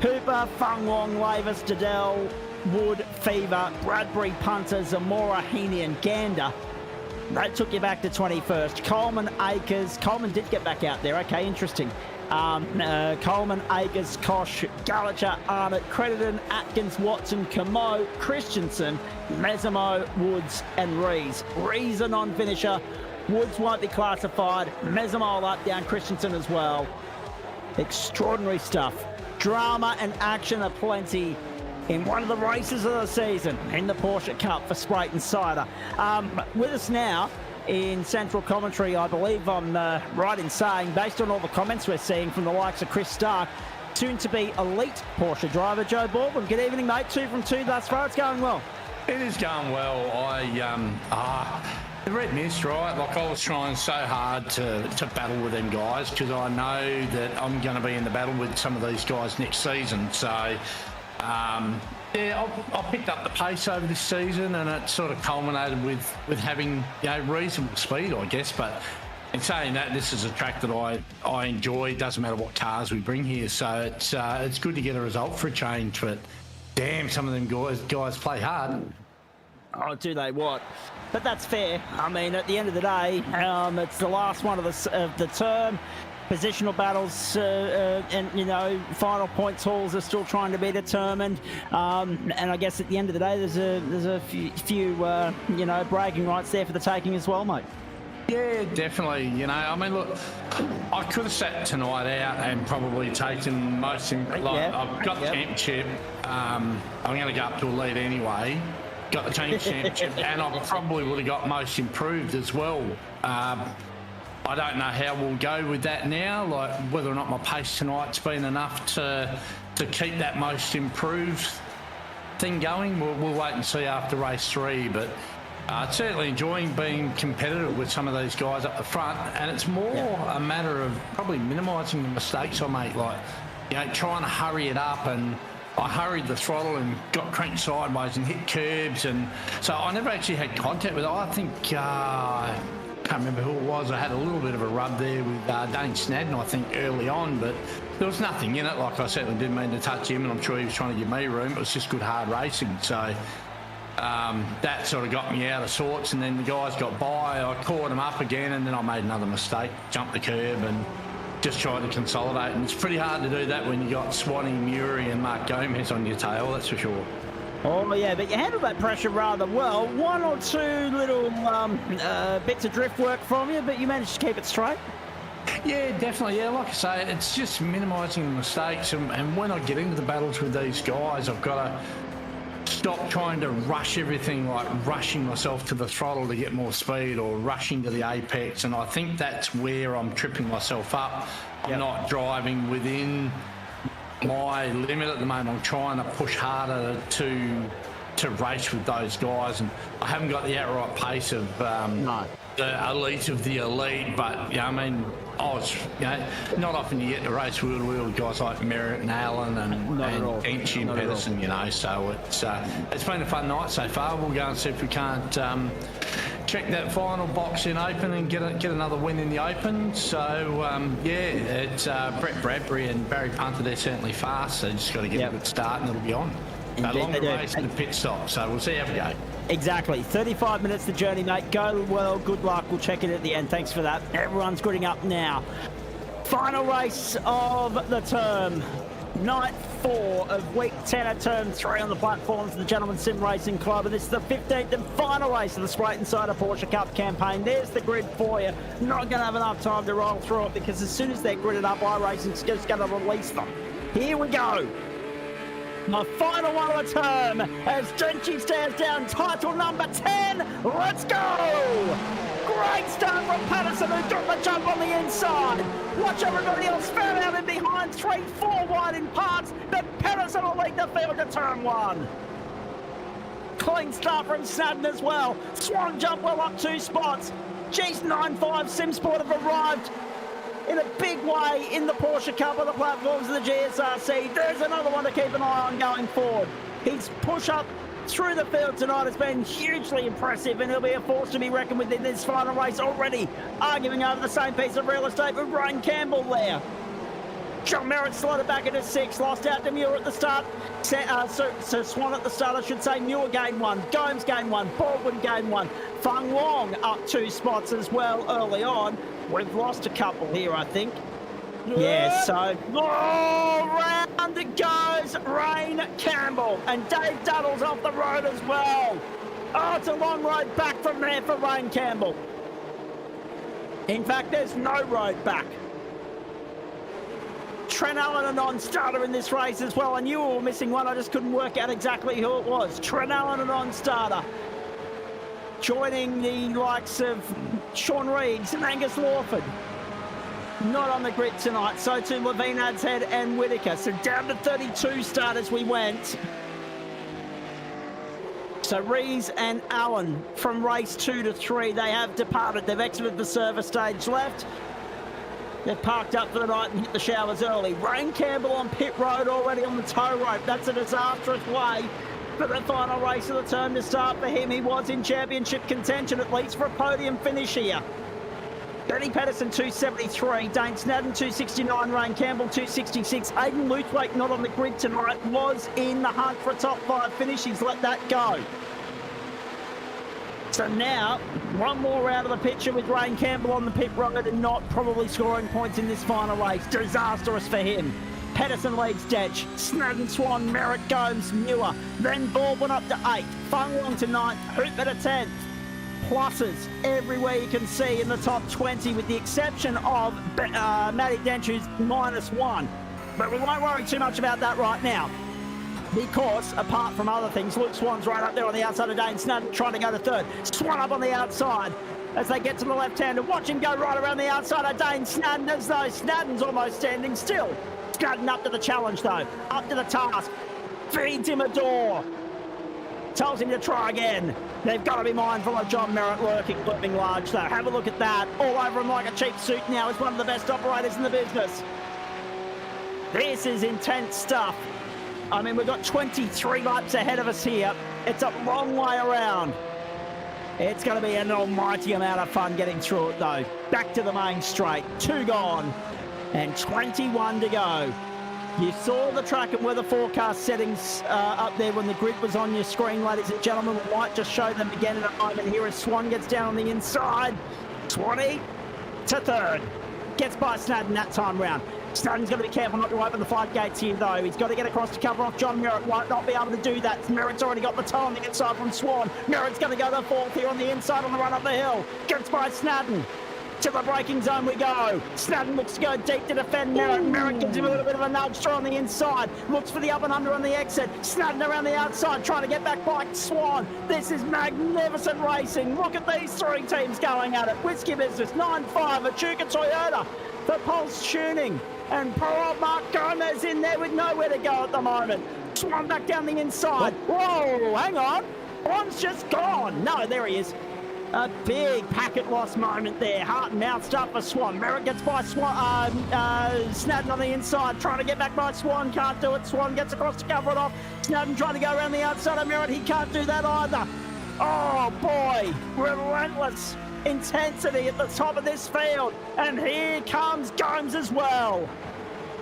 Hooper, Fung Wong, Lavis, Didell, Wood, Fever, Bradbury, Punter, Zamora, Heaney and Gander. That took you back to 21st. Coleman, Akers. Coleman did get back out there. Okay, interesting. Coleman, Akers, Kosh, Gallacher, Arnott, Crediton, Atkins, Watson, Camo, Christensen, Mesamo, Woods and Rees. Rees a non-finisher. Woods won't be classified. Mesamo up, down, Christensen as well. Extraordinary stuff. Drama and action aplenty in one of the races of the season in the Porsche Cup for Spreyton Cider. With us now in central commentary, I believe I'm right in saying, based on all the comments we're seeing from the likes of Chris Stark, soon to be elite Porsche driver Joe Baldwin. Good evening, mate. 2 from 2 thus far. It's going well. It is going well. The red mist, right? Like, I was trying so hard to battle with them guys because I know that I'm going to be in the battle with some of these guys next season. So, yeah, I picked up the pace over this season, and it sort of culminated with having, you know, reasonable speed, I guess. But in saying that, this is a track that I enjoy. It doesn't matter what cars we bring here. So it's good to get a result for a change. But damn, some of them guys play hard. Oh, do they what? But that's fair. I mean, at the end of the day, it's the last one of the term. Positional battles and, you know, final points hauls are still trying to be determined. And I guess at the end of the day, there's a few you know, bragging rights there for the taking as well, mate. Yeah, definitely. You know, I mean, look, I could have sat tonight out and probably taken most. I've got the championship. I'm going to go up to elite anyway. Got the team championship, and I probably would have got most improved as well. I don't know how we'll go with that now, like whether or not my pace tonight's been enough to keep that most improved thing going. We'll wait and see after race 3, but certainly enjoying being competitive with some of these guys up the front, and it's more a matter of probably minimising the mistakes I make, like, you know, trying to hurry it up, and I hurried the throttle and got cranked sideways and hit curbs, and so I never actually had contact with it. I think, I can't remember who it was. I had a little bit of a rub there with Dane Snadden, I think, early on, but there was nothing in it. Like, I certainly didn't mean to touch him, and I'm sure he was trying to give me room. It was just good, hard racing. So that sort of got me out of sorts, and then the guys got by. I caught him up again, and then I made another mistake, jumped the curb, and just tried to consolidate. And it's pretty hard to do that when you got Swanee, Muri and Mark Gomez on your tail, that's for sure. Oh, yeah, but you handled that pressure rather well. 1 or 2 little bits of drift work from you, but you managed to keep it straight. Yeah, definitely. Yeah, like I say, it's just minimising the mistakes. And when I get into the battles with these guys, I've got to stop trying to rush everything, like rushing myself to the throttle to get more speed or rushing to the apex. And I think that's where I'm tripping myself up. I'm not driving within my limit at the moment. I'm trying to push harder to race with those guys, and I haven't got the outright pace of the elite of the elite. But yeah, I mean, I was, you know, not often you get to race wheel to wheel with guys like Merritt and Allen and Enchy and Pedersen, you know. So it's been a fun night so far. We'll go and see if we can't check that final box in open and get another win in the open. So it's Brett Bradbury and Barry Punter. They're certainly fast. So just got to get a good start and it'll be on. A longer race and a pit stop. So we'll see how we go. Exactly. 35 minutes the journey, mate. Go well. Good luck. We'll check it at the end. Thanks for that. Everyone's gooding up now Final race of the term. Night 4 of week 10 of term 3 on the platforms of the Gentleman Sim Racing Club, and this is the 15th and final race of the Spreyton side of Porsche Cup campaign. There's the grid for you. Not going to have enough time to roll through it because as soon as they're gridded up, iRacing's just going to release them. Here we go. The final one of the term as Drenchy stares down title number 10. Let's go! Great start from Patterson, who got the jump on the inside. Watch everybody else fan out in behind, 3-4 wide in parts, but Patterson will lead the field to turn 1. Clean start from Snadden as well. Swan jump well up 2 spots. G95 SimSport have arrived in a big way in the Porsche Cup on the platforms of the GSRC. There's another one to keep an eye on going forward. His push-up through the field tonight has been hugely impressive, and he'll be a force to be reckoned with in this final race, already arguing over the same piece of real estate with Ryan Campbell there. John Merritt slotted back into 6, lost out to Muir at the start. So Swan at the start, I should say. Muir gained 1, Gomes gained 1, Baldwin gained 1. Fung Wong up 2 spots as well early on. We've lost a couple here, I think. Yeah, so round it goes Ryan Campbell, and Dave Duddle's off the road as well. Oh, it's a long road back from there for Ryan Campbell. In fact, there's no road back. Trent Allen, a non-starter in this race as well. I knew we were missing one, I just couldn't work out exactly who it was. Trent Allen, a non-starter. Joining the likes of Sean Reeves and Angus Lawford. Not on the grid tonight, so too Levine, Adshead and Whitaker. So down to 32 starters we went. So Rees and Allen from race 2 to 3, they have departed. They've exited the service stage left. They've parked up for the night and hit the showers early. Ryan Campbell on pit road already on the tow rope. That's a disastrous way for the final race of the term to start for him. He was in championship contention, at least for a podium finish here. Benny Patterson 273, Dane Snadden 269, Ryan Campbell 266. Aidan Luthwaite not on the grid tonight, was in the hunt for a top 5 finish. He's let that go. So now, one more out of the picture with Ryan Campbell on the pit road and not probably scoring points in this final race. Disastrous for him. Patterson leads Detch, Snadden, Swan, Merritt, Gomes, Muir. Then Baldwin up to 8, Fung Wong to 9th, Hooper to 10th. Pluses everywhere you can see in the top 20 with the exception of Matty Dench, who's -1. But we won't worry too much about that right now because apart from other things, Luke Swan's right up there on the outside of Dane Snadden trying to go to 3rd. Swan up on the outside as they get to the left-hander. Watch him go right around the outside of Dane Snadden as though Snadden's almost standing still. Snadden up to the challenge though, up to the task. Feeds him a door. Tells him to try again. They've got to be mindful of John Merritt looming large though. Have a look at that. All over him like a cheap suit now. He's one of the best operators in the business. This is intense stuff. I mean, we've got 23 laps ahead of us here. It's a long way around. It's going to be an almighty amount of fun getting through it though. Back to the main straight. 2 gone and 21 to go. You saw the track and weather forecast settings up there when the grid was on your screen, ladies and gentlemen. We might just show them again in a moment here as Swan gets down on the inside. 20 to 3rd. Gets by Snadden that time round. Snadden's got to be careful not to open the floodgates here, though. He's got to get across to cover off John Merritt. Won't not be able to do that. Merritt's already got the toe on the inside from Swan. Merritt's going to go to 4th here on the inside on the run up the hill. Gets by Snadden. To the braking zone we go. Snadden looks to go deep to defend Merritt. Merritt gives him a little bit of a nudge through on the inside. Looks for the up and under on the exit. Snadden around the outside trying to get back by Swan. This is magnificent racing. Look at these 3 teams going at it. Whiskey Business, 9-5, Echuca Toyota for Pulse Tuning. And poor old Mark Gomez in there with nowhere to go at the moment. Swan back down the inside. Whoa, hang on. Swan's just gone. No, there he is. A big packet loss moment there. Heart and mouth start for Swan. Merritt gets by Swan, Snadden on the inside, trying to get back by Swan. Can't do it. Swan gets across to cover it off. Snadden trying to go around the outside of Merritt. He can't do that either. Oh boy, relentless intensity at the top of this field. And here comes Gomes as well.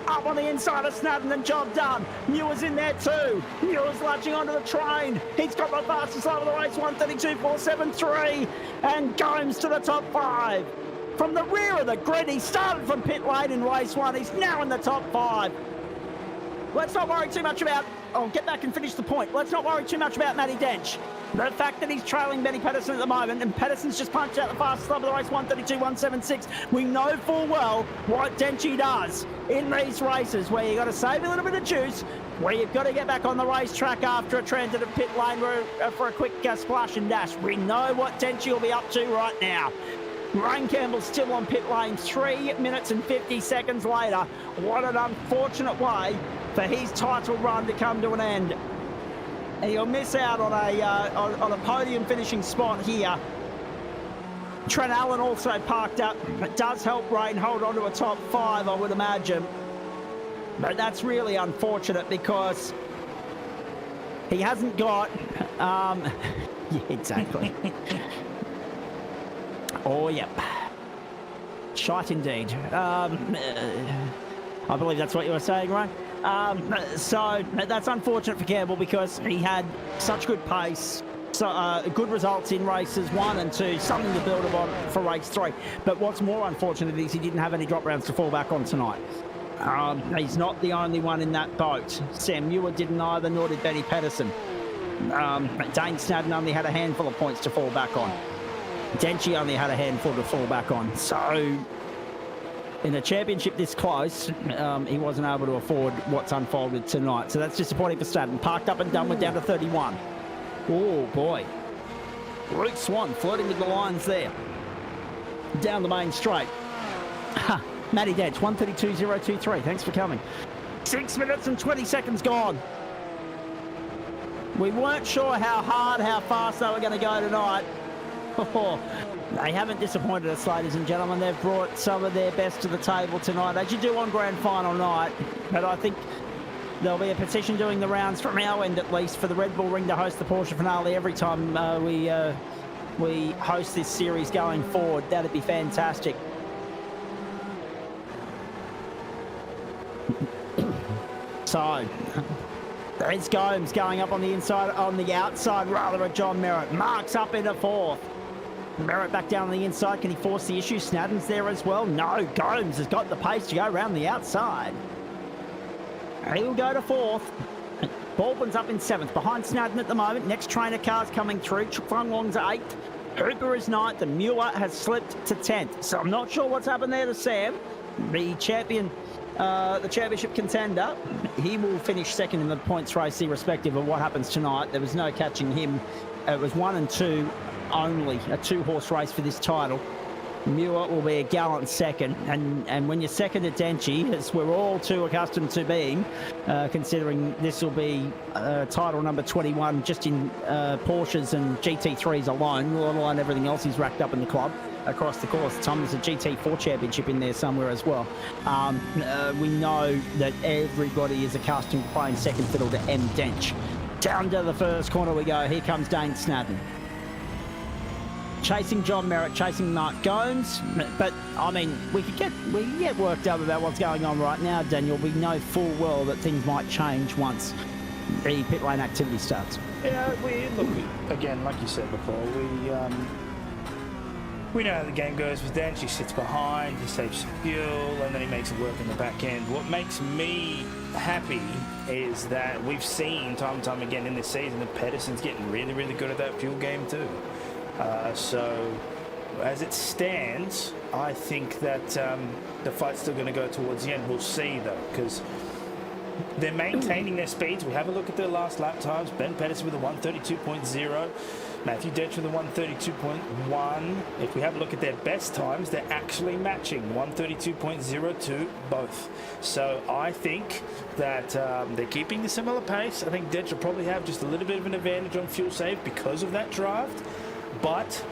Up on the inside of Snadden and job done. Muir's in there too. Muir's latching onto the train. He's got the fastest lap of the race, 1:32.473. And Gomes to the top 5. from the rear of the grid. He started from pit lane in race 1. He's now in the top 5. Let's not worry too much about... I'll get back and finish the point. Let's not worry too much about Matty Dench. The fact that he's trailing Benny Pedersen at the moment, and Pedersen's just punched out the fastest lap of the race, 132.176. We know full well what Denchy does in these races, where you got to save a little bit of juice, where you've got to get back on the racetrack after a transit of pit lane for a quick splash and dash. We know what Denchy will be up to right now. Ryan Campbell's still on pit lane 3 minutes and 50 seconds later. What an unfortunate way for his title run to come to an end. And he'll miss out on a podium finishing spot here. Trent Allen also parked up. It does help Rain hold on to a top 5, I would imagine. But that's really unfortunate because he hasn't got... yeah, exactly. Oh, yep. Shite indeed. I believe that's what you were saying, Ryan. So that's unfortunate for Campbell because he had such good pace, so good results in races 1 and 2, something to build upon for race 3. But what's more unfortunate is he didn't have any drop rounds to fall back on tonight. He's not the only one in that boat. Sam Muir didn't either, nor did Benny Pedersen. Dane Snadden only had a handful of points to fall back on. Denchy only had a handful to fall back on. So in a championship this close, he wasn't able to afford what's unfolded tonight. So that's disappointing for Snadden. Parked up and done with down to 31. Oh, boy. Luke Swan flirting with the lines there. Down the main straight. Ha! Matty Dench, 132.023. Thanks for coming. 6 minutes and 20 seconds gone. We weren't sure how hard, how fast they were going to go tonight. Oh, they haven't disappointed us, ladies and gentlemen. They've brought some of their best to the table tonight, as you do on grand final night. But I think there'll be a petition doing the rounds from our end, at least, for the Red Bull Ring to host the Porsche finale every time we host this series going forward. That'd be fantastic. So, there's Gomes going up on the inside, on the outside rather, of John Merritt. Marks up into 4th. Merritt back down on the inside. Can he force the issue? Snadden's there as well. No, Gomes has got the pace to go around the outside. He'll go to 4th. Baldwin's up in 7th. Behind Snadden at the moment. Next trainer car's coming through. Fung Wong's 8th. Hooper is 9th. And Muir has slipped to 10th. So I'm not sure what's happened there to Sam, the champion, the championship contender. He will finish 2nd in the points race irrespective of what happens tonight. There was no catching him. It was 1 and 2 only, a 2-horse race for this title. Muir will be a gallant 2nd, and when you're 2nd at Denchy, as we're all too accustomed to being, considering this will be title number 21 just in Porsches and GT3s alone, let alone everything else he's racked up in the club across the course. Tom, there's a GT4 championship in there somewhere as well. We know that everybody is accustomed to playing second fiddle to M. Dench. Down to the first corner we go. Here comes Dane Snadden. Chasing John Merritt, chasing Mark Gomes. But, I mean, we can get worked up about what's going on right now, Daniel. We know full well that things might change once the pit lane activity starts. Yeah, look, again, like you said before, we know how the game goes with Dench. He sits behind, he saves some fuel, and then he makes it work in the back end. What makes me happy is that we've seen time and time again in this season that Pedersen's getting really, really good at that fuel game too. So, as it stands, I think that the fight's still going to go towards the end. We'll see, though, because they're maintaining their speeds. We have a look at their last lap times. Ben Pedersen with a 132.0. Matthew Dench with a 132.1. If we have a look at their best times, they're actually matching 132.02 both. So I think that they're keeping the similar pace. I think Dench will probably have just a little bit of an advantage on fuel save because of that draft. But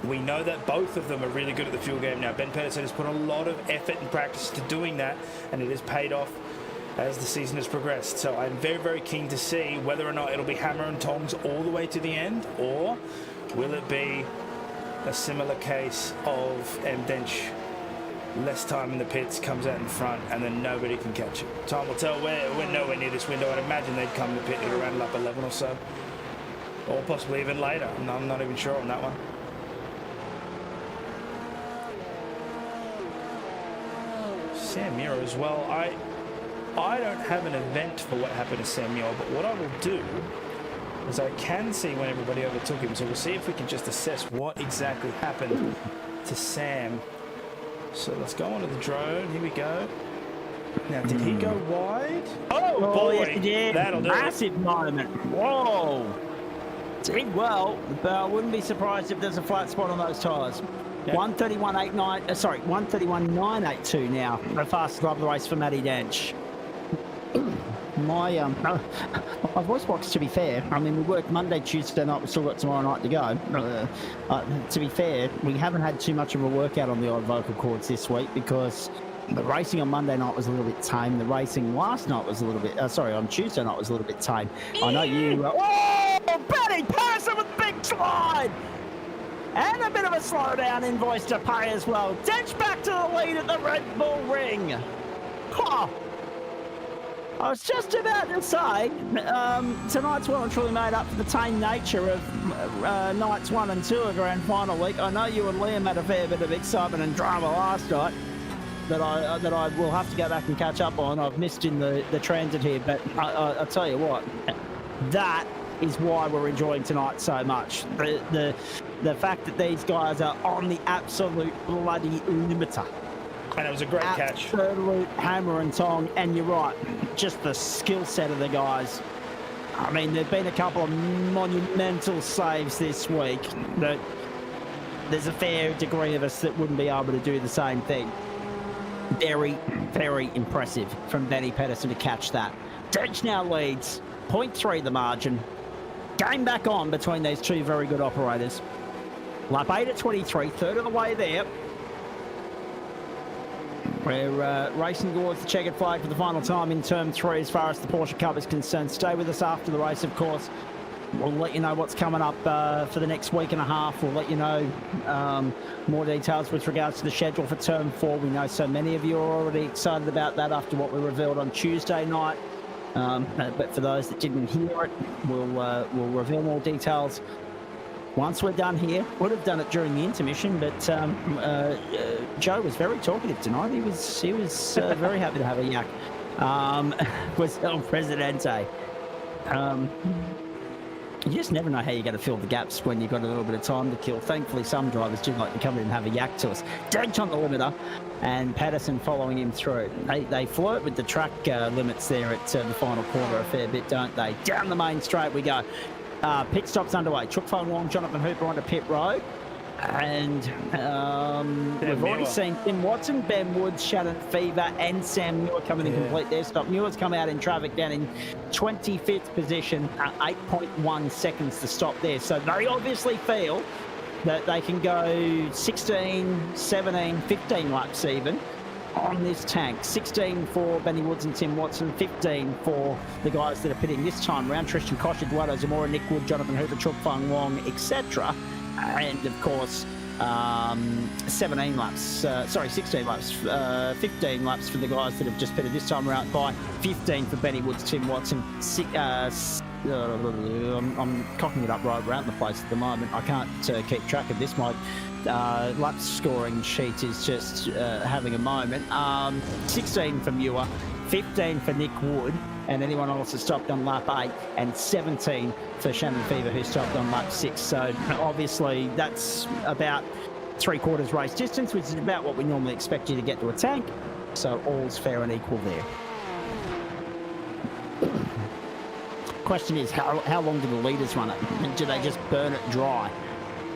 we know that both of them are really good at the fuel game now. Ben Pedersen has put a lot of effort and practice to doing that, and it has paid off as the season has progressed. So I'm very, very keen to see whether or not it'll be hammer and tongs all the way to the end, or will it be a similar case of M. Dench, less time in the pits, comes out in front, and then nobody can catch it. Time will tell. We're nowhere near this window. I'd imagine they'd come to pit at around lap 11 or so. Or possibly even later. I'm not even sure on that one. Sam Muir as well. I don't have an event for what happened to Sam Muir, but what I will do is I can see when everybody overtook him, so we'll see if we can just assess what exactly happened to Sam. So let's go onto the drone. Here we go. Now, did he go wide? Oh, boy, yes, he did. That'll do Massive moment. Whoa. Did well, but I wouldn't be surprised if there's a flat spot on those tyres. Yep. 131.982 now. The fastest lap of the race for Matty Dench. My voice box, to be fair, I mean, we worked Monday, Tuesday night, we've still got tomorrow night to go. To be fair, we haven't had too much of a workout on the odd vocal cords this week because the racing on Monday night was a little bit tame. The racing last night was a little bit, on Tuesday night was a little bit tame. I know you, Benny Patterson with big slide! And a bit of a slowdown invoice to pay as well. Dench back to the lead at the Red Bull Ring. Oh. I was just about to say, tonight's well and truly made up for the tame nature of nights 1 and 2 of Grand Final week. I know you and Liam had a fair bit of excitement and drama last night that I will have to go back and catch up on. I've missed in the transit here, but I'll tell you what, that is why we're enjoying tonight so much. The fact that these guys are on the absolute bloody limiter. And it was a great catch. Absolute hammer and tong, and you're right, just the skill set of the guys. I mean, there've been a couple of monumental saves this week that there's a fair degree of us that wouldn't be able to do the same thing. Very, very impressive from Benny Pedersen to catch that. Dench now leads, 0.3 the margin. Game back on between these two very good operators. Lap 8 at 23, third of the way there. We're racing towards the checkered flag for the final time in Term 3 as far as the Porsche Cup is concerned. Stay with us after the race, of course. We'll let you know what's coming up for the next week and a half. We'll let you know more details with regards to the schedule for Term 4. We know so many of you are already excited about that after what we revealed on Tuesday night. But for those that didn't hear it, we'll reveal more details once we're done here. Would have done it during the intermission, but Joe was very talkative tonight. He was very happy to have a yak. Was El Presidente. You just never know how you're going to fill the gaps when you've got a little bit of time to kill. Thankfully, some drivers do like to come in and have a yak to us. Dench on the limiter, and Patterson following him through. They flirt with the track limits there at the final quarter a fair bit, don't they? Down the main straight we go. Pit stops underway. Chuk Fung Wong, Jonathan Hooper onto pit road. And we've already seen Tim Watson, Ben Woods, Shannon Fever, and Sam Muir coming in complete their stop. Muir's come out in traffic down in 25th position, 8.1 seconds to stop there. So they obviously feel that they can go 16, 17, 15 laps even on this tank. 16 for Benny Woods and Tim Watson, 15 for the guys that are pitting this time around. Tristan Koch, Eduardo Zamora, Nick Wood, Jonathan Hooper, Chuk Fung Wong, etc. And of course, 16 laps, 15 laps for the guys that have just pitted this time around by 15 for Benny Woods, Tim Watson. I'm cocking it up right around the place at the moment. I can't keep track of this. My lap scoring sheet is just having a moment. 16 for Muir, 15 for Nick Wood, and anyone else that stopped on lap 8, and 17 for Shannon Fever, who stopped on lap 6. So obviously that's about 3/4 race distance, which is about what we normally expect you to get to a tank. So all's fair and equal there. Question is, how long do the leaders run it? Do they just burn it dry?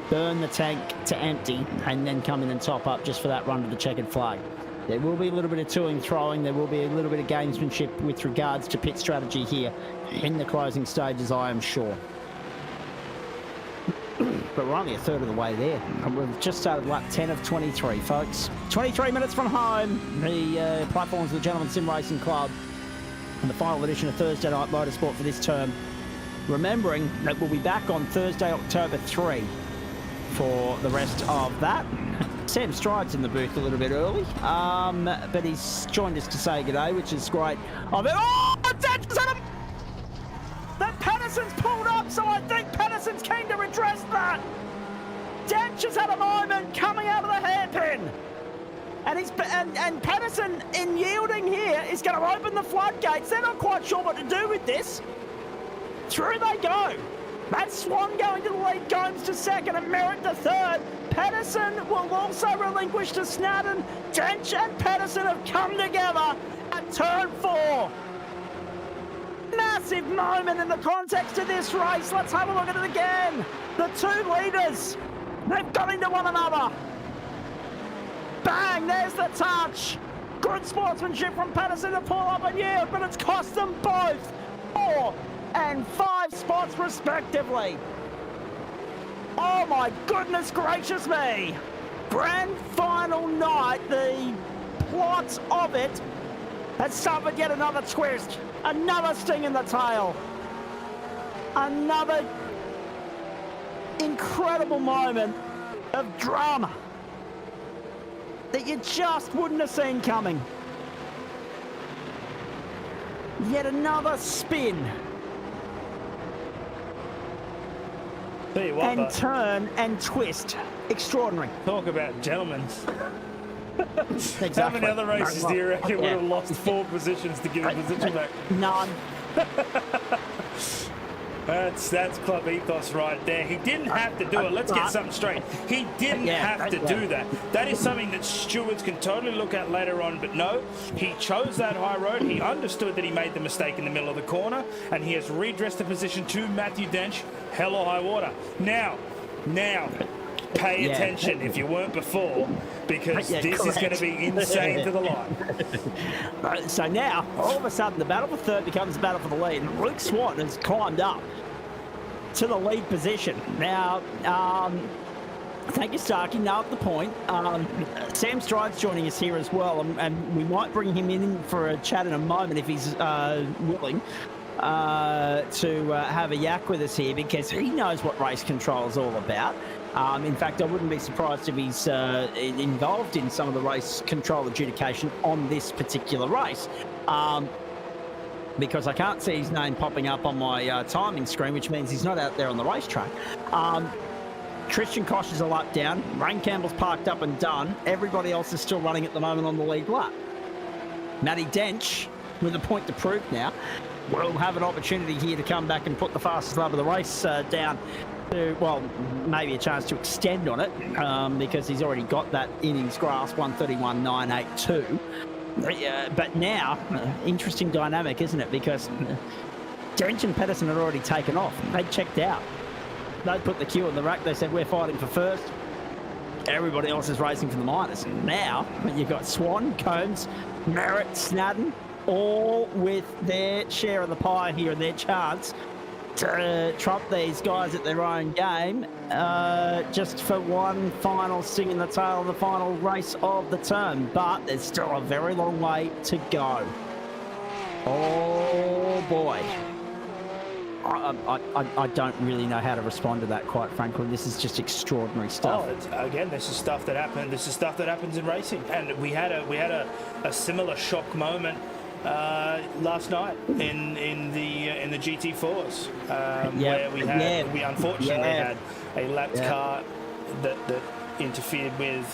Burn the tank to empty and then come in and top up just for that run to the checkered flag? There will be a little bit of toing, throwing. There will be a little bit of gamesmanship with regards to pit strategy here in the closing stages, I am sure. But we're only a third of the way there. And we've just started lap 10 of 23, folks. 23 minutes from home. The platforms of the Gentleman Sim Racing Club and the final edition of Thursday Night Motorsport for this term. Remembering that we'll be back on Thursday, October 3 for the rest of that. Sam Stride's in the booth a little bit early, but he's joined us to say g'day, which is great. Dench had him! That Patterson's pulled up, so I think Patterson's keen to redress that. Dench has had a moment coming out of the hairpin. And Patterson, in yielding here, is going to open the floodgates. They're not quite sure what to do with this. Through they go. That's Swan going to the lead, Gomes to second, and Merritt to third. Patterson will also relinquish to Snadden. Dench and Patterson have come together at turn 4. Massive moment in the context of this race. Let's have a look at it again. The two leaders, they've got into one another. Bang, there's the touch. Good sportsmanship from Patterson to pull up and yield, but it's cost them both 4 and 5 spots respectively. Oh my goodness gracious me. Grand final night, the plot of it has suffered yet another twist, another sting in the tail, another incredible moment of drama that you just wouldn't have seen coming. Yet another spin. Tell you what, And turn and twist. Extraordinary. talk about gentlemen. Exactly. How many other races do you reckon would have lost 4 positions to give a position back? None. That's club ethos right there. He didn't have to do it. Let's get something straight. He didn't have to do that. That is something that stewards can totally look at later on, but no, he chose that high road. He understood that he made the mistake in the middle of the corner, and he has redressed the position to Matthew Dench, hell or high water. Now, pay attention if you weren't before, because this is going to be insane to the line. So now, all of a sudden, the battle for third becomes a battle for the lead. Luke Swan has climbed up to the lead position. Now, thank you, Starkey. Nailed the point. Sam Stride's joining us here as well, and we might bring him in for a chat in a moment if he's willing to have a yak with us here, because he knows what race control is all about. In fact, I wouldn't be surprised if he's involved in some of the race control adjudication on this particular race. Because I can't see his name popping up on my timing screen, which means he's not out there on the racetrack. Christian Koch is a lap down. Rain Campbell's parked up and done. Everybody else is still running at the moment on the lead lap. Matty Dench, with a point to prove now, will have an opportunity here to come back and put the fastest lap of the race down to, well, maybe a chance to extend on it, because he's already got that in his grasp, 131.982. But now, interesting dynamic, isn't it? Because Dench and Patterson had already taken off. They checked out. They put the queue on the rack. They said, we're fighting for first. Everybody else is racing for the minors. Now, you've got Swan, Combs, Merritt, Snadden, all with their share of the pie here and their chance to trump these guys at their own game, just for one final sting in the tail of the final race of the term. But there's still a very long way to go. Oh boy. I don't really know how to respond to that, quite frankly. This is just extraordinary stuff. Again, this is stuff that happened. This is stuff that happens in racing, and we had a similar shock moment last night in the GT4s, where we unfortunately had a lapped car that interfered with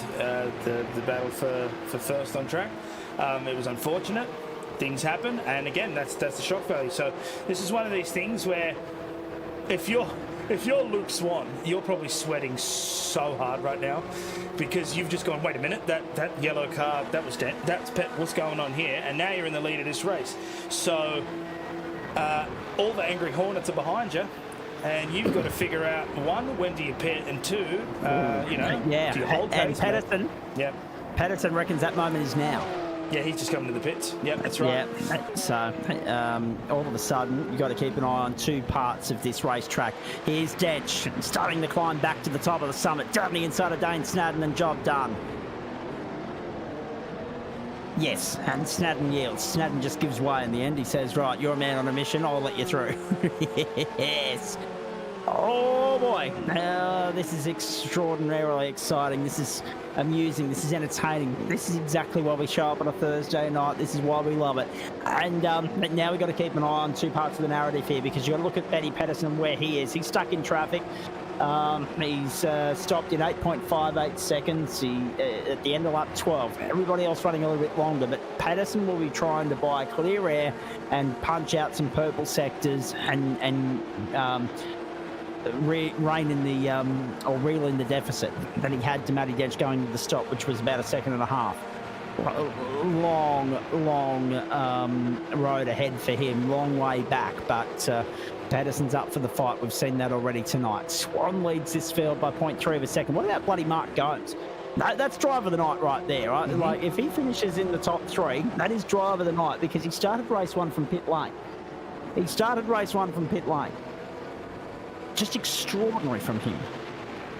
the battle for first on track. It was unfortunate. Things happen, and again, that's the shock value. So this is one of these things where if you're Luke Swan, you're probably sweating so hard right now, because you've just gone, wait a minute, that yellow car, that's Pet, what's going on here? And now you're in the lead of this race. So all the angry Hornets are behind you, and you've got to figure out, one, when do you pit, and two, do you hold pace? And Patterson reckons that moment is now. Yeah, he's just coming to the pits. Yep, that's right. Yeah, so all of a sudden, you've got to keep an eye on two parts of this racetrack. Here's Dench starting to climb back to the top of the summit, down the inside of Dane Snadden, and job done. Yes, and Snadden yields. Snadden just gives way in the end. He says, right, you're a man on a mission, I'll let you through. Yes. Oh boy, this is extraordinarily exciting. This is amusing. This is entertaining. This is exactly why we show up on a Thursday night. This is why we love it. And but now we've got to keep an eye on two parts of the narrative here, because you've got to look at Benny Pedersen and where he is. He's stuck in traffic. He's stopped in 8.58 seconds. At the end of lap 12. Everybody else running a little bit longer, but Pedersen will be trying to buy clear air and punch out some purple sectors and rein in the or reel in the deficit that he had to Matty Dench going to the stop, which was about a second and a half. Long road ahead for him, long way back, but Pedersen's up for the fight. We've seen that already tonight. Swan leads this field by 0.3 of a second. What about bloody Mark Gomes? No, that's driver of the night right there, right? Mm-hmm. Like, if he finishes in the top three, that is driver of the night, because he started race one from pit lane. Just extraordinary from him.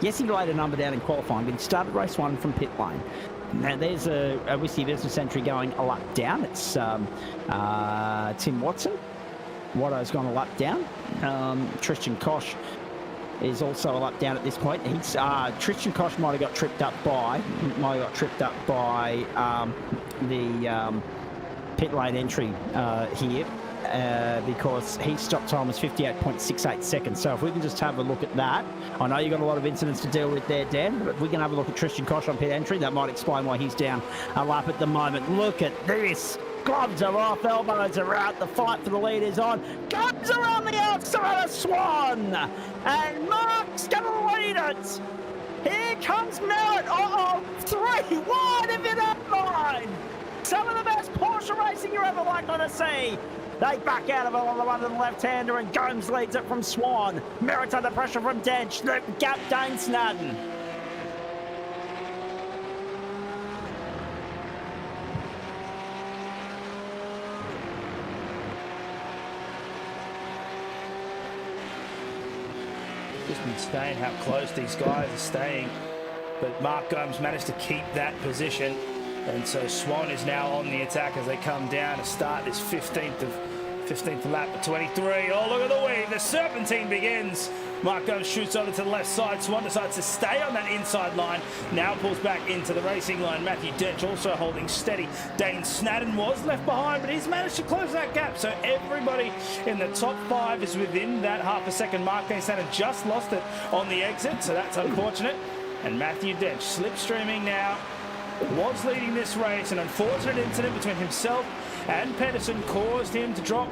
Yes, he laid a number down in qualifying, but he started race one from pit lane. Now, there's a Whiskey Business entry going a lap down. It's Tim Watson. Watto's gone a lap down. Tristan Koch is also a lap down at this point. He's Tristan Koch might have got tripped up by the pit lane entry here. Because his stop time was 58.68 seconds. So if we can just have a look at that. I know you've got a lot of incidents to deal with there, Dan, but if we can have a look at Tristan Koch on pit entry, that might explain why he's down a lap at the moment. Look at this. Gloves are off, elbows are out, the fight for the lead is on. Goes around the outside of Swan, and Mark's going to lead it. Here comes Merritt. Uh-oh, 3 wide of it line. Some of the best Porsche racing you're ever likely to see. They back out of it on the one to the left-hander, and Gomes leads it from Swan. Merritt under pressure from Dench. The gap Dane Snadden. Just been staying how close these guys are staying. But Mark Gomes managed to keep that position. And so Swan is now on the attack as they come down to start this 15th lap of 23. Oh, look at the weave. The serpentine begins. Mark Gomes shoots over to the left side. Swan decides to stay on that inside line. Now pulls back into the racing line. Matthew Dench also holding steady. Dane Snadden was left behind, but he's managed to close that gap. So everybody in the top 5 is within that half a second mark. Dane Snadden just lost it on the exit, so that's unfortunate. And Matthew Dench slipstreaming now. Was leading this race. An unfortunate incident between himself and Pedersen caused him to drop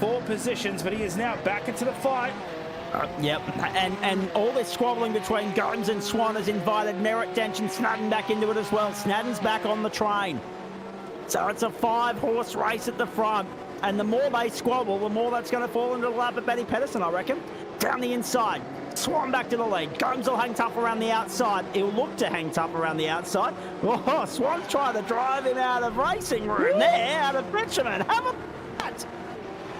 4 positions, but he is now back into the fight. Yep, and all this squabbling between Gomes and Swan has invited Merritt, Dench and Snadden back into it as well. Snadden's back on the train. So it's a 5-horse race at the front, and the more they squabble, the more that's going to fall into the lap of Benny Pedersen, I reckon. Down the inside. Swan back to the lead. Gomes will hang tough around the outside. He'll look to hang tough around the outside. Oh, Swan's trying to drive him out of racing room there, out of bitumen. Have a that.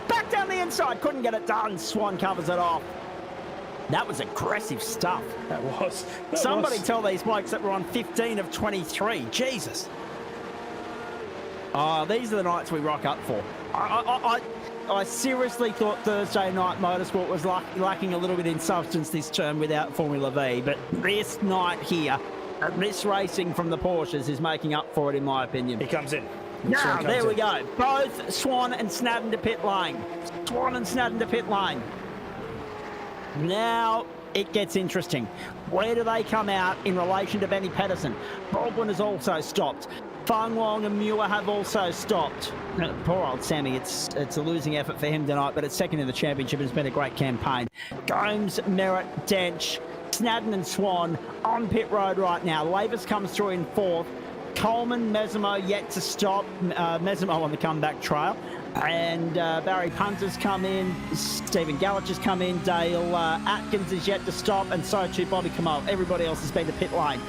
Back down the inside. Couldn't get it done. Swan covers it off. That was aggressive stuff. That was. Somebody tell these blokes that we're on 15 of 23. Jesus. Oh, these are the nights we rock up for. I seriously thought Thursday night motorsport was lacking a little bit in substance this term without Formula V, but this night here, this racing from the Porsches is making up for it, in my opinion. He comes in. Now, there we go. Both Swan and Snadden to pit lane. Swan and Snadden to pit lane. Now it gets interesting. Where do they come out in relation to Benny Pedersen? Baldwin has also stopped. Fung Wong and Muir have also stopped. Poor old Sammy, it's a losing effort for him tonight, but it's second in the championship and it's been a great campaign. Gomes, Merritt, Dench, Snadden and Swan on pit road right now. Lavis comes through in 4th. Coleman, Mesimo yet to stop. Mesimo on the comeback trail. And Barry Punter's come in. Stephen Gallich has come in. Dale Atkins is yet to stop. And so too Bobby Kamal. Everybody else has been to pit lane.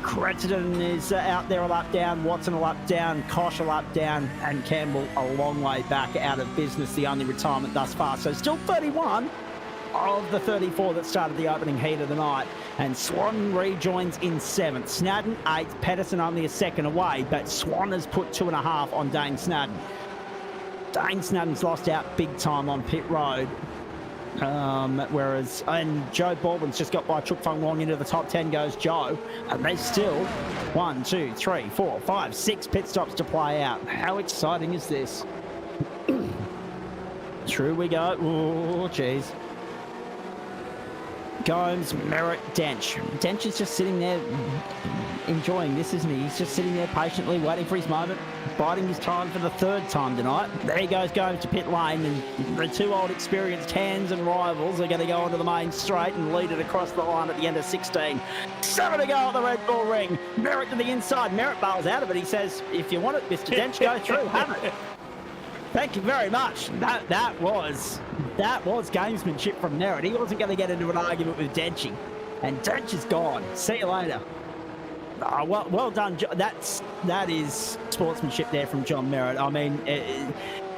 Cretton is out there a lap down, Watson a lap down, Koch a lap down, and Campbell a long way back out of business, the only retirement thus far. So still 31 of the 34 that started the opening heat of the night. And Swan rejoins in 7th. Snadden 8th, Pedersen only a second away, but Swan has put 2.5 on Dane Snadden. Dane Snadden's lost out big time on pit road. And Joe Baldwin's just got by Chuk Fung Wong into the top 10 goes Joe, and there's still 1, 2, 3, 4, 5, 6 pit stops to play out. How exciting is this? Through we go. Oh, jeez. Gomes, Merritt, Dench. Dench is just sitting there enjoying this, isn't he? He's just sitting there patiently waiting for his moment, biding his time for the 3rd time tonight. There he goes, Gomes to pit lane, and the 2 old experienced hands and rivals are going to go onto the main straight and lead it across the line at the end of 16. 7 to go at the Red Bull ring. Merritt to the inside. Merritt bails out of it. He says, if you want it, Mr. Dench, go through, have it. Thank you very much. That was gamesmanship from Merritt. He wasn't going to get into an argument with Denchy, and Dench is gone. See you later. Well done. That is sportsmanship there from John Merritt. I mean,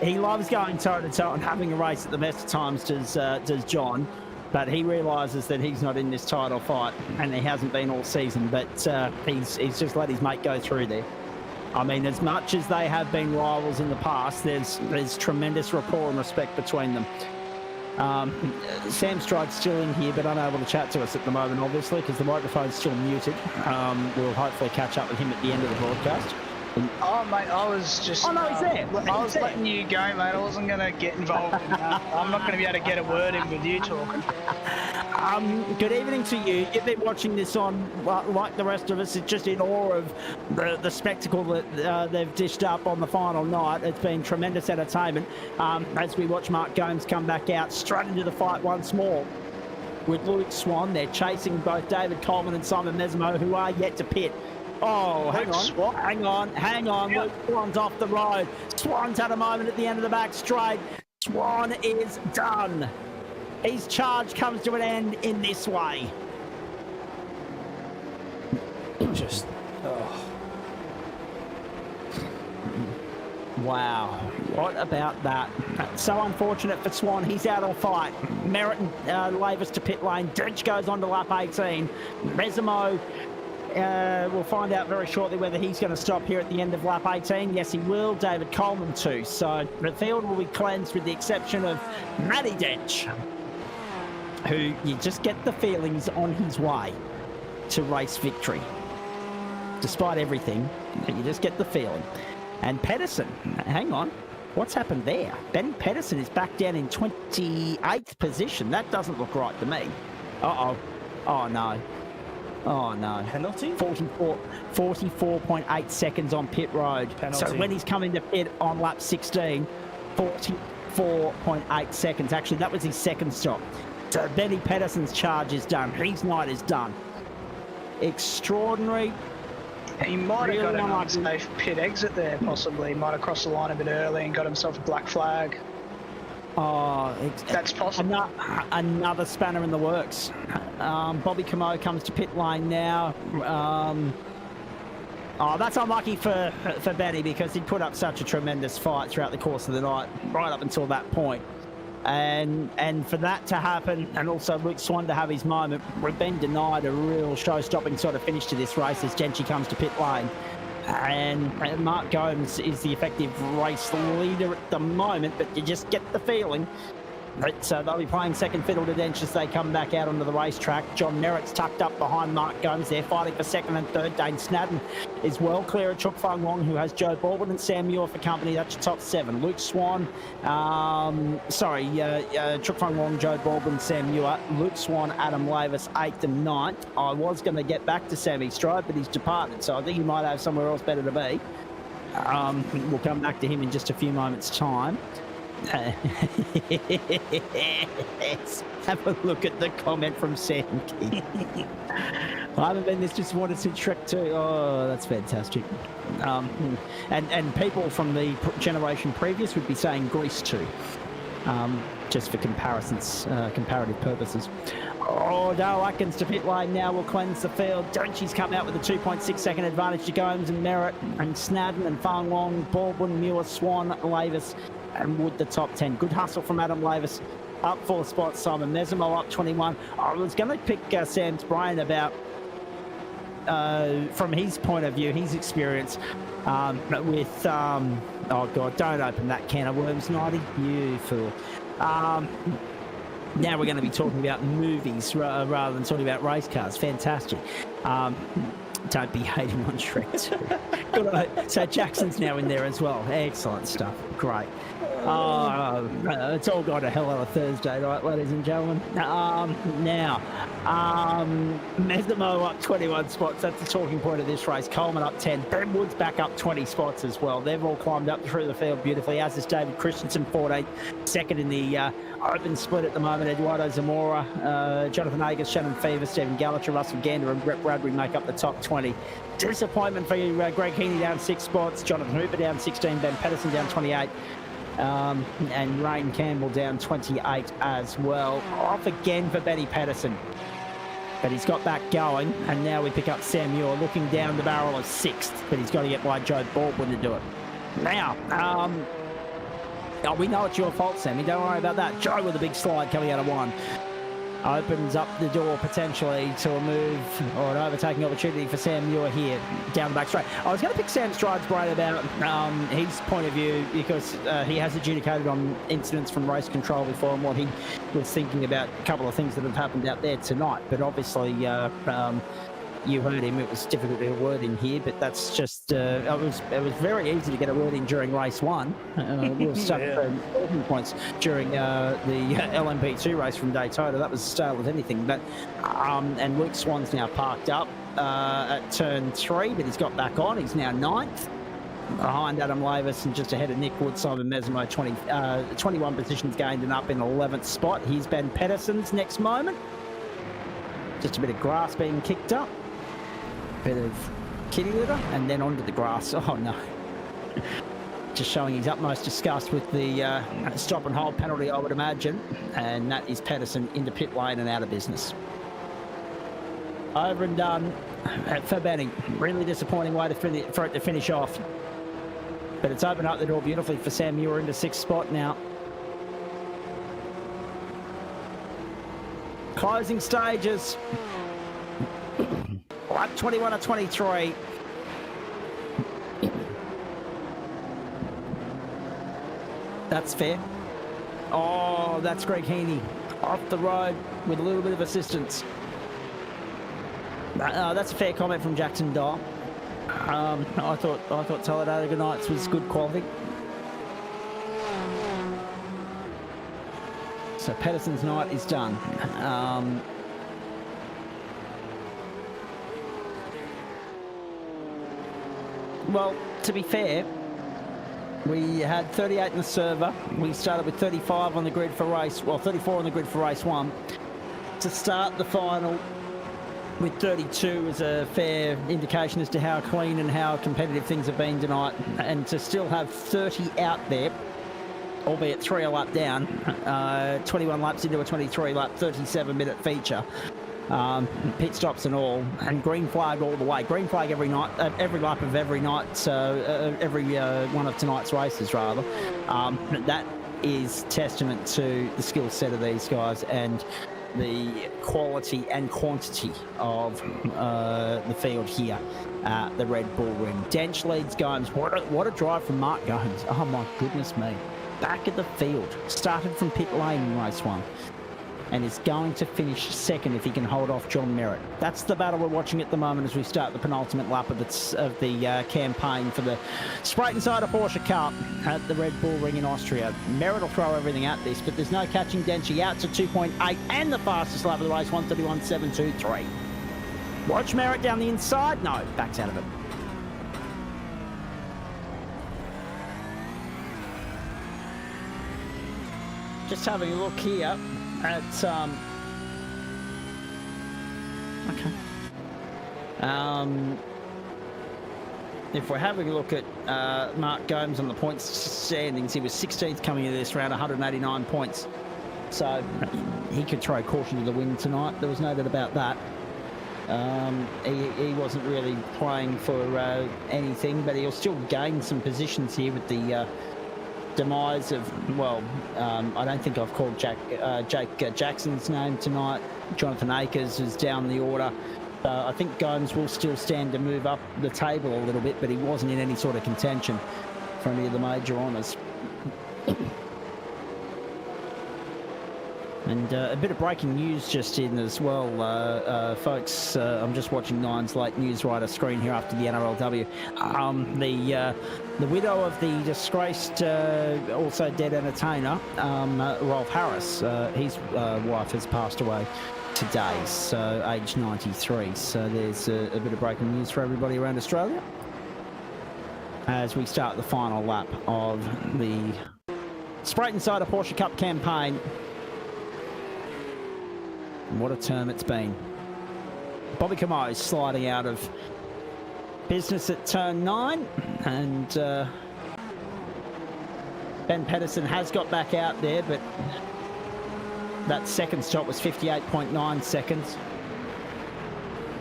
he loves going toe to toe and having a race at the best of times. Does John, but he realises that he's not in this title fight, and he hasn't been all season. But he's just let his mate go through there. I mean, as much as they have been rivals in the past, there's tremendous rapport and respect between them. Sam Stride's still in here, but unable to chat to us at the moment, obviously, because the microphone's still muted. We'll hopefully catch up with him at the end of the broadcast. Oh, mate, I was just... Oh, no, he's there. I was letting you go, mate. I wasn't going to get involved in that. I'm not going to be able to get a word in with you talking. Good evening to you. You've been watching this on, like the rest of us, it's just in awe of the spectacle that they've dished up on the final night. It's been tremendous entertainment as we watch Mark Gomes come back out straight into the fight once more with Luke Swan. They're chasing both David Coleman and Simon Mesmo, who are yet to pit. Oh, hang on. Luke Swan's off the road. Swan's had a moment at the end of the back straight. Swan is done. His charge comes to an end in this way. Just, Wow. What about that? So unfortunate for Swan. He's out of the fight. Merritt and Lavis to pit lane. Dench goes on to lap 18. Mesmo, we'll find out very shortly whether he's going to stop here at the end of lap 18. Yes, he will. David Coleman too. So the field will be cleansed with the exception of Matty Dench, who you just get the feelings on his way to race victory. Despite everything, you just get the feeling. And Pedersen, hang on, what's happened there? Benny Pedersen is back down in 28th position. That doesn't look right to me. Uh-oh. Oh, no. Oh, no. Penalty? 44.8 seconds on pit road. Penalty. So when he's coming to pit on lap 16, 44.8 seconds. Actually, that was his second stop. So Benny Pedersen's charge is done. His night is done. Extraordinary. He might have got an unsafe pit exit there, possibly. He might have crossed the line a bit early and got himself a black flag. Oh, that's possible. Another spanner in the works. Bobby Camo comes to pit lane now. Oh, that's unlucky for Benny because he put up such a tremendous fight throughout the course of the night, right up until that point. And for that to happen, and also Luke Swan to have his moment, we've been denied a real show-stopping sort of finish to this race as Genchi comes to pit lane. And Mark Gomes is the effective race leader at the moment, but you just get the feeling that they'll be playing second fiddle to Dench as they come back out onto the racetrack. John Merritt's tucked up behind Mark Gomes. They're fighting for second and third. Dane Snadden is well clear of Chuk Fung Wong, who has Joe Baldwin and Sam Muir for company. That's your top 7. Luke Swan, Chuk Fung Wong, Joe Baldwin, Sam Muir, Luke Swan, Adam Lavis, 8th and 9th. I was going to get back to Sammy Stride, but he's departed, so I think he might have somewhere else better to be. We'll come back to him in just a few moments' time. Have a look at the comment from Samky. I haven't been this disappointed since Shrek 2. Oh, that's fantastic. And people from the generation previous would be saying Grease 2, just for comparative purposes. Oh, Dale Atkins to pit lane now will cleanse the field. Donchi's come out with a 2.6 second advantage to Gomes and Merritt and Snadden and Fung Wong, Baldwin, Muir, Swan, Lavis and Wood the top 10. Good hustle from Adam Lavis. Up 4 spots, Simon Mesmo up 21. I was going to pick Sam's brain about, from his point of view, his experience with, oh God, don't open that can of worms, Nighty, you fool. Now we're going to be talking about movies rather than talking about race cars. Fantastic. Don't be hating on Shrek 2. Good on it. So Jackson's now in there as well. Excellent stuff. Great. It's all gone to hell on a Thursday night, ladies and gentlemen. Mesamo up 21 spots. That's the talking point of this race. Coleman up 10. Ben Wood's back up 20 spots as well. They've all climbed up through the field beautifully, as is David Christensen, 14th. Second in the open split at the moment. Eduardo Zamora, Jonathan Agus, Shannon Fever, Stephen Gallacher, Russell Gander and Brett Bradbury make up the top 20. Disappointment for Greg Heaney down 6 spots. Jonathan Hooper down 16. Ben Patterson down 28. And Rain Campbell down 28 as well. Off again for Benny Patterson. But he's got back going, and now we pick up Sam Muir looking down the barrel of 6th, but he's got to get by Joe Baldwin to do it. Now, we know it's your fault, Sammy. Don't worry about that. Joe with a big slide coming out of 1. Opens up the door potentially to a move or an overtaking opportunity for Sam Muir here down the back straight. I was going to pick Sam Stride's brain about his point of view because he has adjudicated on incidents from race control before and what he was thinking about a couple of things that have happened out there tonight. But obviously, you heard him. It was difficult to get a word in here, but that's just it was very easy to get a word in during race 1. We were stuck for points during the LMP2 race from Daytona. That was as stale as anything. But and Luke Swan's now parked up at turn 3, but he's got back on. He's now 9th. Behind Adam Lavis and just ahead of Nick Wood, Simon Mesmo, 21 positions gained and up in 11th spot. Here's Ben Pedersen's next moment. Just a bit of grass being kicked up. Bit of kitty litter and then onto the grass. Oh no. Just showing his utmost disgust with the stop and hold penalty, I would imagine. And that is Pedersen into pit lane and out of business. Over and done for Benny. Really disappointing way for it to finish off. But it's opened up the door beautifully for Sam Muir into 6th spot now. Closing stages. Lap 21 or 23. That's fair. Oh, that's Greg Heaney off the road with a little bit of assistance. That's a fair comment from Jackson Dye. I thought Talladega Nights was good quality. So Pedersen's night is done. Well, to be fair, we had 38 in the server. We started with 35 on the grid for race, well, 34 on the grid for race 1. To start the final with 32 is a fair indication as to how clean and how competitive things have been tonight. And to still have 30 out there, albeit 3 a lap down, 21 laps into a 23-lap, 37-minute feature. Pit stops and all, and green flag all the way. Green flag every night, every lap of every night, so every one of tonight's races, rather. That is testament to the skill set of these guys and the quality and quantity of the field here at the Red Bull Ring. Dench leads Gomes. What a drive from Mark Gomes. Oh, my goodness me. Back at the field. Started from pit lane in race 1. And is going to finish 2nd if he can hold off John Merritt. That's the battle we're watching at the moment as we start the penultimate lap of the campaign for the Spreyton side of Porsche Cup at the Red Bull Ring in Austria. Merritt will throw everything at this, but there's no catching Denchi. Out to 2.8 and the fastest lap of the race, 1:31.723. Watch Merritt down the inside. No, backs out of it. Just having a look here at if we're having a look at Mark Gomes on the points standings, he was 16th coming into this round, 189 points. So he could throw caution to the wind tonight. There was no doubt about that. He wasn't really playing for anything, but he'll still gain some positions here with the demise of, well, I don't think I've called Jake Jackson's name tonight. Jonathan Akers is down the order. I think Gomes will still stand to move up the table a little bit, but he wasn't in any sort of contention for any of the major honours. And a bit of breaking news just in as well, folks. I'm just watching Nine's late news writer screen here after the NRLW. The widow of the disgraced, also dead entertainer, Rolf Harris, his wife has passed away today, so aged 93. So there's a bit of breaking news for everybody around Australia as we start the final lap of the Spreyton side of Porsche Cup campaign. What a term it's been. Bobby Camo is sliding out of business at turn 9, and Ben Pedersen has got back out there, but that second stop was 58.9 seconds.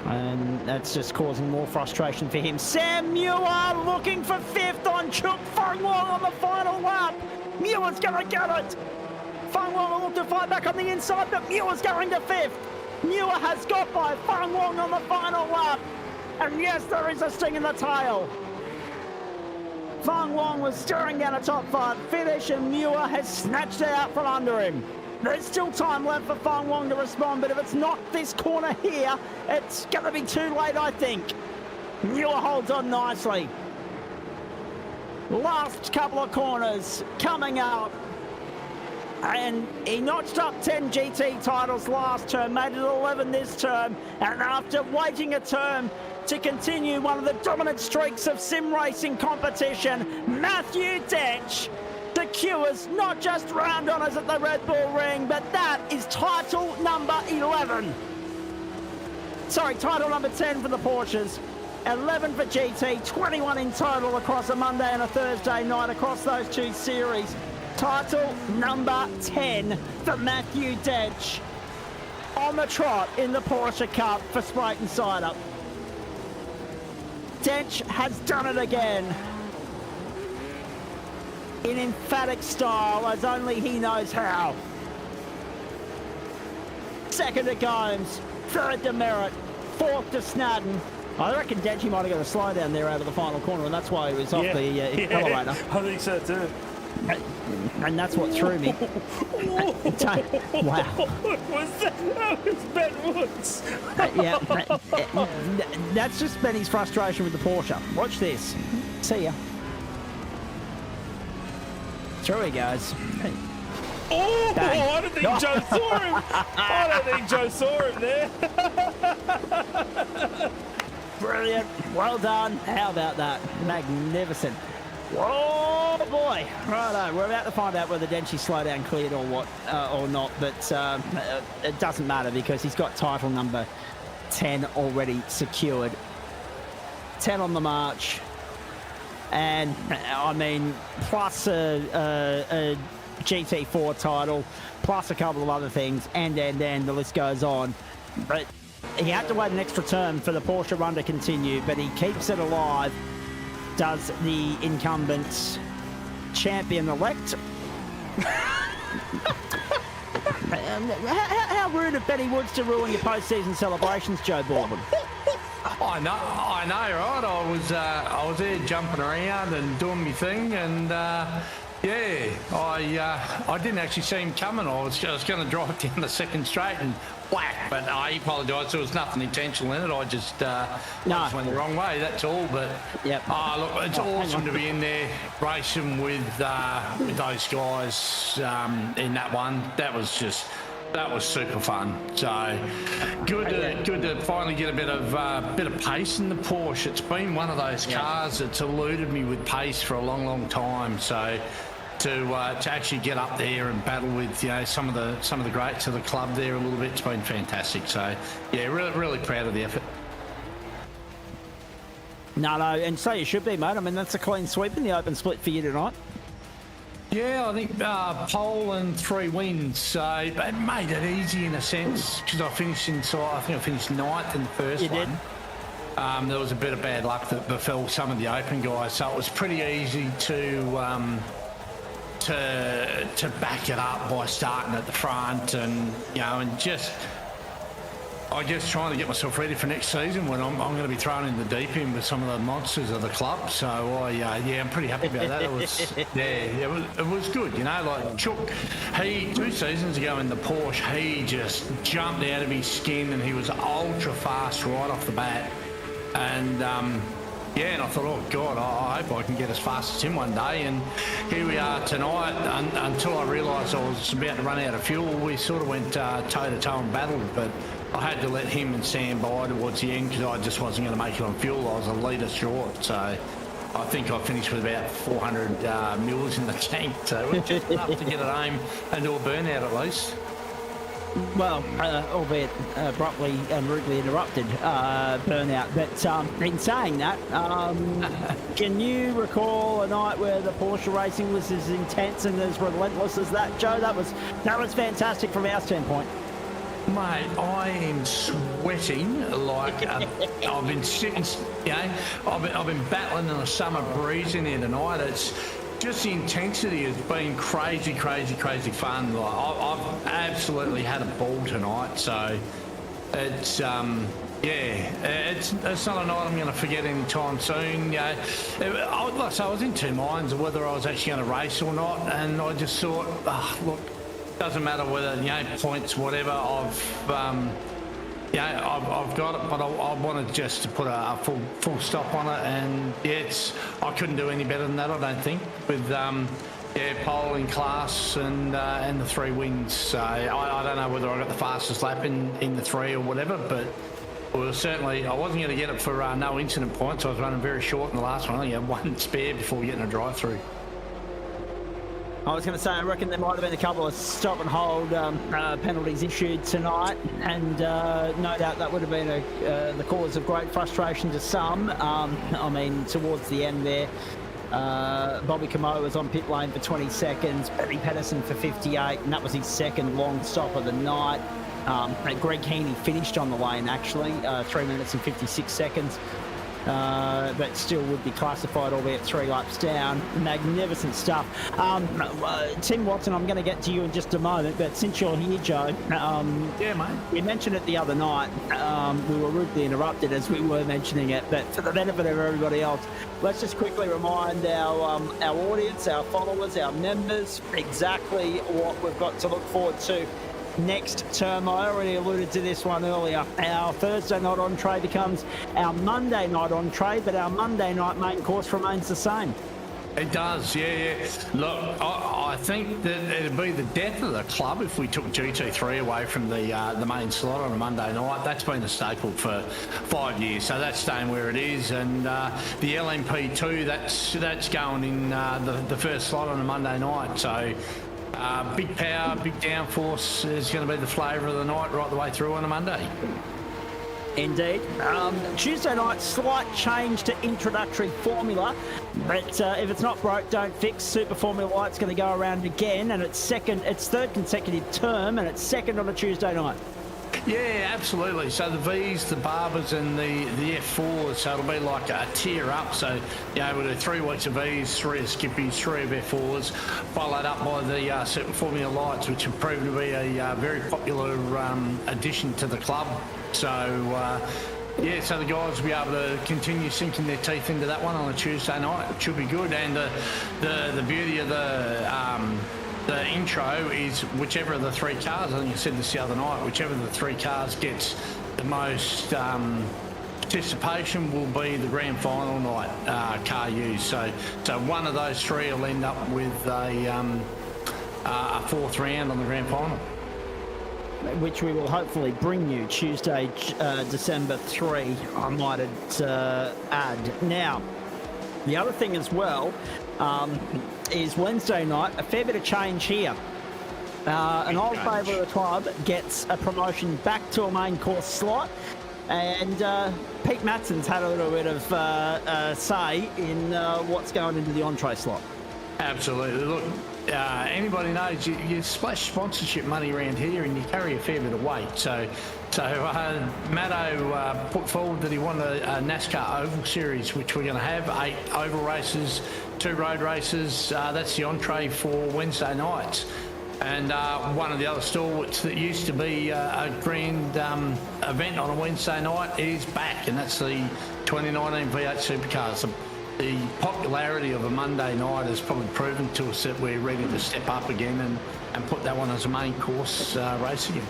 And that's just causing more frustration for him. Sam Muir looking for 5th on Chook Fung Wong on the final lap. Muir's going to get it. Fung Wong will look to fight back on the inside, but Muir's going to 5th. Muir has got by Fung Wong on the final lap. And yes, there is a sting in the tail. Fung Wong was staring down a top 5 finish, and Muir has snatched it out from under him. There's still time left for Fung Wong to respond, but if it's not this corner here, it's going to be too late, I think. Muir holds on nicely. Last couple of corners coming up. And he notched up 10 GT titles last term, made it 11 this term, and after waiting a term to continue one of the dominant streaks of sim racing competition, Matthew Dench secures not just round honours at the Red Bull Ring, but that is title number 11. Sorry, title number 10 for the Porsches, 11 for GT, 21 in total across a Monday and a Thursday night across those two series. Title number 10 for Matthew Dench on the trot in the Porsche Cup for Spreyton Cider. Dench has done it again in emphatic style, as only he knows how. Second to Gomes, third to Merritt, fourth to Snadden. I reckon Dench might have got a slide down there out of the final corner, and that's why he was off the accelerator. I think so too. And that's what threw me. Wow. That was Ben Woods. That's just been his frustration with the Porsche. Watch this. See ya. Through he goes. Oh, Bang. I don't think Joe saw him. I don't think Joe saw him there. Brilliant. Well done. How about that? Magnificent. Oh boy! Righto, we're about to find out whether Dench's slowdown cleared or what, or not. But it doesn't matter because he's got title number 10 already secured. 10 on the march, and I mean, plus a GT4 title, plus a couple of other things, and the list goes on. But he had to wait an extra term for the Porsche run to continue, but he keeps it alive. Does the incumbent champion-elect. How rude of Benny Woods to ruin your post-season celebrations, Joe Baldwin. I know, right? I was there jumping around and doing my thing, and I didn't actually see him coming. I was going to drive down the second straight and whack, but I apologise. There was nothing intentional in it. I just went the wrong way. That's all. But yep. Look, it's awesome to be in there racing with those guys in that one. That was super fun. So good to finally get a bit of pace in the Porsche. It's been one of those cars that's eluded me with pace for a long time. So to actually get up there and battle with some of the greats of the club there a little bit, it's been fantastic. So yeah, really proud of the effort. No, and so you should be, mate. I mean, that's a clean sweep in the open split for you tonight. Yeah, I think pole and 3 wins, so it made it easy in a sense because I finished inside. I think I finished 9th in the first one. Did. There was a bit of bad luck that befell some of the open guys, so it was pretty easy to back it up by starting at the front and and just I guess trying to get myself ready for next season when I'm going to be thrown in the deep end with some of the monsters of the club. So I'm pretty happy about that. It was good. Like Chook, 2 seasons ago in the Porsche, he just jumped out of his skin and he was ultra fast right off the bat. And and I thought, oh God, I hope I can get as fast as him one day. And here we are tonight. Until I realised I was about to run out of fuel, we sort of went toe to toe and battled. But I had to let him and Sam by towards the end because I just wasn't going to make it on fuel. I was a litre short, so I think I finished with about 400 mils in the tank. So it was just enough to get it home and do a burnout at least. Well, albeit abruptly and rudely interrupted burnout. But in saying that, can you recall a night where the Porsche racing was as intense and as relentless as that, Joe? That was fantastic from our standpoint. Mate, I am sweating like I've been sitting, I've been battling in the summer breeze in here tonight. It's just the intensity has been crazy fun. Like, I've absolutely had a ball tonight. So it's it's not a night I'm going to forget anytime soon. I was in two minds of whether I was actually going to race or not, and I just thought, look. Doesn't matter whether points, whatever. I've got it, but I wanted just to put a full stop on it, and I couldn't do any better than that. I don't think with pole in class and the 3 wins. So I don't know whether I got the fastest lap in the 3 or whatever, but certainly I wasn't going to get it for no incident points. I was running very short in the last one. I only had 1 spare before getting a drive through. I was going to say, I reckon there might have been a couple of stop and hold penalties issued tonight, and no doubt that would have been the cause of great frustration to some. I mean, towards the end there, Bobby Camo was on pit lane for 20 seconds, Barry Pedersen for 58, and that was his second long stop of the night. Greg Heaney finished on the lane, actually, 3 minutes and 56 seconds. But still would be classified, albeit 3 laps down. Magnificent stuff. Tim Watson, I'm going to get to you in just a moment, but since you're here, Joe, mate. We mentioned it the other night. We were rudely interrupted as we were mentioning it, but for the benefit of everybody else, let's just quickly remind our audience, our followers, our members, exactly what we've got to look forward to next term. I already alluded to this one earlier. Our Thursday night on trade becomes our Monday night on trade, but our Monday night main course remains the same. It does, yeah. Look, I think that it'd be the death of the club if we took GT3 away from the main slot on a Monday night. That's been a staple for 5 years, so that's staying where it is. And the LMP2, that's going in the first slot on a Monday night. So big power, big downforce is going to be the flavour of the night right the way through on a Monday. Indeed. Tuesday night, slight change to introductory formula, but if it's not broke, don't fix. Super Formula Light's going to go around again, and it's 3rd consecutive term, and it's second on a Tuesday night. Yeah, absolutely. So the Vs, the Barbers and the F4s, so it'll be like a tier up. So, we'll do 3 weeks of Vs, 3 of Skippies, 3 of F4s, followed up by the Super Formula Lights, which have proven to be a very popular addition to the club. So, so the guys will be able to continue sinking their teeth into that one on a Tuesday night. It should be good. And the beauty of the intro is whichever of the 3 cars, I think I said this the other night, whichever of the 3 cars gets the most participation will be the grand final night car used. So one of those 3 will end up with a 4th round on the grand final, which we will hopefully bring you Tuesday, December 3, I might add. Now, the other thing as well is Wednesday night, a fair bit of change here. An old favourite of the club gets a promotion back to a main course slot, and Pete Matson's had a little bit of say in what's going into the entree slot. Absolutely. Look, anybody knows you splash sponsorship money around here and you carry a fair bit of weight. So Matto put forward that he wanted a NASCAR Oval Series, which we're going to have 8 oval races, 2 road races. That's the entree for Wednesday nights. And one of the other stalwarts that used to be a grand event on a Wednesday night is back, and that's the 2019 V8 Supercars. The popularity of a Monday night has probably proven to us that we're ready to step up again and put that one as a main course race again.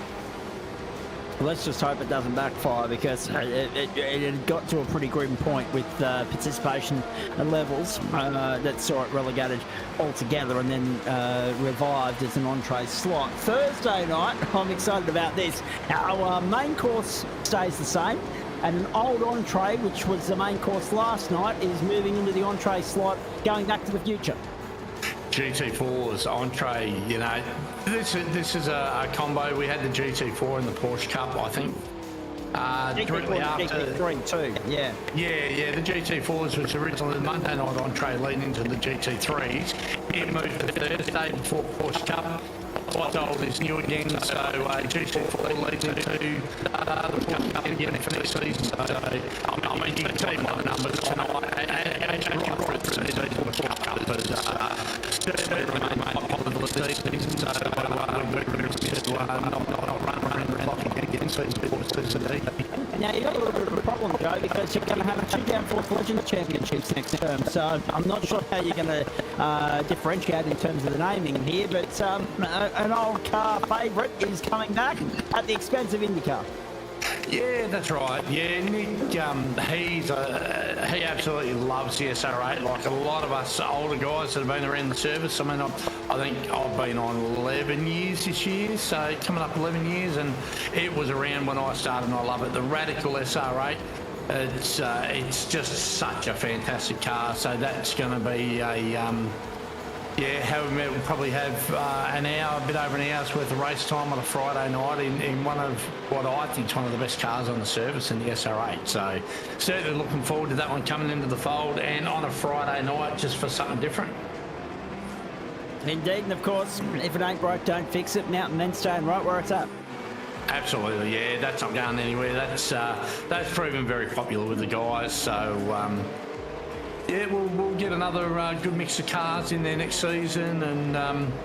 Let's just hope it doesn't backfire, because it had got to a pretty grim point with participation levels that saw it relegated altogether and then revived as an entree slot. Thursday night, I'm excited about this. Our main course stays the same, and an old entree, which was the main course last night, is moving into the entree slot, going back to the future. GT4's entree, you know, this is a combo. We had the GT4 in the Porsche Cup, I think. Directly after GT3 too, yeah. Yeah, the GT4s was originally the Monday night entree leading into the GT3s. It moved to Thursday before Porsche Cup. What's old is new again, so GT4 leads into the Porsche Cup again for next season. So, I mean, you can see by the numbers tonight, and right through the season, Porsche Cup is certainly remain popular this season, so we're ready to not run around the clock again season before season D. Now, you've got a little bit of a problem, Joe, because you're going to have two DownForce Legends Championships next term, so I'm not sure how you're going to differentiate in terms of the naming here, but an old car favourite is coming back at the expense of IndyCar. Yeah, that's right. Yeah, Nick, he absolutely loves the SR8, like a lot of us older guys that have been around the service. I mean, I think I've been on 11 years this year, so coming up 11 years, and it was around when I started, and I love it. The Radical SR8, it's just such a fantastic car, so that's going to be a... we'll probably have an hour, a bit over an hour's worth of race time on a Friday night in one of what I think is one of the best cars on the service in the SR8. So certainly looking forward to that one coming into the fold, and on a Friday night just for something different. Indeed, and of course, if it ain't broke, don't fix it. Mountain Men staying right where it's at. Absolutely, yeah, that's not going anywhere. That's proven very popular with the guys, so... yeah, we'll get another good mix of cars in there next season, and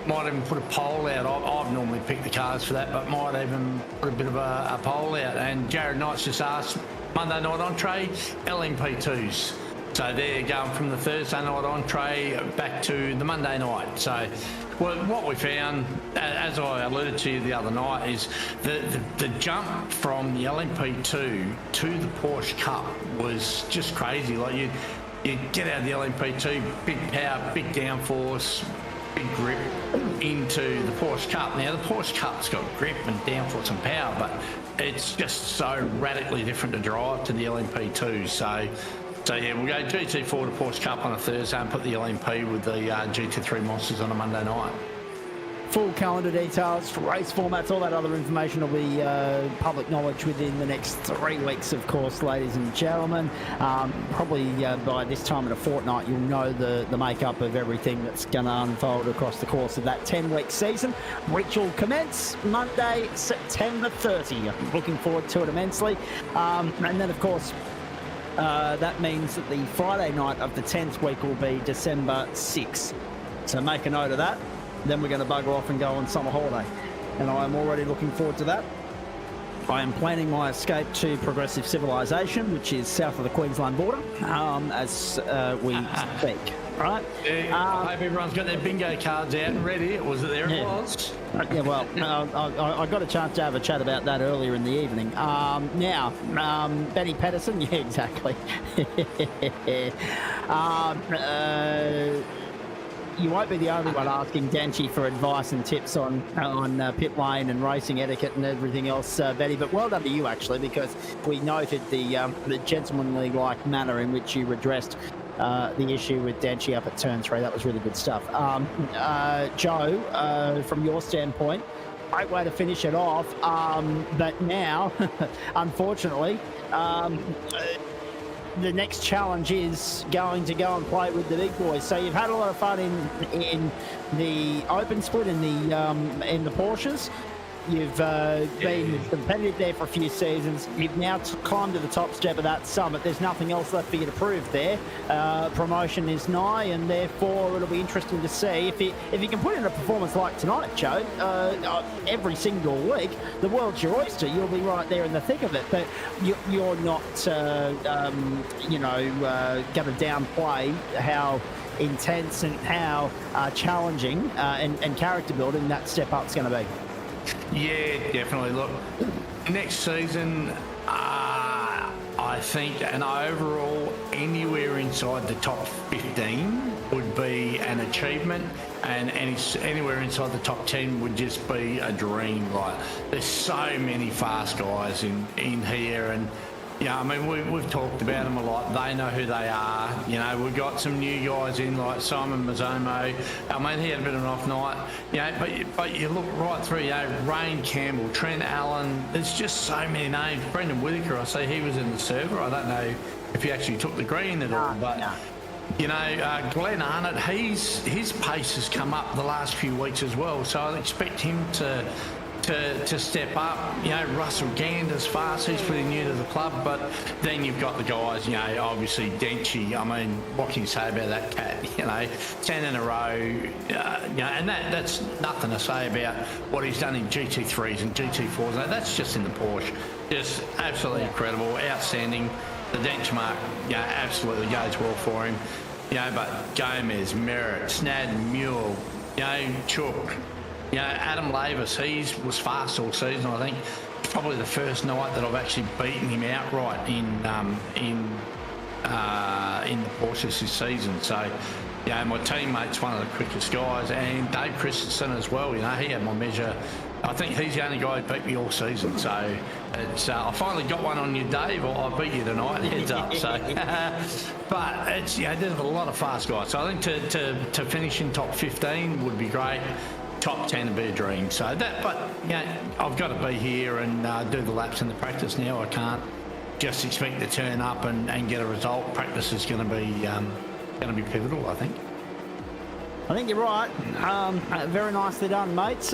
might even put a poll out. I've normally picked the cars for that, but might even put a bit of a poll out. And Jared Knight's just asked, Monday night entree, LMP2s. So they're going from the Thursday night entree back to the Monday night. So what we found, as I alluded to you the other night, is the jump from the LMP2 to the Porsche Cup was just crazy. Like you get out of the LMP2, big power, big downforce, big grip, into the Porsche Cup. Now, the Porsche Cup's got grip and downforce and power, but it's just so radically different to drive to the LMP2. So yeah, we'll go GT4 to Porsche Cup on a Thursday and put the LMP with the GT3 Monsters on a Monday night. Full calendar details, race formats, all that other information will be public knowledge within the next 3 weeks, of course, ladies and gentlemen. Probably by this time in a fortnight, you'll know the makeup of everything that's going to unfold across the course of that 10-week season, which will commence Monday, September 30. I'm looking forward to it immensely. And then, of course, that means that the Friday night of the 10th week will be December 6th. So make a note of that. Then we're going to bugger off and go on summer holiday. And I am already looking forward to that. I am planning my escape to progressive civilization, which is south of the Queensland border, as we speak. Right? I hope everyone's got their bingo cards out and ready. It was. Yeah, well, I got a chance to have a chat about that earlier in the evening. Now, Benny Pedersen, yeah, exactly. You won't be the only one asking Denchi for advice and tips on pit lane and racing etiquette and everything else, Betty. But well done to you, actually, because we noted the gentlemanly-like manner in which you addressed the issue with Denchi up at turn 3. That was really good stuff. Joe, from your standpoint, great way to finish it off. But now, unfortunately, the next challenge is going to go and play with the big boys. So you've had a lot of fun in the open split in the Porsches. You've been competitive there for a few seasons. You've now climbed to the top step of that summit. There's nothing else left for you to prove there. Promotion is nigh, and therefore it'll be interesting to see if you can put in a performance like tonight, Joe. Every single week, the world's your oyster. You'll be right there in the thick of it. But you're not, going to downplay how intense and how challenging and character building that step up's going to be. Yeah, definitely. Look, next season, I think an overall anywhere inside the top 15 would be an achievement, and anywhere inside the top 10 would just be a dream. Like, there's so many fast guys in here, and yeah, I mean, we've talked about them a lot. They know who they are. You know, we've got some new guys in, like Simon Mazzomo. I mean, he had a bit of an off night. You know, but you look right through, you know, Rain Campbell, Trent Allen. There's just so many names. Brendan Whitaker, I see he was in the server. I don't know if he actually took the green at all, but... No. You know, Glenn Arnott, his pace has come up the last few weeks as well, so I'd expect him to step up. You know, Russell Gander's fast, he's pretty new to the club, but then you've got the guys, you know, obviously Denchi. I mean, what can you say about that cat? You know, 10 in a row, you know, and that's nothing to say about what he's done in GT3s and GT4s. That's just in the Porsche. Just absolutely incredible, outstanding. The benchmark, you know, absolutely goes well for him. You know, but Gomez, Merritt, Snadden, Mule, you know, Chook, you know, Adam Lavis, he was fast all season. I think it's probably the first night that I've actually beaten him outright in the Porsche this season. So, you know, my teammate's one of the quickest guys, and Dave Christensen as well. You know, he had my measure. I think he's the only guy who beat me all season. So it's I finally got one on you, Dave. Or I beat you tonight. Heads up. So, but it's, you know, there's a lot of fast guys. So I think to finish in top 15 would be great. Top 10 would be a dream. So that, but you know, I've got to be here and do the laps in the practice now. I can't just expect to turn up and get a result. Practice is going to be pivotal, I think. I think you're right. Very nicely done, mates.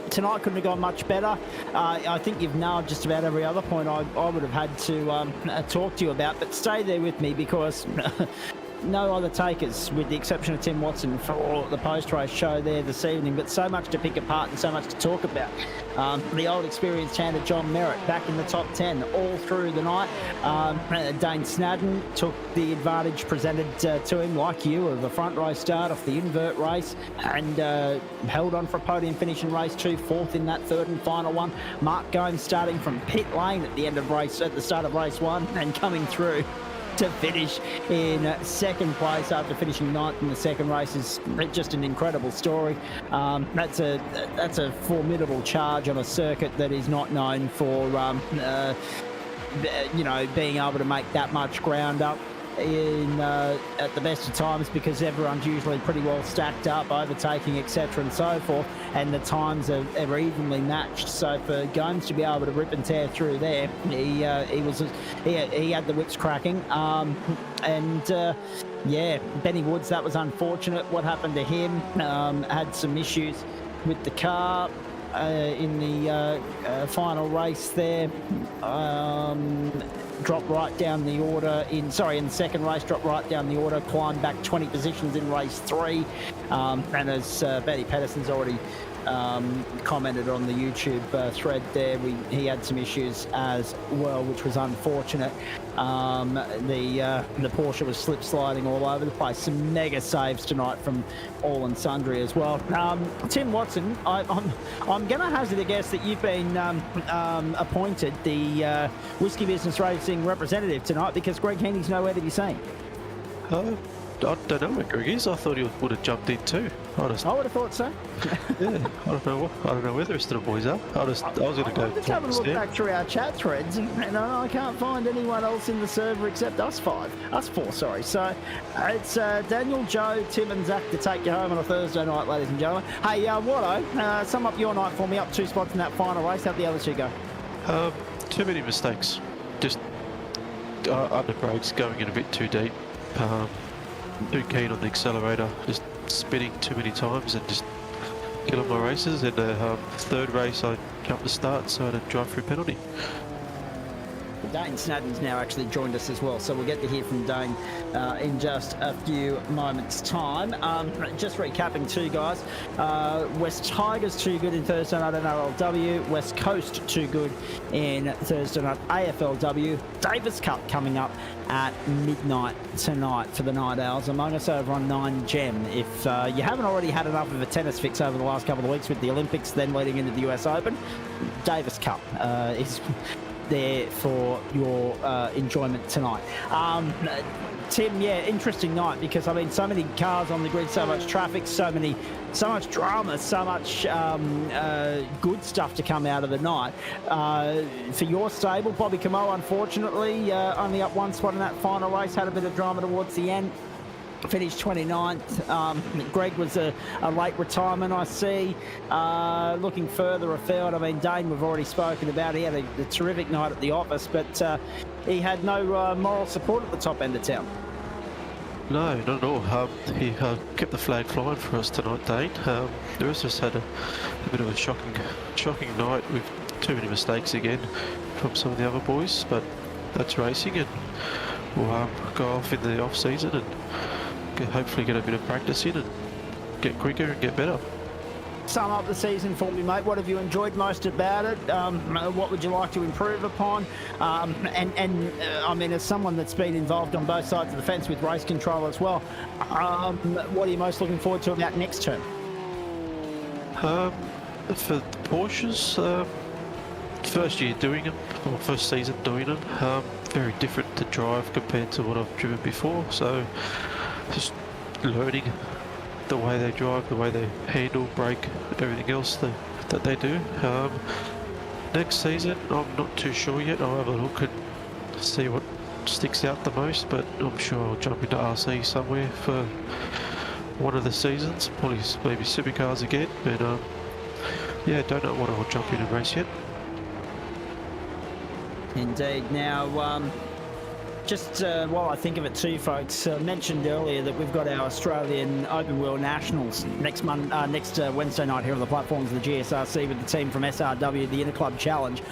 Tonight couldn't have gone much better. I think you've nailed just about every other point I would have had to talk to you about, but stay there with me because no other takers, with the exception of Tim Watson, for the post-race show there this evening, but so much to pick apart and so much to talk about. The old experienced hand of John Merritt back in the top 10 all through the night. Dane Snadden took the advantage presented to him, like you, of a front row start off the invert race and held on for a podium finish in race 2, fourth in that third and final one. Mark Gomes starting from pit lane at the start of race 1 and coming through to finish in second place after finishing ninth in the second race is just an incredible story. That's a formidable charge on a circuit that is not known for being able to make that much ground up at the best of times, because everyone's usually pretty well stacked up, overtaking, etc. and so forth, and the times are evenly matched. So for Gomes to be able to rip and tear through there, he had the whips cracking. Benny Woods, that was unfortunate what happened to him. Had some issues with the car in the final race there. Dropped right down the order in the second race, dropped right down the order, climbed back 20 positions in race 3. And as Betty Pedersen's already commented on the YouTube thread there, he had some issues as well, which was unfortunate. The Porsche was slip sliding all over the place. Some mega saves tonight from all and sundry as well. Tim Watson, I'm going to hazard a guess that you've been appointed the Whiskey Business Racing representative tonight, because Greg Heaney's nowhere to be seen. I don't know where Greg is. I thought he would have jumped in too. I would have thought so. Yeah, I don't know where the rest of the boys are. I was going to go. I'm just having a look back through our chat threads, and I can't find anyone else in the server except us four. Sorry. So it's Daniel, Joe, Tim, and Zach to take you home on a Thursday night, ladies and gentlemen. Hey, Watto, sum up your night for me. Up 2 spots in that final race. How'd the other two go? Too many mistakes. Just under brakes, going in a bit too deep. Too keen on the accelerator, just spinning too many times, and just killing my races. In the third race, I jumped the start, so I had a drive-through penalty. Dane Snadden's now actually joined us as well, so we'll get to hear from Dane in just a few moments' time. Just recapping too, guys. West Tigers too good in Thursday night NRLW. West Coast too good in Thursday night AFLW. Davis Cup coming up at midnight tonight for the Night Owls among us over on 9 Gem. If you haven't already had enough of a tennis fix over the last couple of weeks with the Olympics, then leading into the US Open, Davis Cup is there for your enjoyment tonight. Tim, yeah, interesting night because I mean, so many cars on the grid, so much traffic, so much drama, so much good stuff to come out of the night. For your stable, Bobby Camo, unfortunately, only up one spot in that final race, had a bit of drama towards the end. Finished 29th. Greg was a late retirement, I see. Looking further afield, I mean, Dane we've already spoken about. He had a terrific night at the office, but he had no moral support at the top end of town. No, not at all. He kept the flag flying for us tonight, Dane. The rest of us had a bit of a shocking night with too many mistakes again from some of the other boys, but that's racing, and we'll go off in the off-season and hopefully get a bit of practice in and get quicker and get better. Sum up the season for me, mate. What have you enjoyed most about it? What would you like to improve upon? And I mean, as someone that's been involved on both sides of the fence with race control as well, what are you most looking forward to about next term? For the Porsches, first year doing them, or first season doing them, very different to drive compared to what I've driven before, so just learning the way they drive, the way they handle, brake, everything else that they do. Next season, I'm not too sure yet. I'll have a look and see what sticks out the most, but I'm sure I'll jump into RC somewhere for one of the seasons, probably maybe supercars again, but yeah, don't know what I'll jump in and race yet. Indeed. Now, just while I think of it too, folks, mentioned earlier that we've got our Australian Open Wheel Nationals next Wednesday night here on the platforms of the GSRC with the team from SRW, the Interclub Challenge.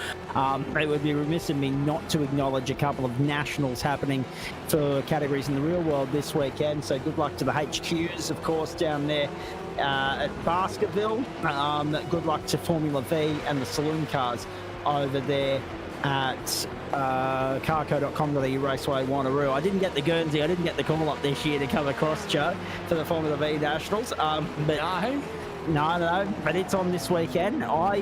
It would be remiss of me not to acknowledge a couple of nationals happening for categories in the real world this weekend. So good luck to the HQs, of course, down there at Baskerville. Good luck to Formula V and the saloon cars over there at carco.com.au Raceway Wanneroo. I didn't get the Guernsey, I didn't get the call up this year to come across, Joe, for the Formula V Nationals. No, but it's on this weekend. I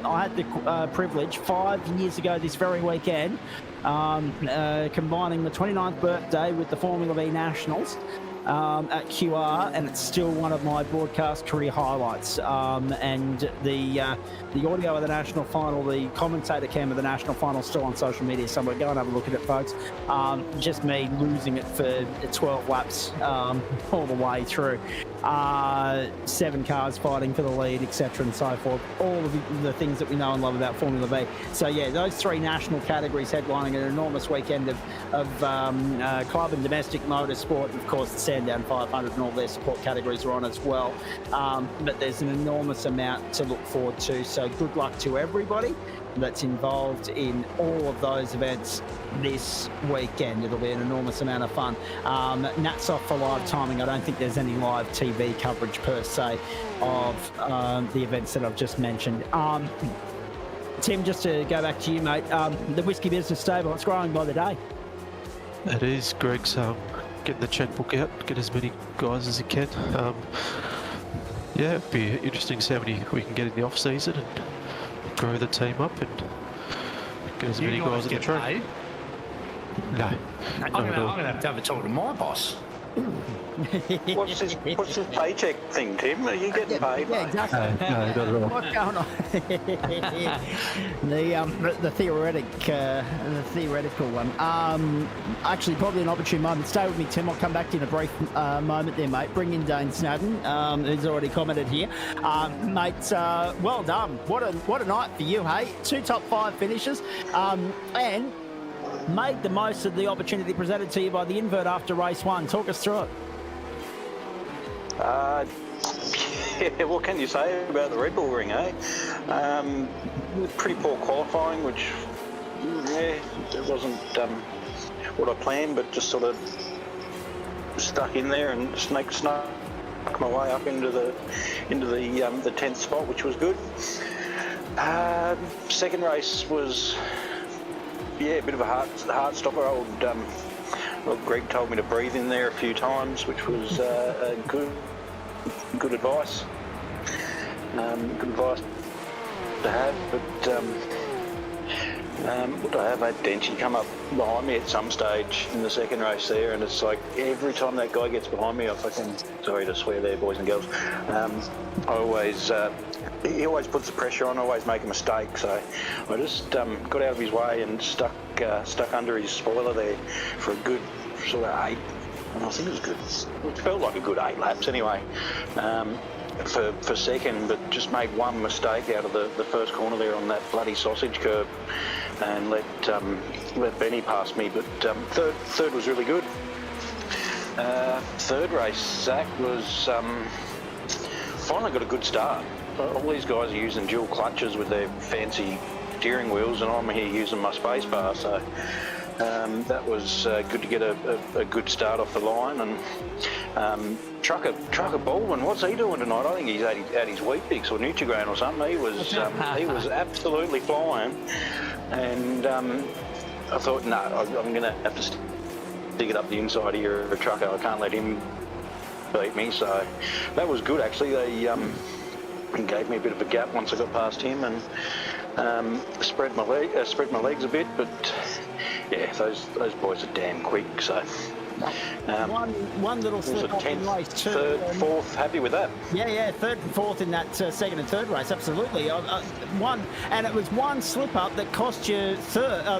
had the privilege 5 years ago this very weekend, combining the 29th birthday with the Formula V Nationals at QR, and it's still one of my broadcast career highlights. And the audio of the national final, the commentator cam of the national final, still on social media somewhere. Go and have a look at it, folks. Just me losing it for 12 laps all the way through. 7 cars fighting for the lead, etc. and so forth. All of the things that we know and love about Formula V. So yeah, those 3 national categories headlining an enormous weekend of club and domestic motorsport. And of course, the Sandown 500 and all their support categories are on as well. But there's an enormous amount to look forward to. So good luck to everybody that's involved in all of those events this weekend. It'll be an enormous amount of fun. Nats off for live timing. I don't think there's any live TV coverage per se of the events that I've just mentioned. Tim, just to go back to you, mate, the Whiskey Business Stable, it's growing by the day. It is. Greg's getting the checkbook out, get as many guys as he can. Yeah, it'd be interesting to see how many we can get in the off season and grow the team up and get as many guys in the track. No, I'm gonna have to talk to my boss. What's this paycheck thing, Tim? Are you getting paid? Yeah, exactly. no, not at all. What's going on? the theoretical one. Actually, probably an opportune moment. Stay with me, Tim. I'll come back to you in a brief moment there, mate. Bring in Dane Snadden, who's already commented here. Mate, well done. What a night for you, hey? 2 top 5 finishes, and made the most of the opportunity presented to you by the invert after race 1. Talk us through it. Yeah, what can you say about the Red Bull ring, eh? Pretty poor qualifying, which, yeah, it wasn't what I planned, but just sort of stuck in there and snuck my way up into the 10th spot, which was good. Second race was, yeah, a bit of a heart stopper. Old Greg told me to breathe in there a few times, which was good advice. Good advice to have, but what I have had Denchi come up behind me at some stage in the second race there, and it's like every time that guy gets behind me, I fucking, sorry to swear there, boys and girls, he always puts the pressure on, I always make a mistake, so I just got out of his way and stuck under his spoiler there for a good sort of 8, I think it was good, it felt like a good 8 laps anyway, for second, but just made one mistake out of the first corner there on that bloody sausage curb and let Benny pass me, but third was really good. Third race, Zach, was finally got a good start. All these guys are using dual clutches with their fancy steering wheels, and I'm here using my space bar, so that was good to get a good start off the line. And Trucker Baldwin, what's he doing tonight? I think he's at his wheat bix or Nutrigrain or something. He was absolutely flying, and I thought, no, I'm going to have to stick it up the inside here of a Trucker. I can't let him beat me. So that was good actually. They gave me a bit of a gap once I got past him, and spread my legs a bit, but yeah, those boys are damn quick. So one little slip off in race 2. Third, fourth, happy with that. Yeah, third and fourth in that second and third race, absolutely. And it was one slip up that cost you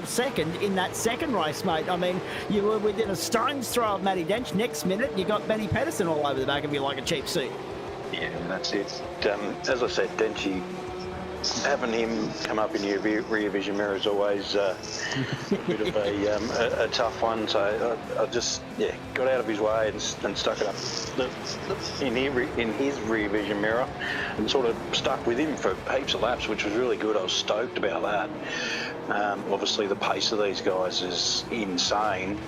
second in that second race, mate. I mean, you were within a stone's throw of Matty Dench. Next minute, you got Benny Pedersen all over the back of you like a cheap suit. Yeah, that's it. As I said, Denchy, having him come up in your rear vision mirror is always a bit of a tough one. So I just got out of his way and stuck it up in his rear vision mirror and sort of stuck with him for heaps of laps, which was really good. I was stoked about that. Obviously, the pace of these guys is insane.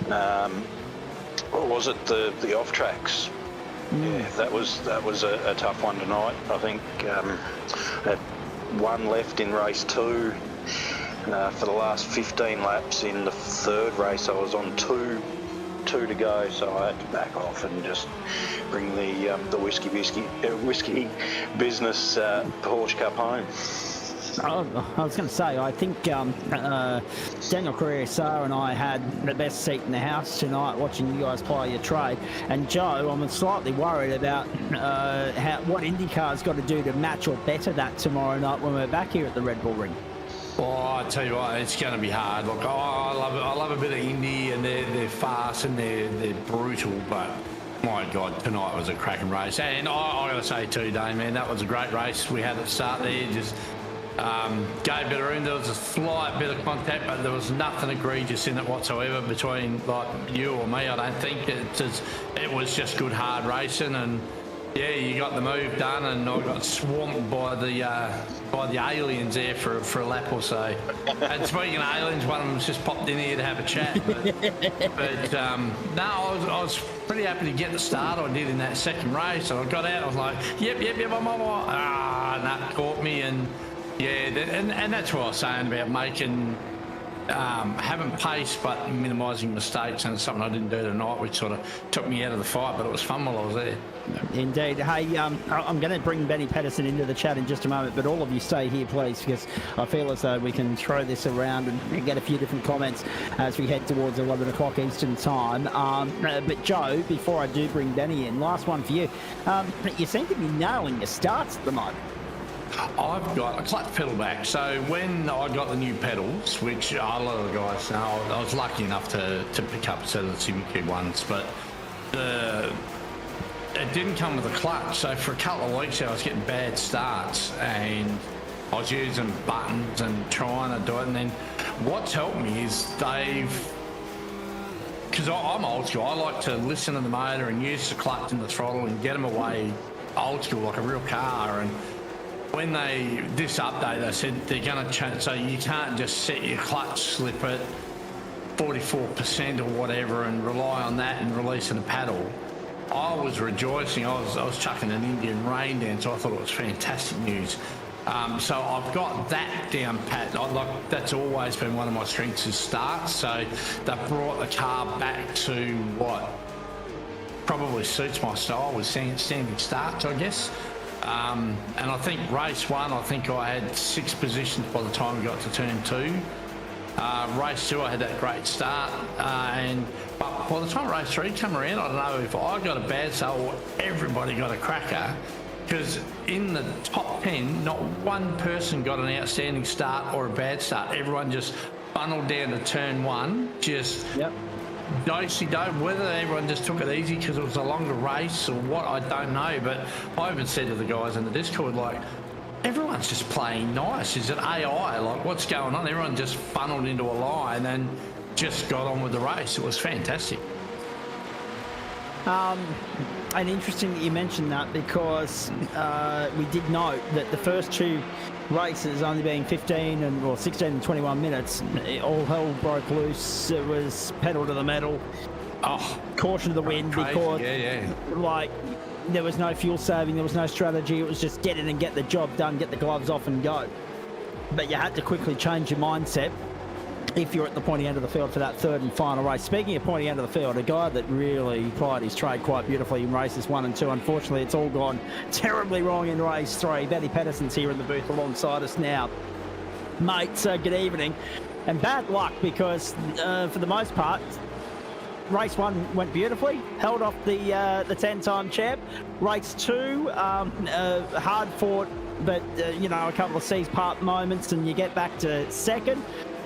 What was it? The off tracks. Yeah, that was a tough one tonight. I think had one left in race 2 for the last 15 laps. In the third race, I was on two to go, so I had to back off and just bring the whiskey business Porsche Cup home. I was going to say, I think Daniel Carrier-Sarr and I had the best seat in the house tonight watching you guys ply your trade. And Joe, I'm slightly worried about what IndyCar's got to do to match or better that tomorrow night when we're back here at the Red Bull Ring. Oh, I tell you what, it's going to be hard. Look, I love a bit of Indy, and they're fast and they're brutal, but my God, tonight was a cracking race. And I got to say too, Dane, man, that was a great race we had at the start there. Just gave a bit of room. There was a slight bit of contact, but there was nothing egregious in it whatsoever between like you or me. I don't think it was just good hard racing, and yeah, you got the move done, and I got swamped by the aliens there for a lap or so. And speaking of aliens, one of them's just popped in here to have a chat. But no, I was pretty happy to get the start I did in that second race. And I got out, I was like, yep, I'm on. And that caught me, and yeah, and that's what I was saying about making, having pace but minimising mistakes, and it's something I didn't do tonight, which sort of took me out of the fight, but it was fun while I was there. Indeed. Hey, I'm going to bring Benny Pedersen into the chat in just a moment, but all of you stay here, please, because I feel as though we can throw this around and get a few different comments as we head towards 11 o'clock Eastern time. But Joe, before I do bring Benny in, last one for you. You seem to be nailing your starts at the moment. I've got a clutch pedal back, so when I got the new pedals, which a lot of the guys know, I was lucky enough to pick up a set of the Simiki ones, but it didn't come with a clutch, so for a couple of weeks I was getting bad starts, and I was using buttons and trying to do it, and then what's helped me is because I'm old school, I like to listen to the motor and use the clutch and the throttle and get them away old school, like a real car. And when this update, they said they're going to change, so you can't just set your clutch slip at 44% or whatever and rely on that and releasing a paddle. I was rejoicing. I was chucking an Indian rain dance. I thought it was fantastic news. So I've got that down pat. That's always been one of my strengths is starts. So they've brought the car back to what probably suits my style with standing starts, I guess. And I think race 1, I think I had 6 positions by the time we got to turn 2. Race 2, I had that great start, but by the time race 3 came around, I don't know if I got a bad start or everybody got a cracker, because in the top 10, not one person got an outstanding start or a bad start. Everyone just funneled down to turn 1, just dicey-do. Whether everyone just took it easy because it was a longer race or what, I don't know. But I even said to the guys in the Discord, like, everyone's just playing nice. Is it AI? Like, what's going on? Everyone just funneled into a line and just got on with the race. It was fantastic. And interesting that you mentioned that, because we did note that the first 2 races only being 16 and 21 minutes, all hell broke loose. It was pedal to the metal. Caution to the wind, crazy. because like there was no fuel saving, there was no strategy. It was just get in and get the job done, get the gloves off and go. But you had to quickly change your mindset if you're at the pointy end of the field for that 3rd and final race. Speaking of pointy end of the field, a guy that really plied his trade quite beautifully in races 1 and 2. Unfortunately, it's all gone terribly wrong in race 3. Benny Pedersen's here in the booth alongside us now. Mate, good evening. And bad luck, because for the most part, race 1 went beautifully, held off the 10-time champ. Race 2, hard fought, but a couple of seized part moments, and you get back to 2nd.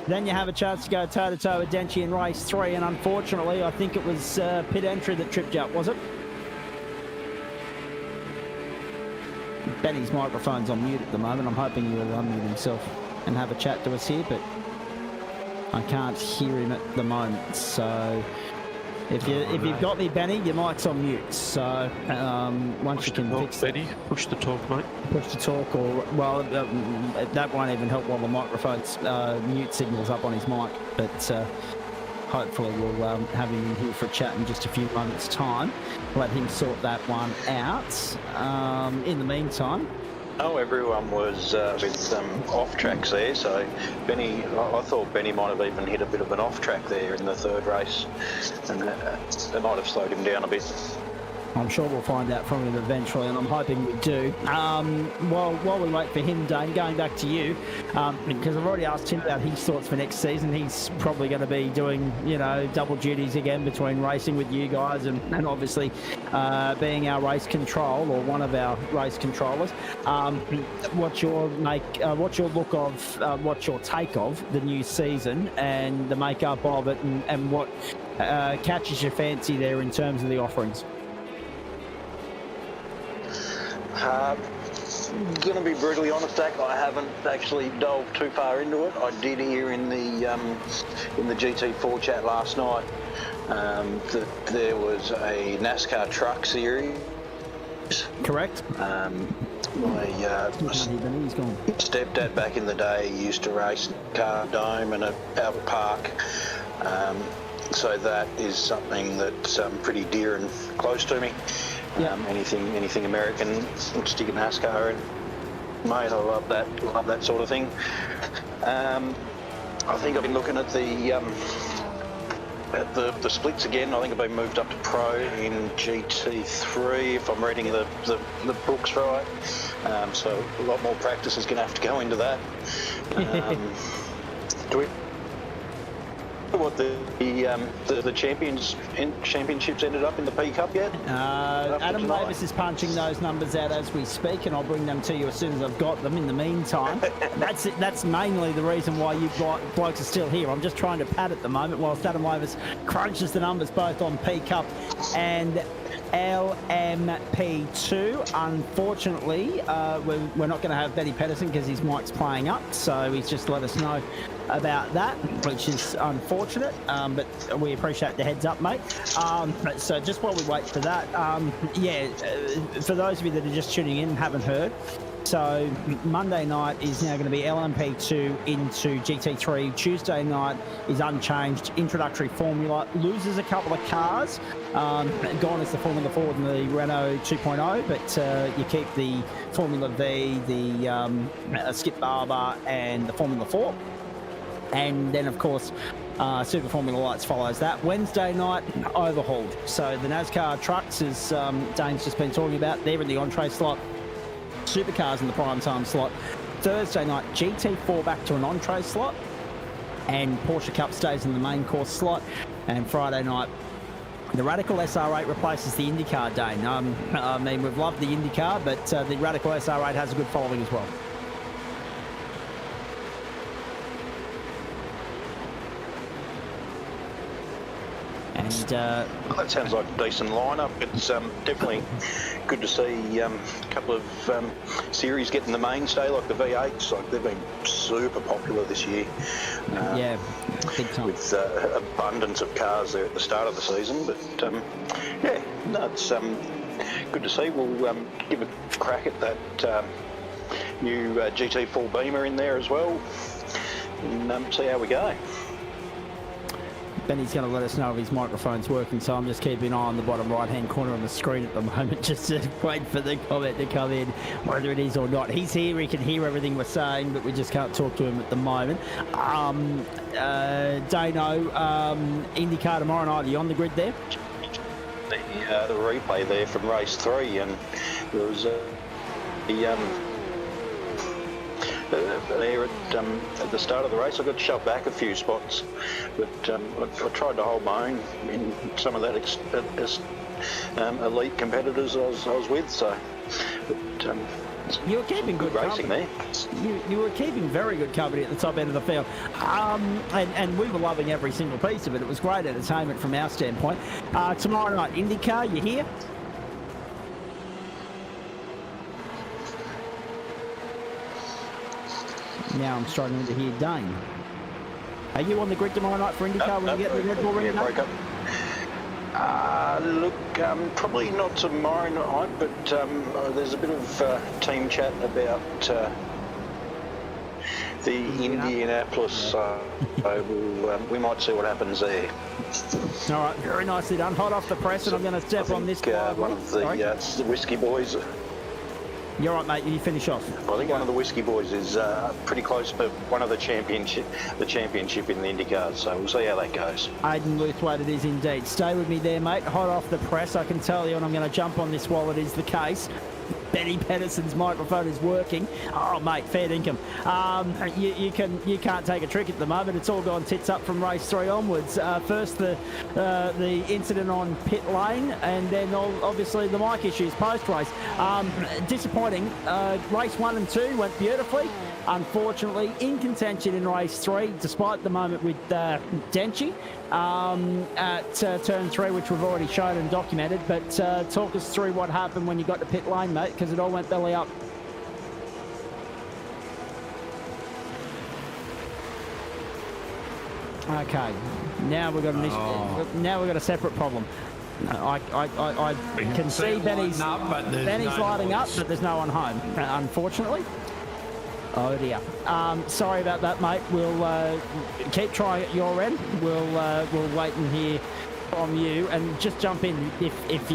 Then you have a chance to go toe-to-toe with Denchi in race 3, and unfortunately, I think it was pit entry that tripped you up, was it? Benny's microphone's on mute at the moment. I'm hoping he'll unmute himself and have a chat to us here, but I can't hear him at the moment. So if you've got me, Benny, your mic's on mute. So once you can fix Benny, push the talk, mate. Push to talk, or well, that won't even help while the microphone's mute signals up on his mic. But hopefully we'll have him in here for a chat in just a few moments' time. Let him sort that one out. In the meantime, everyone was with off tracks there. So Benny, I thought Benny might have even hit a bit of an off track there in the 3rd race, and it might have slowed him down a bit. I'm sure we'll find out from him eventually, and I'm hoping we do. While we wait for him, Dane, going back to you, because I've already asked him about his thoughts for next season. He's probably going to be doing, double duties again between racing with you guys and obviously being our race control, or one of our race controllers. What's your look of, what's your take of the new season and the makeup of it, and what catches your fancy there in terms of the offerings? Going to be brutally honest, Dak, I haven't actually delved too far into it. I did hear in the GT4 chat last night that there was a NASCAR truck series. Correct. My stepdad back in the day used to race Car Dome and at Albert Park. So that is something that's pretty dear and close to me. Anything American, stick in NASCAR, and mate, I love that sort of thing. I think I've been looking at the splits again. I think I've been moved up to pro in GT3 if I'm reading the books right. So a lot more practice is going to have to go into that. Do we? What the championships ended up in the P Cup yet? Adam Davis is punching those numbers out as we speak, and I'll bring them to you as soon as I've got them. In the meantime, that's it. That's mainly the reason why you blokes are still here. I'm just trying to pad at the moment whilst Adam Davis crunches the numbers both on P Cup and LMP2. Unfortunately, we're not going to have Benny Pedersen because his mic's playing up, so he's just let us know about that, which is unfortunate, but we appreciate the heads up, mate. So just while we wait for that, for those of you that are just tuning in and haven't heard, so Monday night is now going to be LMP2 into GT3. Tuesday night is unchanged, introductory formula, loses a couple of cars. Gone is the Formula Ford and the Renault 2.0, but you keep the Formula V, the Skip Barber and the Formula 4. And then, of course, Super Formula Lights follows that. Wednesday night, overhauled. So the NASCAR trucks, as Dane's just been talking about, they're in the entree slot. Supercars in the prime time slot. Thursday night, GT4 back to an entree slot. And Porsche Cup stays in the main course slot. And Friday night, the Radical SR8 replaces the IndyCar, Dane. I mean, we've loved the IndyCar, but the Radical SR8 has a good following as well. And well, that sounds like a decent lineup. It's definitely good to see a couple of series getting the mainstay, like the V8s. Like they've been super popular this year. Yeah, big time. With abundance of cars there at the start of the season. But yeah, no, it's good to see. We'll give a crack at that new GT4 Beamer in there as well, and see how we go. Benny's going to let us know if his microphone's working, so I'm just keeping an eye on the bottom right-hand corner on the screen at the moment, just to wait for the comment to come in, whether it is or not. He's here, he can hear everything we're saying, but we just can't talk to him at the moment. Dano, IndyCar tomorrow night, are you on the grid there? The replay there from race 3, and there was there at the start of the race, I got shoved back a few spots, but I tried to hold my own in some of that elite competitors I was with. So, but, you were keeping good racing company there. You were keeping very good company at the top end of the field, and we were loving every single piece of it. It was great entertainment from our standpoint. Tomorrow night, IndyCar, you here? Now I'm struggling to hear Dane. Are you on the grid tomorrow night for IndyCar when you get the Red Bull ring? Break up. Look, probably not tomorrow night, but there's a bit of team chat about the Indianapolis, so we might see what happens there. All right, very nicely done. Hot off the press, and I'm going to step on this. One of the whiskey boys. You're right, mate. You finish off. I think one of the whiskey boys is pretty close to one of the championship in the IndyCar, so we'll see how that goes. Aidan Luthwaite, it is indeed. Stay with me there, mate. Hot off the press, I can tell you, and I'm going to jump on this while it is the case. Benny Pedersen's microphone is working. Oh, mate, fair dinkum. You can't take a trick at the moment. It's all gone tits up from race 3 onwards. First the incident on pit lane, and then obviously the mic issues post-race. Disappointing. Race 1 and 2 went beautifully. Unfortunately, in contention in race 3, despite the moment with Denchi at turn 3, which we've already shown and documented. But talk us through what happened when you got to pit lane, mate, because it all went belly up. Okay, now we've got an issue. Now we've got a separate problem. I can see Benny's lighting up, but there's no one home, unfortunately. Oh dear. Sorry about that, mate. We'll keep trying at your end. We'll wait and hear from you, and just jump in if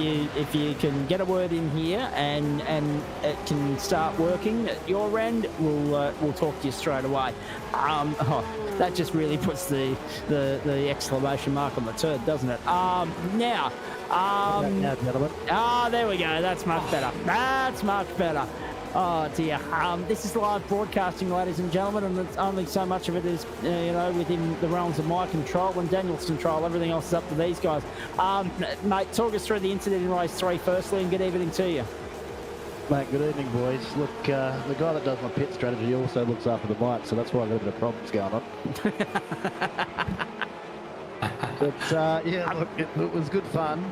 you can get a word in here and it can start working at your end. We'll talk to you straight away. That just really puts the exclamation mark on the turd, doesn't it? Now, there we go. That's much better. That's much better. Oh dear. This is live broadcasting, ladies and gentlemen, and it's only so much of it is, within the realms of my control and Daniel's control. Everything else is up to these guys. Mate, talk us through the incident in race 3 firstly, and good evening to you. Mate, good evening, boys. Look, the guy that does my pit strategy also looks after the bike, so that's why I've got a bit of problems going on. But, yeah, look, it was good fun.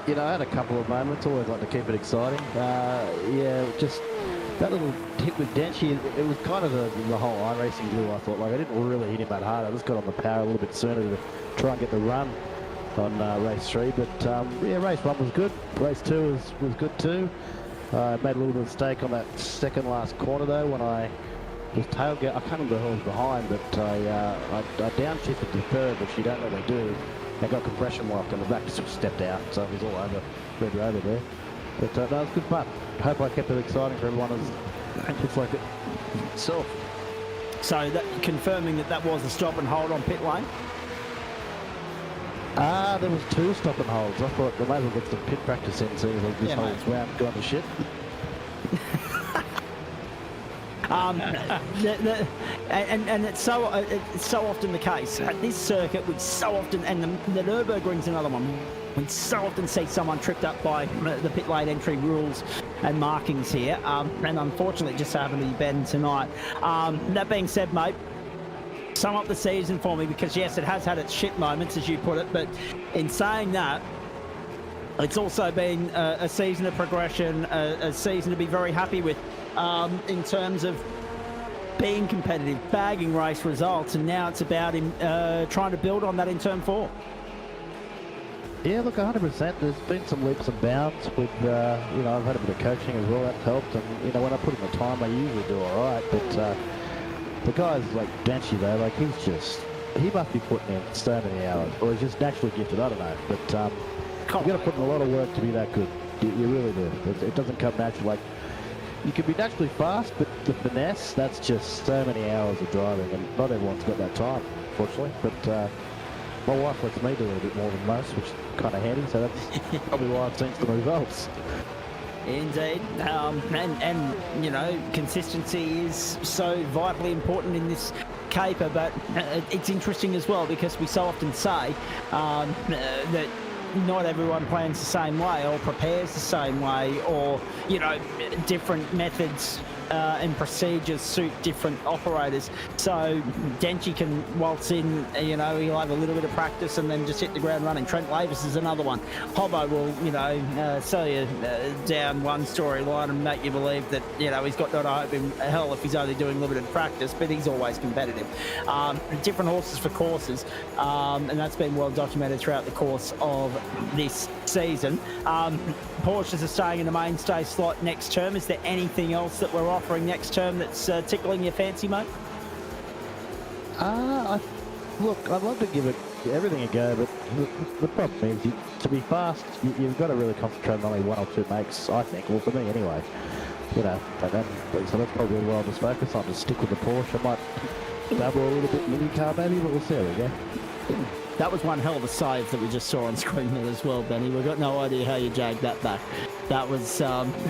You know, I had a couple of moments. Always like to keep it exciting. Yeah, just that little hit with Denchi. It was kind of the whole iRacing glue. I thought, like, I didn't really hit him that hard. I just got on the power a little bit sooner to try and get the run on race 3. But yeah, race 1 was good. Race 2 was good too. I made a little mistake on that second last corner though when I was tailgate. I can't remember who was behind, but I downshifted to third, which you don't normally do. I got compression locked and the back just stepped out, so it was all over, Red Rover there. But no, it was good fun. Hope I kept it exciting for everyone as just like it itself. So that, confirming that was a stop and hold on pit lane? There was 2 stop and holds. I thought they might as well get some pit practice in, so this whole round gone to shit. And it's so often the case at this circuit. We so often, and the Nürburgring's another one. We so often see someone tripped up by the pit lane entry rules and markings here, and unfortunately, it just happened to be Ben tonight. That being said, mate, sum up the season for me, because yes, it has had its shit moments, as you put it, but in saying that, it's also been a season of progression, a season to be very happy with, in terms of being competitive, bagging race results, and now it's about him trying to build on that in Turn 4. Yeah, look, 100%. There's been some leaps and bounds with, you know, I've had a bit of coaching as well. That's helped, and you know, when I put in the time, I usually do all right. But the guy's like Denchi though, like he must be putting in so many hours, or he's just naturally gifted. I don't know, but you got to put in a lot of work to be that good. You really do. It doesn't come natural. Like you can be naturally fast, but the finesse, that's just so many hours of driving, and not everyone's got that time, unfortunately. But my wife lets me do it a bit more than most, which is kind of handy, so that's probably why I've seen some results. Indeed, and you know, consistency is so vitally important in this caper, but it's interesting as well because we so often say that not everyone plans the same way or prepares the same way, or you know, different methods and procedures suit different operators. So Denchi can waltz in, you know, he'll have a little bit of practice and then just hit the ground running. Trent Lavis is another one. Hobbo will, you know, sell you down one storyline and make you believe that, you know, he's got not a hope in hell if he's only doing limited practice, but he's always competitive. Different horses for courses, and that's been well documented throughout the course of this season. Porsches are staying in the mainstay slot next term. Is there anything else that we're offering next term that's tickling your fancy, mate? Look, I'd love to give it everything a go, but the problem is, to be fast, you've got to really concentrate on only 1 or 2 makes, I think. Well, for me anyway. You know, so that's probably what I'll just focus on, just stick with the Porsche. I might dabble a little bit mini car maybe, but we'll see how we go. That was one hell of a save that we just saw on screen there as well, Benny. We've got no idea how you jagged that back. That was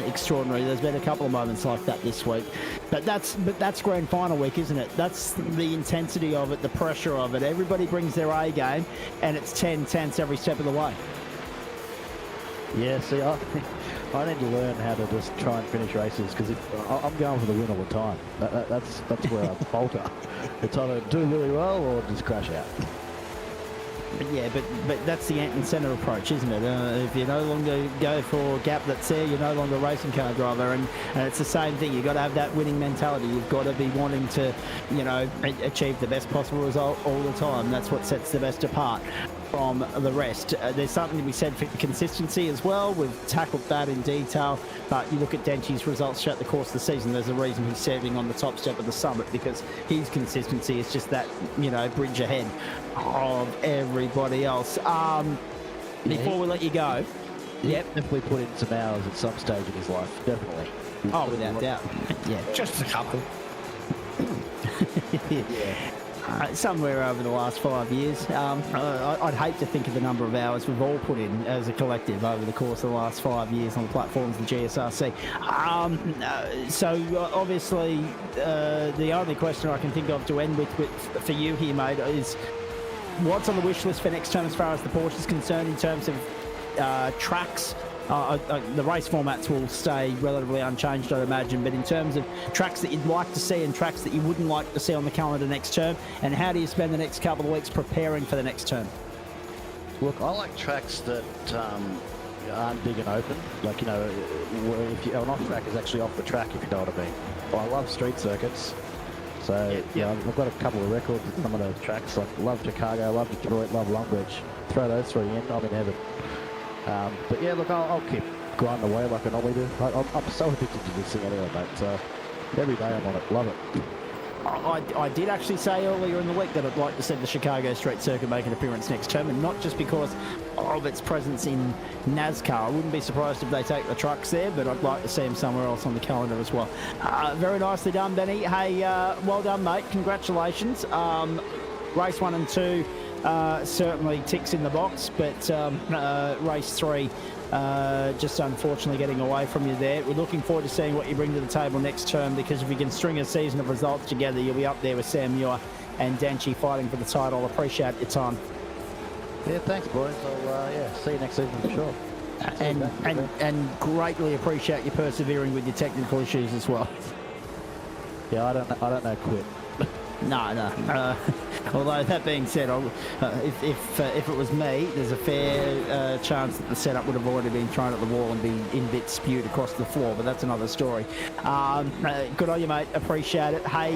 extraordinary. There's been a couple of moments like that this week. But that's grand final week, isn't it? That's the intensity of it, the pressure of it. Everybody brings their A game, and it's 10-10 every step of the way. Yeah, see, I need to learn how to just try and finish races, because I'm going for the win all the time. That's where I falter. It's either do really well or just crash out. But yeah, but that's the Ant and Centre approach, isn't it? If you no longer go for gap that's there, you're no longer a racing car driver, and it's the same thing. You've got to have that winning mentality. You've got to be wanting to, you know, achieve the best possible result all the time. That's what sets the best apart from the rest. There's something to be said for consistency as well. We've tackled that in detail, but you look at Denchi's results throughout the course of the season, there's a reason he's serving on the top step of the summit, because his consistency is just that, you know, bridge ahead of everybody else. Before we let you go, yep, definitely put in some hours at some stage in his life, definitely. Oh, without doubt. Yeah, just a couple. Yeah. Somewhere over the last 5 years. I'd hate to think of the number of hours we've all put in as a collective over the course of the last 5 years on the platforms of the GSRC. So obviously, the only question I can think of to end with for you here, mate, is what's on the wish list for next term as far as the Porsche is concerned in terms of tracks? The race formats will stay relatively unchanged, I'd imagine, but in terms of tracks that you'd like to see and tracks that you wouldn't like to see on the calendar next term, and how do you spend the next couple of weeks preparing for the next term? Look, I like tracks that aren't big and open. Like, you know, if an off track is actually off the track, if you know what I mean. But I love street circuits. So, yeah, I've got a couple of records at some of those tracks. Like, love Chicago, love Detroit, love Longbridge. Throw those three in, I'm in heaven. But yeah, look, I'll keep grinding away like I normally do. I'm so addicted to this thing anyway, mate. So every day I'm on it. Love it. I did actually say earlier in the week that I'd like to see the Chicago Street Circuit make an appearance next term, and not just because of its presence in NASCAR. I wouldn't be surprised if they take the trucks there, but I'd like to see them somewhere else on the calendar as well. Very nicely done, Benny. Hey, well done, mate. Congratulations. Race 1 and 2 certainly ticks in the box, but race 3 just unfortunately getting away from you there. We're looking forward to seeing what you bring to the table next term, because if you can string a season of results together, you'll be up there with Sam Muir and Danchi fighting for the title. Appreciate your time. Yeah, thanks, boys. I'll see you next season for sure. And greatly appreciate you persevering with your technical issues as well. Yeah, I don't know quit. No. Although that being said, if it was me, there's a fair chance that the setup would have already been thrown at the wall and been in bits spewed across the floor, but that's another story. Good on you, mate. Appreciate it. Hey,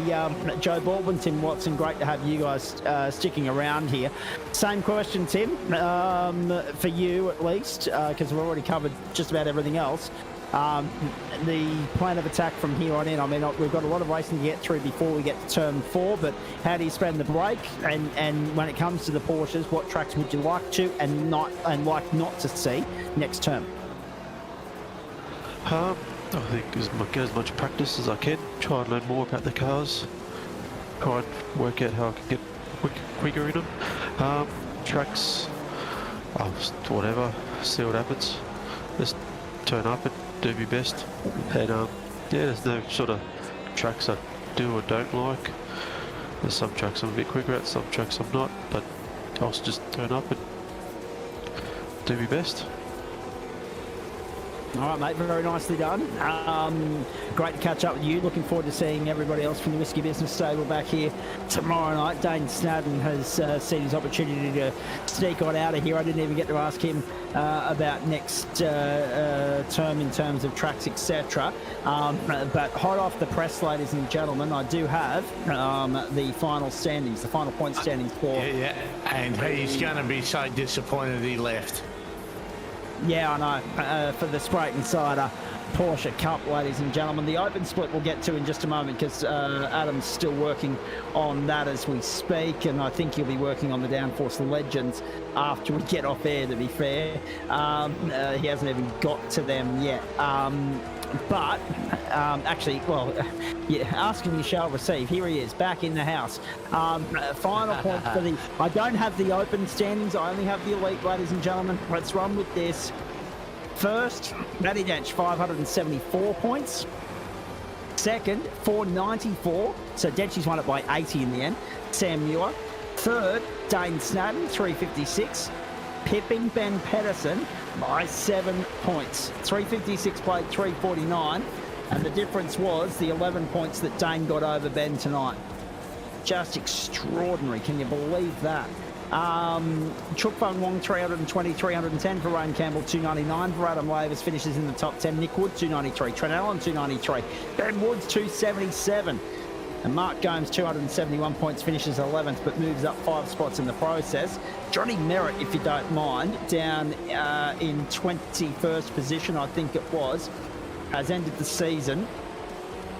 Joe Baldwin, Tim Watson, great to have you guys sticking around here. Same question, Tim, for you at least, because we've already covered just about everything else. The plan of attack from here on in, I mean, we've got a lot of racing to get through before we get to turn 4, but how do you spend the break? And when it comes to the Porsches, what tracks would you like to and like not to see next term? I think get as much practice as I can, try and learn more about the cars, try and work out how I can get quicker in them. Tracks, whatever, see what happens. Just turn up and do my best. And yeah, there's no sort of tracks I do or don't like. There's some tracks I'm a bit quicker at, some tracks I'm not, but I'll just turn up and do my best. All right, mate, very nicely done. Great to catch up with you. Looking forward to seeing everybody else from the Whiskey Business Stable back here tomorrow night. Dane Snadden has seen his opportunity to sneak on out of here. I didn't even get to ask him about next term in terms of tracks, etc. But hot off the press, ladies and gentlemen, I do have the final standings, the final point standings for... Yeah, and he's going to be so disappointed he left. Yeah, I know. For the Spreyton Cider Porsche Cup, ladies and gentlemen. The open split we'll get to in just a moment, because Adam's still working on that as we speak, and I think he'll be working on the DownForce Legends after we get off air, to be fair. He hasn't even got to them yet. But actually, well, yeah, asking you shall receive. Here he is, back in the house. Final point for the... I don't have the open standings. I only have the elite, ladies and gentlemen. Let's run with this. First, Matty Dench, 574 points. Second, 494. So Dench's won it by 80 in the end. Sam Muir. Third, Dane Snadden, 356. Pipping Ben Pedersen by 7 points. 356 played 349, and the difference was the 11 points that Dane got over Ben tonight. Just extraordinary. Can you believe that? Chook Fung Wong, 320, 310 for Ryan Campbell, 299 for Adam Lavers, finishes in the top 10. Nick Wood, 293. Trent Allen, 293. Ben Woods, 277. And Mark Gomes, 271 points, finishes 11th, but moves up 5 spots in the process. Johnny Merritt, if you don't mind, down in 21st position, I think it was, has ended the season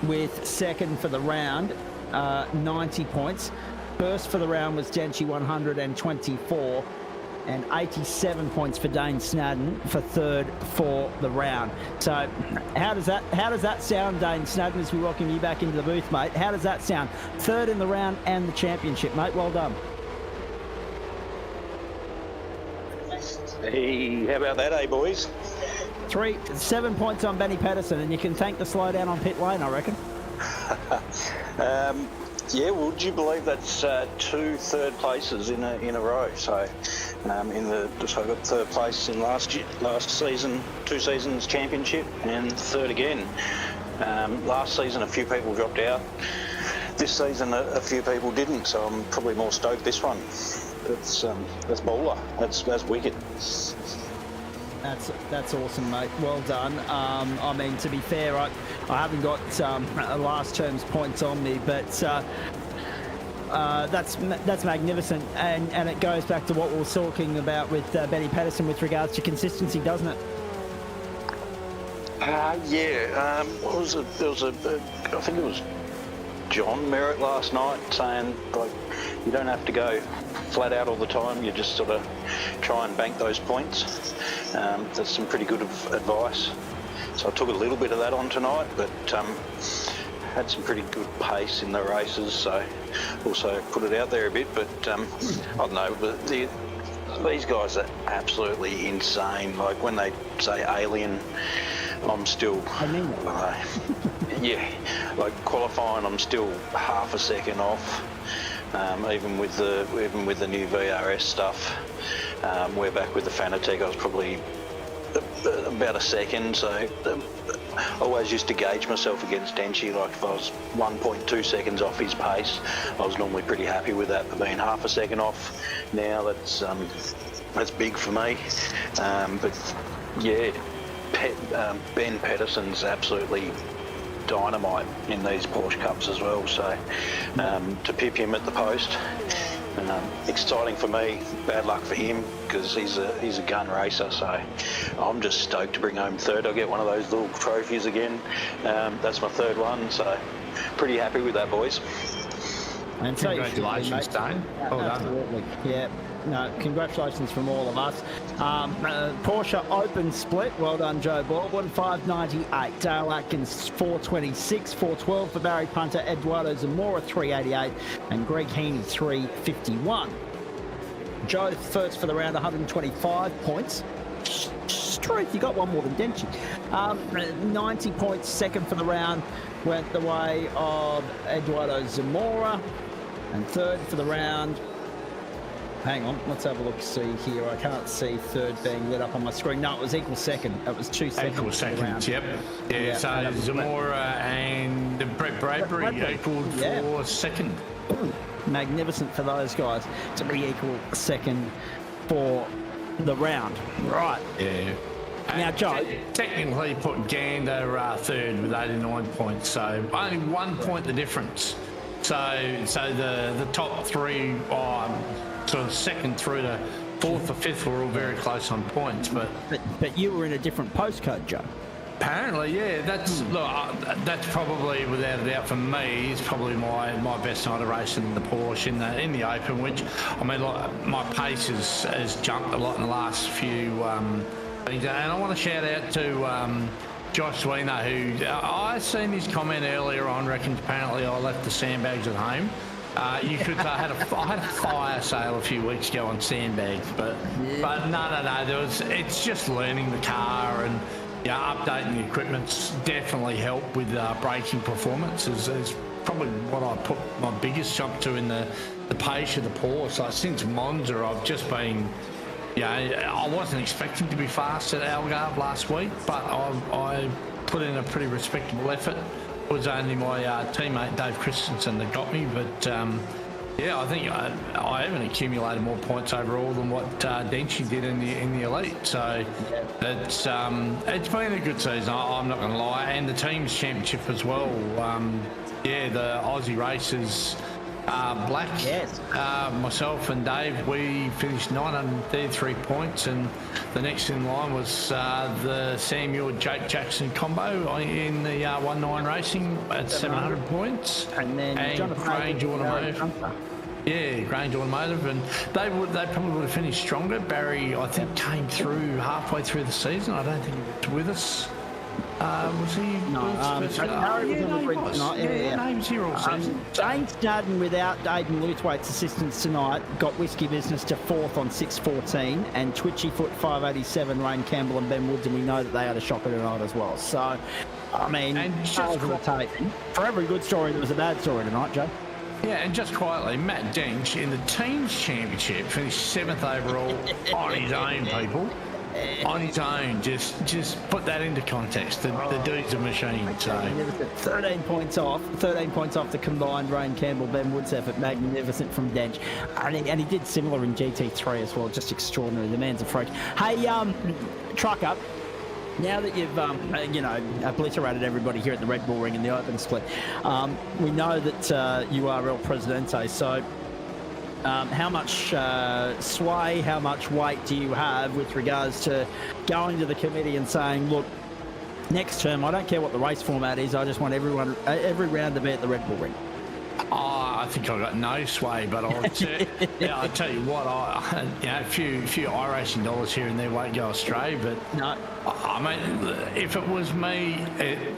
with second for the round, 90 points. First for the round was Denchi, 124, and 87 points for Dane Snadden for third for the round. So how does that sound, Dane Snadden, as we welcome you back into the booth, mate? How does that sound? Third in the round and the championship, mate. Well done. Hey, how about that, boys? 7 points on Benny Pedersen, and you can thank the slowdown on pit lane, I reckon. Yeah, well, would you believe that's 2 third places in a row? So, so I got third place in last season, 2 seasons championship, and third again. Last season, a few people dropped out. This season, a few people didn't. So I'm probably more stoked this one. That's baller. That's wicked. That's awesome, mate. Well done. I mean, to be fair, I haven't got last term's points on me, but that's magnificent, and it goes back to what we were talking about with Benny Pedersen with regards to consistency, doesn't it? Yeah. What was it? There was I think it was John Merritt last night saying, like, you don't have to go flat out all the time. You just sort of try and bank those points. That's some pretty good advice. So I took a little bit of that on tonight, but had some pretty good pace in the races. So also put it out there a bit, but I don't know. But these guys are absolutely insane. Like when they say alien, I'm still. I mean it. Yeah, like qualifying, I'm still half a second off. Even with the new VRS stuff, we're back with the Fanatec. I was probably about a second. So I always used to gauge myself against Denchi. Like if I was 1.2 seconds off his pace, I was normally pretty happy with that. But being half a second off now, that's big for me. But yeah, Ben Pedersen's absolutely dynamite in these Porsche Cups as well, so to pip him at the post, exciting for me, bad luck for him because he's a gun racer, so I'm just stoked to bring home third. I'll get one of those little trophies again. That's my third one, so pretty happy with that, boys. And congratulations, Dane. Well done. Absolutely. Yeah. No, congratulations from all of us. Porsche open split. Well done, Joe Baldwin. 598. Dale Atkins 426. 412 for Barry Punter. Eduardo Zamora 388. And Greg Heaney 351. Joe first for the round, 125 points. Truth, you got one more than Denchi. 90 points. Second for the round went the way of Eduardo Zamora. And third for the round. Hang on, let's have a look, see here. I can't see third being lit up on my screen. No, it was equal second. It was 2 seconds. Equal seconds, yep. Yeah, so Zamora and Brett Bradbury equaled for second. Magnificent for those guys to be equal second for the round. Right. Yeah. Now, Joe. Technically put Gander third with 89 points, so only 1 point the difference. So the top three, sort of second through to fourth or fifth were all very close on points, but you were in a different postcode, Joe. Apparently, yeah. That's probably without a doubt for me. It's probably my best night of racing in the Porsche in the Open. Which I mean, like, my pace has jumped a lot in the last few things. And I want to shout out to Josh Weiner, who I seen his comment earlier on. Reckons apparently I left the sandbags at home. You could say I had a fire sale a few weeks ago on sandbags, but no. It's just learning the car and updating the equipment's definitely helped with braking performance. Is probably what I put my biggest jump to in the pace of the Porsche. So since Monza, I've just been. I wasn't expecting to be fast at Algarve last week, but I put in a pretty respectable effort. It was only my teammate Dave Christensen that got me, but I think I even accumulated more points overall than what Denchi did in the elite. So it's been a good season. I'm not going to lie, and the teams championship as well. The Aussie races. Black, yes. Myself and Dave, we finished 933 points, and the next in line was the Samuel Jake Jackson combo in the 1-9 racing at 700 points, and then Grange Automotive. Yeah, Grange Automotive, and they probably would have finished stronger. Barry, I think, came through halfway through the season. I don't think he was with us. Was he? No, Harry was on the bridge tonight. He was here all season. James Darden, without Aidan Luthwaite's assistance tonight, got Whiskey Business to fourth on 6.14, and Twitchy Foot 587, Ryan Campbell and Ben Woods, and we know that they had a shocker tonight as well. So, I mean, for every good story, there was a bad story tonight, Joe. Yeah, and just quietly, Matt Dench in the teams championship finished 7th overall on his own, people. on his own. Just put that into context. The dude's a machine. So 13 points off the combined Rain Campbell Ben Woods effort. Magnificent from Dench, and he did similar in GT3 as well. Just extraordinary. The man's a freak. Hey, truck up. Now that you've, obliterated everybody here at the Red Bull Ring in the open split, we know that you are El Presidente. So, how much sway, how much weight do you have with regards to going to the committee and saying, look, next term, I don't care what the race format is, I just want every round to be at the Red Bull Ring? I think I got no sway, but I tell you what, a few iRacing dollars here and there won't go astray. But no, I mean, if it was me,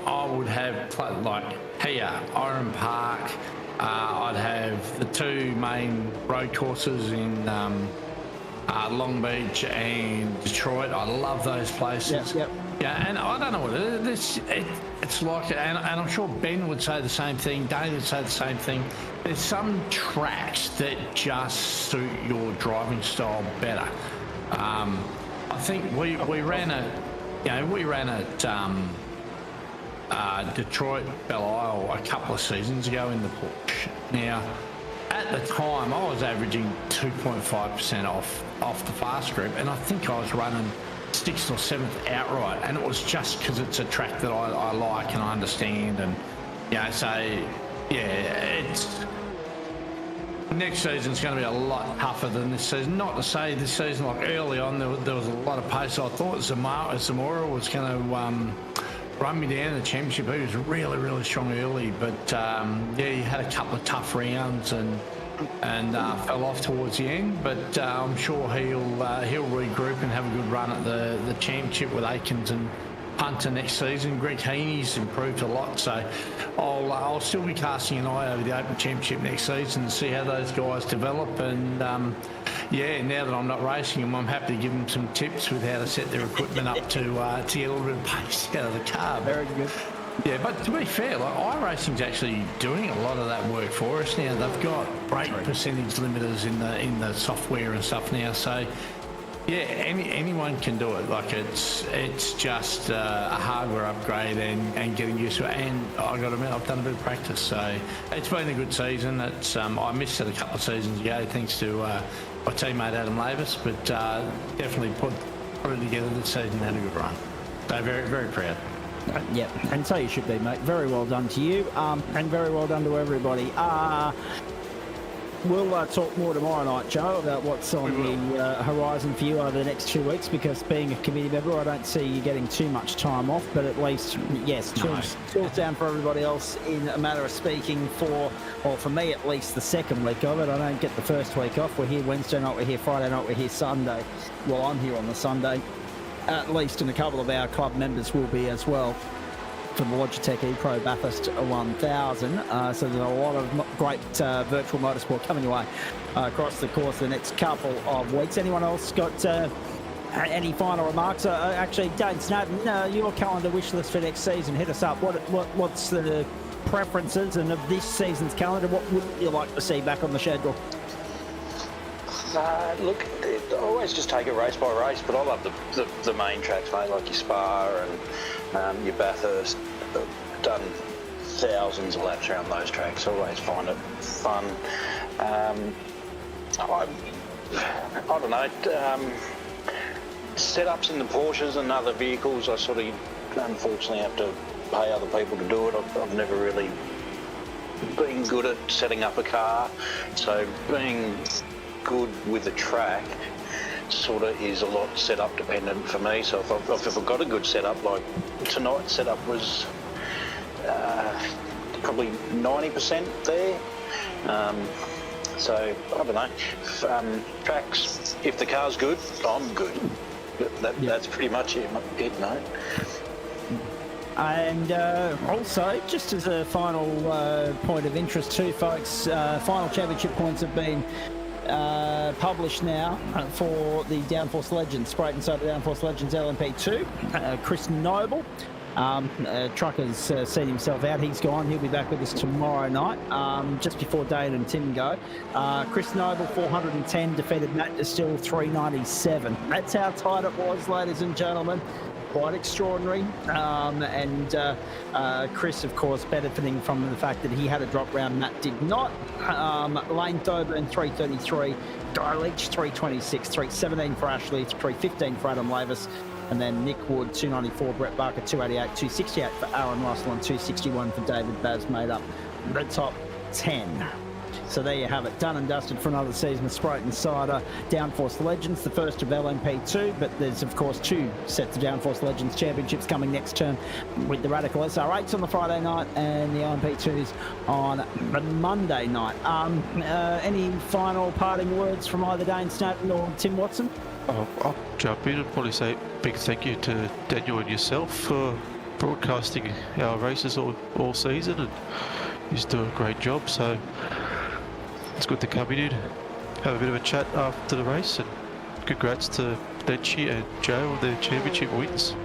I would have like here, Oran Park. I'd have the two main road courses in Long Beach and Detroit. I love those places. Yep. Yeah, and I don't know what it is. It's like, and I'm sure Ben would say the same thing, Dane would say the same thing. There's some tracks that just suit your driving style better. I think we ran at Detroit Belle Isle a couple of seasons ago in the Porsche. Now, at the time, I was averaging 2.5% off the fast group, and I think I was running 6th or 7th outright, and it was just because it's a track that I like and I understand, and it's next season's going to be a lot tougher than this season. Not to say this season, like early on, there was a lot of pace. I thought Zamora was going to run me down in the championship. He was really, really strong early, but he had a couple of tough rounds and fell off towards the end. But I'm sure he'll regroup and have a good run at the championship with Aikens and Hunter next season. Greg Heaney's improved a lot, so I'll still be casting an eye over the Open Championship next season to see how those guys develop. And now that I'm not racing them, I'm happy to give them some tips with how to set their equipment up to get a little bit of pace out of the car. Very good. Yeah, but to be fair, like iRacing's actually doing a lot of that work for us now. They've got brake percentage limiters in the software and stuff now, so yeah, anyone can do it. Like it's just a hardware upgrade and getting used to it. And I got to admit, I've done a bit of practice, so it's been a good season. It's I missed it a couple of seasons ago thanks to my teammate Adam Lavis, but definitely put it together this season and had a good run. So very, very proud. Yep, and so you should be, mate. Very well done to you, and very well done to everybody. We'll talk more tomorrow night, Joe, about what's on the horizon for you over the next 2 weeks, because being a committee member, I don't see you getting too much time off, but at least, yes, tools down for everybody else in a matter of speaking for me at least, the second week of it. I don't get the first week off. We're here Wednesday night, we're here Friday night, we're here Sunday. Well, I'm here on the Sunday, at least, and a couple of our club members will be as well, for the Logitech ePro Bathurst 1000. So there's a lot of great virtual motorsport coming your way across the course of the next couple of weeks. Anyone else got any final remarks? Actually, Dane Snowden, your calendar wish list for next season, hit us up. What's the preferences and of this season's calendar? What would you like to see back on the schedule? Look, I always just take it race by race, but I love the main tracks, mate, like your Spa and your Bathurst. I've done thousands of laps around those tracks. I always find it fun. I don't know. Setups in the Porsches and other vehicles, I sort of unfortunately have to pay other people to do it. I've never really been good at setting up a car, so being good with the track sort of is a lot setup dependent for me. So if I've got a good setup, like tonight's setup was probably 90% there. So I don't know. Tracks, if the car's good, I'm good. That's pretty much it, mate. And also, just as a final point of interest too, folks, final championship points have been published now for the DownForce Legends, Spreyton side of DownForce Legends LMP2. Chris Noble Trucker's seen himself out. He's gone. He'll be back with us tomorrow night, just before Dane and Tim go. Chris Noble, 410, defeated Matt Distill, 397. That's how tight it was, ladies and gentlemen. Quite extraordinary. Chris, of course, benefiting from the fact that he had a drop round, Matt did not. Lane Thoburn, 333. Guy Leach, 326. 317 for Ashley. 315 for Adam Lavis. And then Nick Wood, 294. Brett Barker, 288. 268 for Aaron Russell. And 261 for David Baz made up the top 10. So there you have it, done and dusted for another season of Spreyton Cider DownForce Legends, the first of LMP2, but there's of course 2 sets of DownForce Legends Championships coming next term with the Radical SR8s on the Friday night and the LMP2s on the Monday night. Any final parting words from either Dane Snowden or Tim Watson? I'll jump in and probably say a big thank you to Daniel and yourself for broadcasting our races all season, and you do a great job, so it's good to come in and have a bit of a chat after the race, and congrats to Denchi and Joe on their championship wins.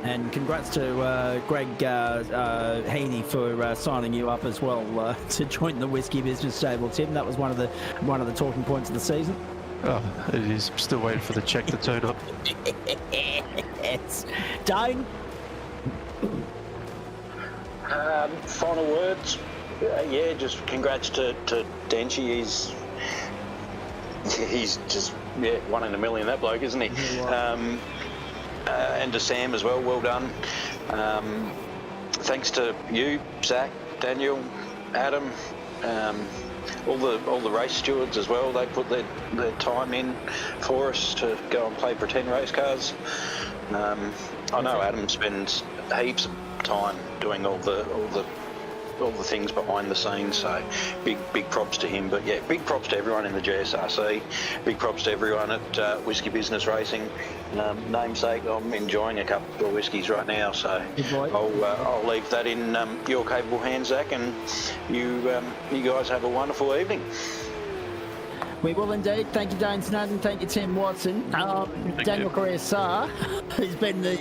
And congrats to Greg Heaney for signing you up as well to join the Whiskey Business Stable, Tim. That was one of the talking points of the season. Oh, it is. Still waiting for the check to turn up. Yes. Dane? Final words. Yeah, just congrats to Denchi. He's just one in a million, that bloke, isn't he? And to Sam as well. Well done. Thanks to you, Zach, Daniel, Adam, all the race stewards as well. They put their time in for us to go and play pretend race cars. I know Adam spends heaps of time doing all the things behind the scenes, so big props to him. But yeah, big props to everyone in the GSRC, big props to everyone at Whiskey Business Racing. Namesake, I'm enjoying a couple of whiskies right now, so I'll leave that in your capable hands, Zach, and you guys have a wonderful evening. We will indeed. Thank you, Dane Snowden. Thank you, Tim Watson. Daniel Correa-Sarr has been the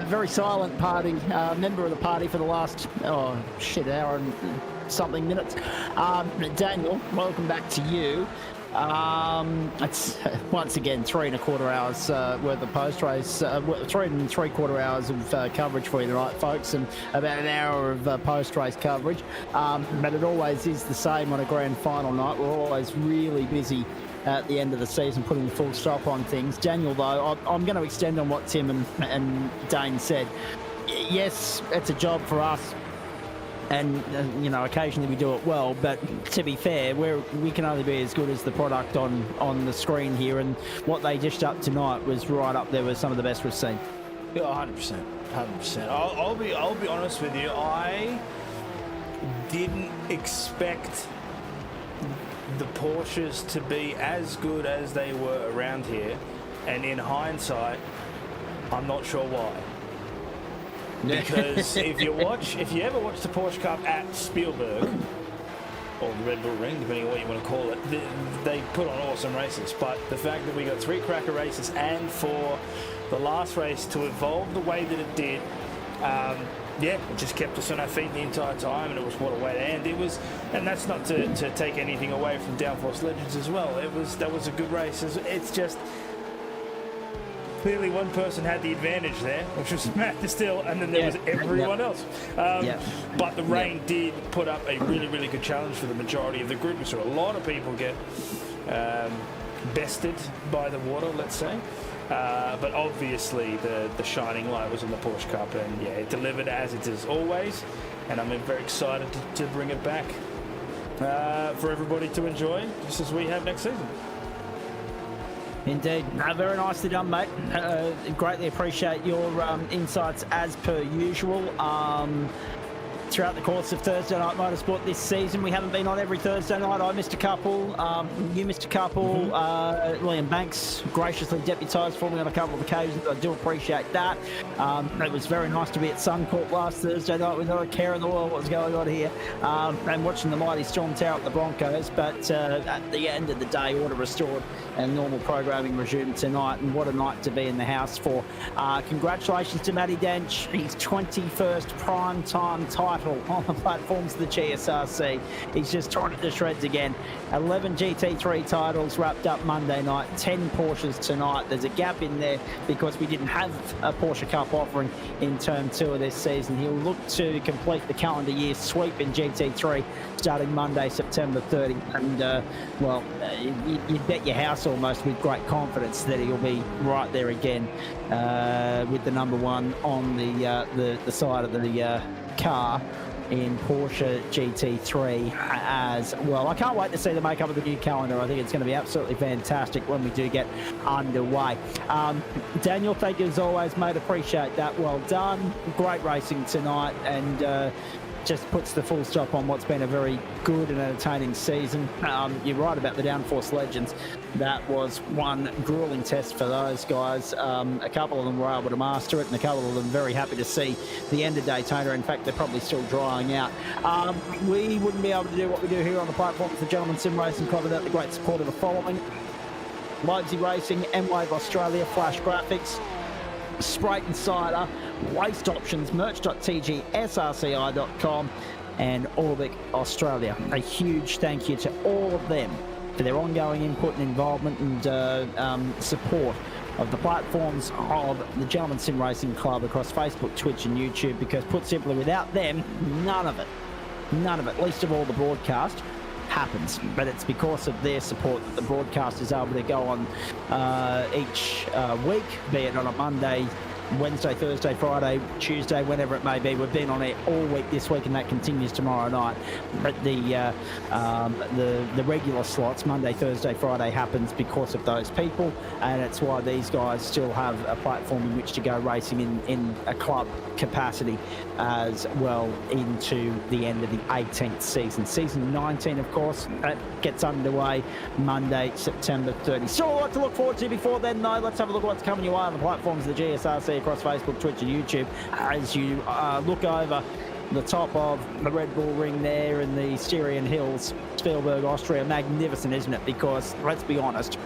very silent party member of the party for the last hour and something minutes. Daniel, welcome back to you. It's once again 3 1/4 hours worth of post race, 3 3/4 hours of coverage for you tonight, folks, and about an hour of post race coverage. But it always is the same on a grand final night. We're always really busy at the end of the season, putting the full stop on things. Daniel, though, I'm going to extend on what Tim and Dane said. Yes, it's a job for us. And, occasionally we do it well, but to be fair, we can only be as good as the product on the screen here, and what they dished up tonight was right up there with some of the best we've seen. Yeah, 100%. 100%. I'll be honest with you, I didn't expect the Porsches to be as good as they were around here, and in hindsight, I'm not sure why. Because if you ever watch the Porsche Cup at Spielberg, or the Red Bull Ring, depending on what you want to call it, they put on awesome races. But the fact that we got 3 cracker races, and for the last race to evolve the way that it did, it just kept us on our feet the entire time, and it was what a way to end. It was, and that's not to take anything away from DownForce Legends as well. That was a good race. It's just, clearly one person had the advantage there, which was Matt Distill, and then there was everyone else. But the rain did put up a really, really good challenge for the majority of the group. We saw a lot of people get bested by the water, let's say. But obviously the shining light was in the Porsche Cup, and it delivered as it is always. And I'm very excited to bring it back for everybody to enjoy, just as we have next season. Indeed. Very nicely done, mate. Greatly appreciate your insights as per usual. throughout the course of Thursday Night Motorsport this season. We haven't been on every Thursday night. I missed a couple. You missed a couple. Liam Banks graciously deputised for me on a couple of occasions. I do appreciate that. It was very nice to be at Suncorp last Thursday night with not a care in the world what was going on here, and watching the mighty Storm tower at the Broncos. But at the end of the day, order restored and normal programming resumed tonight. And what a night to be in the house for. Congratulations to Matty Dench, his 21st prime time title on the platforms of the GSRC. He's just torn it to shreds again. 11 GT3 titles wrapped up Monday night, 10 Porsches tonight. There's a gap in there because we didn't have a Porsche Cup offering in Term 2 of this season. He'll look to complete the calendar year sweep in GT3 starting Monday, September 30. And, well, you'd bet your house almost with great confidence that he'll be right there again with the number one on the side of the car in Porsche GT3 as well. I can't wait to see the makeup of the new calendar. I think it's going to be absolutely fantastic when we do get underway. Daniel, thank you as always, mate. Appreciate that. Well done. Great racing tonight, and just puts the full stop on what's been a very good and entertaining season. You're right about the DownForce legends. That was one grueling test for those guys. A couple of them were able to master it, and a couple of them very happy to see the end of Daytona. In fact, they're probably still drying out. We wouldn't be able to do what we do here on the platform for the Gentleman Sim Racing Club without the great support of the following: Loadsy Racing, M-Wave Australia, Flash Graphics, Spreyton Cider, Waste Options, Merch.tg, SRCI.com, and Orbic Australia. A huge thank you to all of them for their ongoing input and involvement and support of the platforms of the Gentleman Sim Racing Club across Facebook, Twitch and YouTube, because put simply, without them, none of it, least of all the broadcast, happens. But it's because of their support that the broadcast is able to go on each week, be it on a Monday, Wednesday, Thursday, Friday, Tuesday, whenever it may be. We've been on it all week this week, and that continues tomorrow night. But the regular slots, Monday, Thursday, Friday, happens because of those people, and it's why these guys still have a platform in which to go racing in a club capacity as well into the end of the 18th season. Season 19, of course, that gets underway Monday, September 30. Still a lot to look forward to before then, though. Let's have a look at what's coming your way on the platforms of the GSRC across Facebook, Twitch and YouTube as you look over the top of the Red Bull Ring there in the Styrian Hills, Spielberg, Austria. Magnificent, isn't it? Because, let's be honest,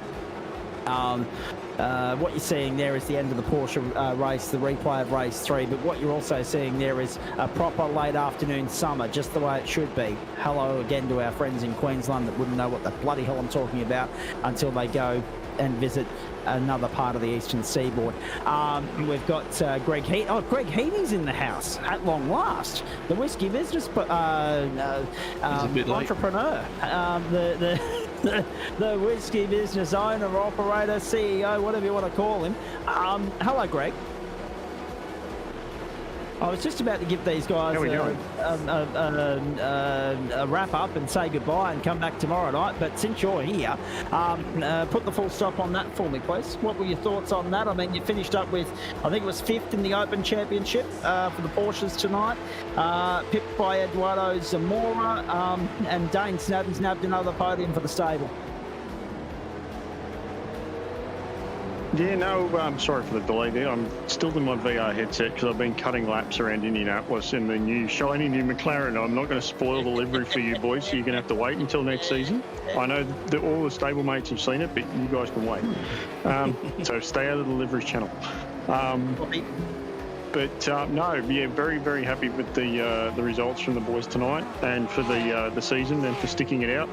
what you're seeing there is the end of the Porsche race, the replay of race 3, but what you're also seeing there is a proper late afternoon summer, just the way it should be. Hello again to our friends in Queensland that wouldn't know what the bloody hell I'm talking about until they go and visit another part of the eastern seaboard. We've got Greg Heath. Oh, Greg Heath's in the house at long last. The whiskey business entrepreneur, the whiskey business owner, operator, CEO, whatever you want to call him. Hello, Greg. I was just about to give these guys a wrap up and say goodbye and come back tomorrow night, but since you're here, put the full stop on that for me, please. What were your thoughts on that? I mean, you finished up with, I think it was 5th in the Open Championship for the Porsches tonight, pipped by Eduardo Zamora, and Dane Snadden's nabbed another podium for the stable. Yeah, no, I'm sorry for the delay there. I'm still in my VR headset because I've been cutting laps around Indianapolis in the new shiny new McLaren. I'm not going to spoil the livery for you boys, so you're going to have to wait until next season. I know that all the stablemates have seen it, but you guys can wait. So stay out of the livery channel. But no, yeah, very, very happy with the results from the boys tonight and for the season and for sticking it out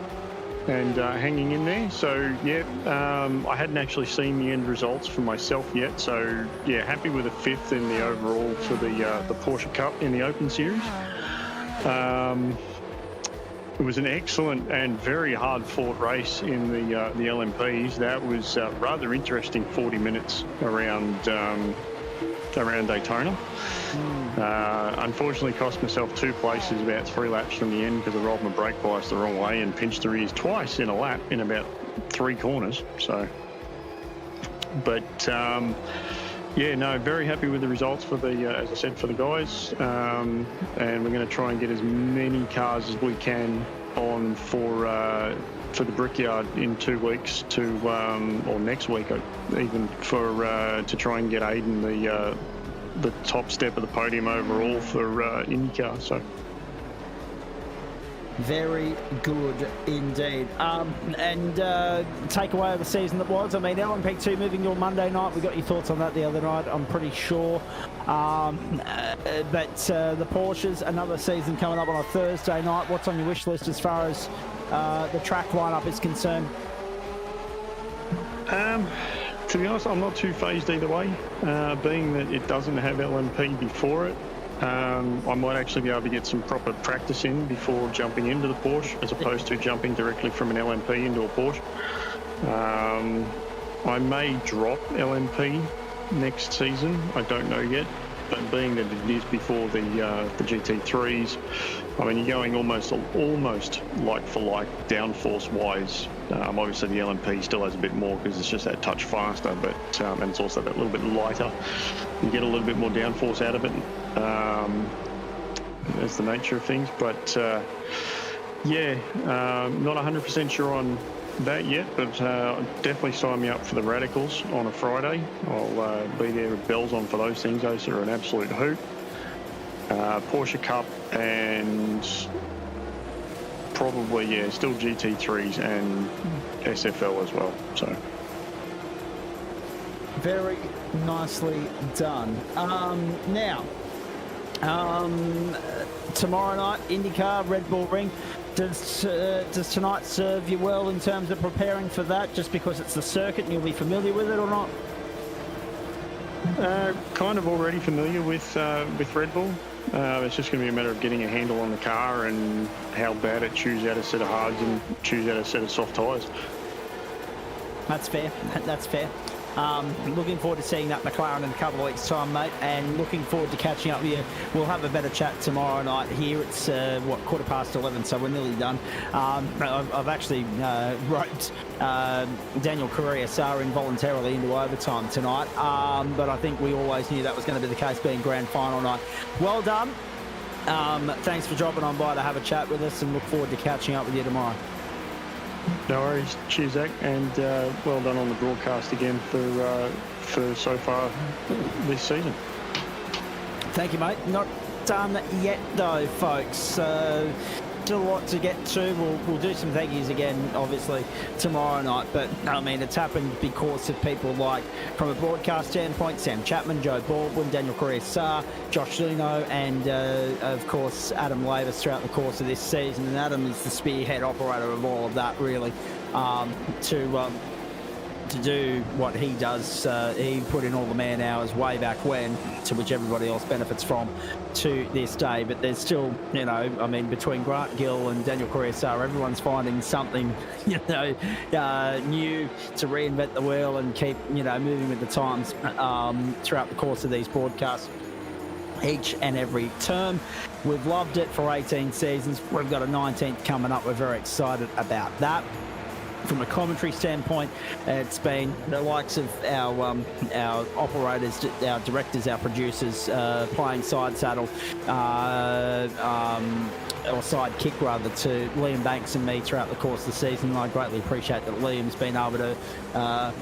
and hanging in there. So yeah, I hadn't actually seen the end results for myself yet. So yeah, happy with a 5th in the overall for the Porsche Cup in the Open Series. It was an excellent and very hard-fought race in the LMPs. That was rather interesting 40 minutes around Daytona. Unfortunately cost myself 2 places about 3 laps from the end because I rolled my brake bias the wrong way and pinched the rears twice in a lap in about 3 corners. So, but Yeah, no, very happy with the results for the, as I said, for the guys, and we're going to try and get as many cars as we can on for the Brickyard in 2 weeks to, or next week even, for to try and get Aiden the top step of the podium overall for IndyCar. So. Very good indeed. And takeaway of the season that was, I mean, LMP2 moving to a Monday night. We got your thoughts on that the other night, I'm pretty sure. But the Porsches, another season coming up on a Thursday night. What's on your wish list as far as the track lineup is concerned? To be honest, I'm not too phased either way, being that it doesn't have LMP before it. I might actually be able to get some proper practice in before jumping into the Porsche, as opposed to jumping directly from an LMP into a Porsche. I may drop LMP next season. I don't know yet. But being that it is before the GT3s, I mean, you're going almost like for like downforce wise. Obviously the LMP still has a bit more because it's just that touch faster, but and it's also that little bit lighter. You get a little bit more downforce out of it. That's the nature of things. But yeah, not 100% sure on that yet, but definitely sign me up for the Radicals on a Friday. I'll be there with bells on for those things. Those are an absolute hoot. Porsche Cup and probably, yeah, still GT3s and SFL as well. So very nicely done. Now, tomorrow night, IndyCar, Red Bull Ring. Does tonight serve you well in terms of preparing for that, just because it's the circuit and you'll be familiar with it, or not? Kind of already familiar with Red Bull. It's just going to be a matter of getting a handle on the car and how bad it chews out a set of hards and chews out a set of soft tyres. That's fair. That's fair. Looking forward to seeing that McLaren in a couple of weeks' time, mate, and looking forward to catching up with you. We'll have a better chat tomorrow night here. It's, 11:15, so we're nearly done. I've actually wrote Daniel Correa-Sar involuntarily into overtime tonight, but I think we always knew that was going to be the case, being grand final night. Well done. Thanks for dropping on by to have a chat with us, and look forward to catching up with you tomorrow. No worries. Cheers, Zach, and well done on the broadcast again for so far this season. Thank you, mate. Not done yet, though, folks. Still a lot to get to. We'll do some thank yous again, obviously, tomorrow night. But, I mean, it's happened because of people like, from a broadcast standpoint, Sam Chapman, Joe Baldwin, Daniel Correa-Sar, Josh Zuno, and, of course, Adam Lavis throughout the course of this season. And Adam is the spearhead operator of all of that, really, to do what he does. He put in all the man hours way back when, to which everybody else benefits from to this day. But there's still, you know, I mean, between Grant Gill and Daniel Correa-Sar, everyone's finding something, you know, new to reinvent the wheel and keep, you know, moving with the times throughout the course of these broadcasts. Each and every term. We've loved it for 18 seasons. We've got a 19th coming up. We're very excited about that. From a commentary standpoint, it's been the likes of our operators, our directors, our producers playing side saddle or side kick rather to Liam Banks and me throughout the course of the season. I greatly appreciate that Liam's been able to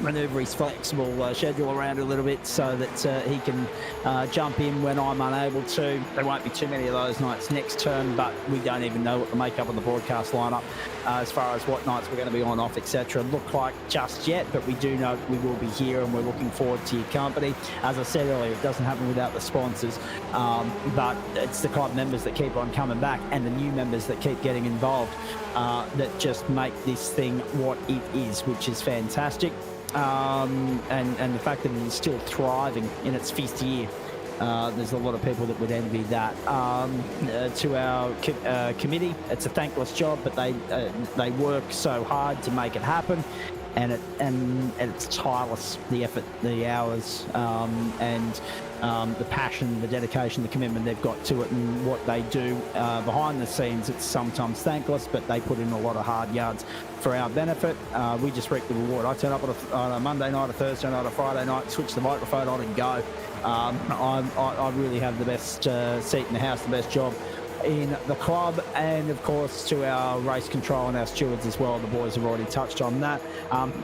manoeuvre his flexible schedule around a little bit so that he can jump in when I'm unable to. There won't be too many of those nights next term, but we don't even know what the makeup of the broadcast lineup as far as what nights we're going to be on, off, etc. look like just yet, but we do know that we will be here and we're looking forward to your company. As I said earlier, it doesn't happen without the sponsors, but it's the club members that keep on coming back and the new members that keep getting involved that just make this thing what it is, which is fantastic. And the fact that it is still thriving in its 5th year. There's a lot of people that would envy that. To our committee, it's a thankless job, but they work so hard to make it happen, and it's tireless, the effort, the hours, and the passion, the dedication, the commitment they've got to it and what they do behind the scenes. It's sometimes thankless, but they put in a lot of hard yards for our benefit. We just reap the reward. I turn up on a Monday night, a Thursday night, a Friday night, switch the microphone on and go. I really have the best seat in the house, the best job in the club, and of course to our race control and our stewards as well. The boys have already touched on that.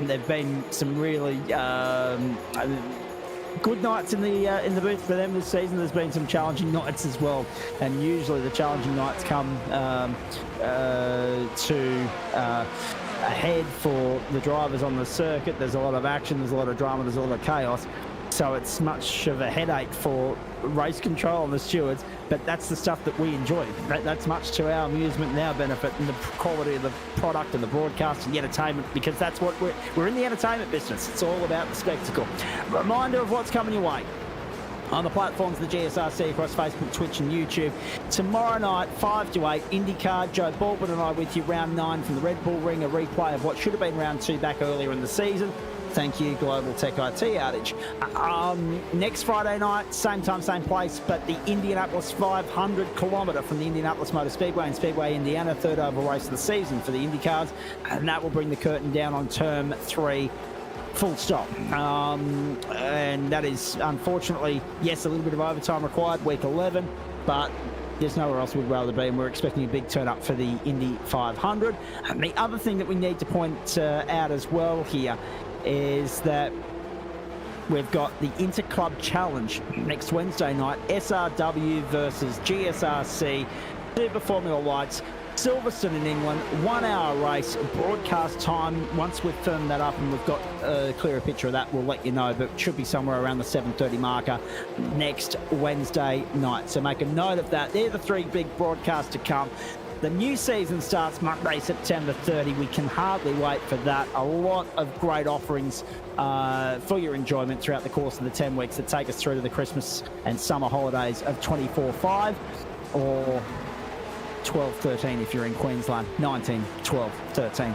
There've been some really good nights in the booth for them this season. There's been some challenging nights as well, and usually the challenging nights come to a head for the drivers on the circuit. There's a lot of action, there's a lot of drama, there's a lot of chaos. So it's much of a headache for race control and the stewards, but that's the stuff that we enjoy. That's much to our amusement and our benefit, and the quality of the product and the broadcast and the entertainment, because that's what we're in the entertainment business. It's all about the spectacle. Reminder of what's coming your way on the platforms of the GSRC across Facebook, Twitch and YouTube. Tomorrow night, 5 to 8, IndyCar. Joe Baldwin and I with you, round 9 from the Red Bull Ring, a replay of what should have been round 2 back earlier in the season. Thank you, Global Tech IT outage. Next Friday night, same time, same place, but the Indianapolis 500 kilometre from the Indianapolis Motor Speedway in Speedway, Indiana, third oval race of the season for the IndyCars, and that will bring the curtain down on term 3. Full stop. And that is, unfortunately, yes, a little bit of overtime required, week 11, but there's nowhere else we'd rather be, and we're expecting a big turn up for the Indy 500. And the other thing that we need to point out as well here is that we've got the Interclub Challenge next Wednesday night, SRW versus GSRC, Super Formula Lights, Silverstone in England, 1 hour race, broadcast time. Once we've firmed that up and we've got a clearer picture of that, we'll let you know, but it should be somewhere around the 7:30 marker next Wednesday night. So make a note of that. They're the 3 big broadcasts to come. The new season starts Monday, September 30. We can hardly wait for that. A lot of great offerings for your enjoyment throughout the course of the 10 weeks that take us through to the Christmas and summer holidays of 24/5 or 12/13 if you're in Queensland, 19/12/13.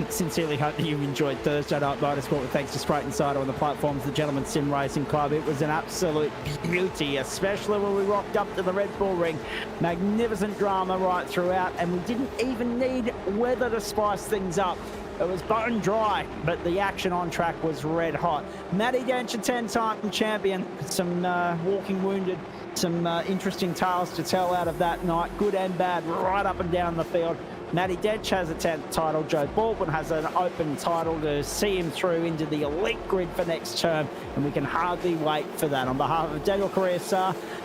Sincerely hope that you enjoyed Thursday Night Motorsport with thanks to Spreyton Cider on the platforms of the Gentleman Sim Racing Club. It was an absolute beauty, especially when we rocked up to the Red Bull Ring. Magnificent drama right throughout, and we didn't even need weather to spice things up. It was bone dry, but the action on track was red hot. Matty Dench, a 10-time champion, some walking wounded, some interesting tales to tell out of that night, good and bad, right up and down the field. Matty Dench has a 10th title. Joe Baldwin has an open title to see him through into the elite grid for next term, and we can hardly wait for that. On behalf of Daniel Carrier,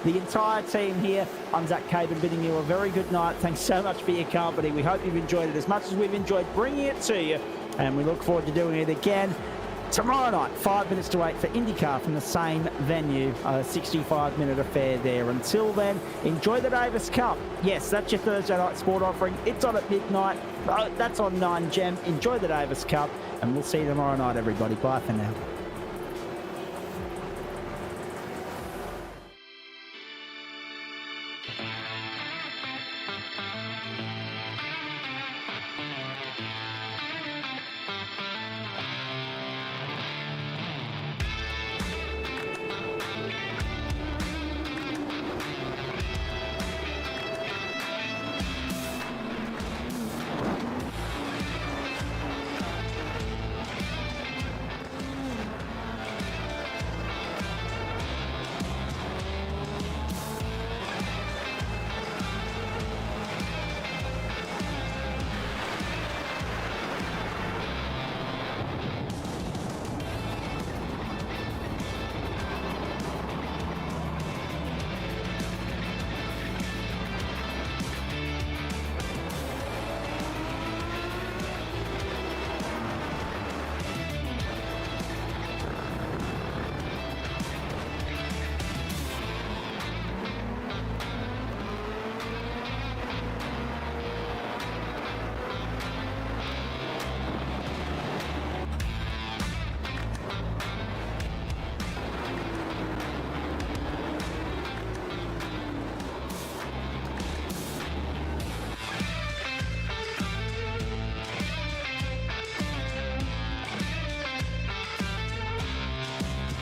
the entire team here, I'm Zach Caban bidding you a very good night. Thanks so much for your company. We hope you've enjoyed it as much as we've enjoyed bringing it to you, and we look forward to doing it again tomorrow night, 5 minutes to 8 for IndyCar from the same venue, a 65-minute affair there. Until then, enjoy the Davis Cup. Yes, that's your Thursday night sport offering. It's on at midnight. That's on 9 Gem. Enjoy the Davis Cup, and we'll see you tomorrow night, everybody. Bye for now.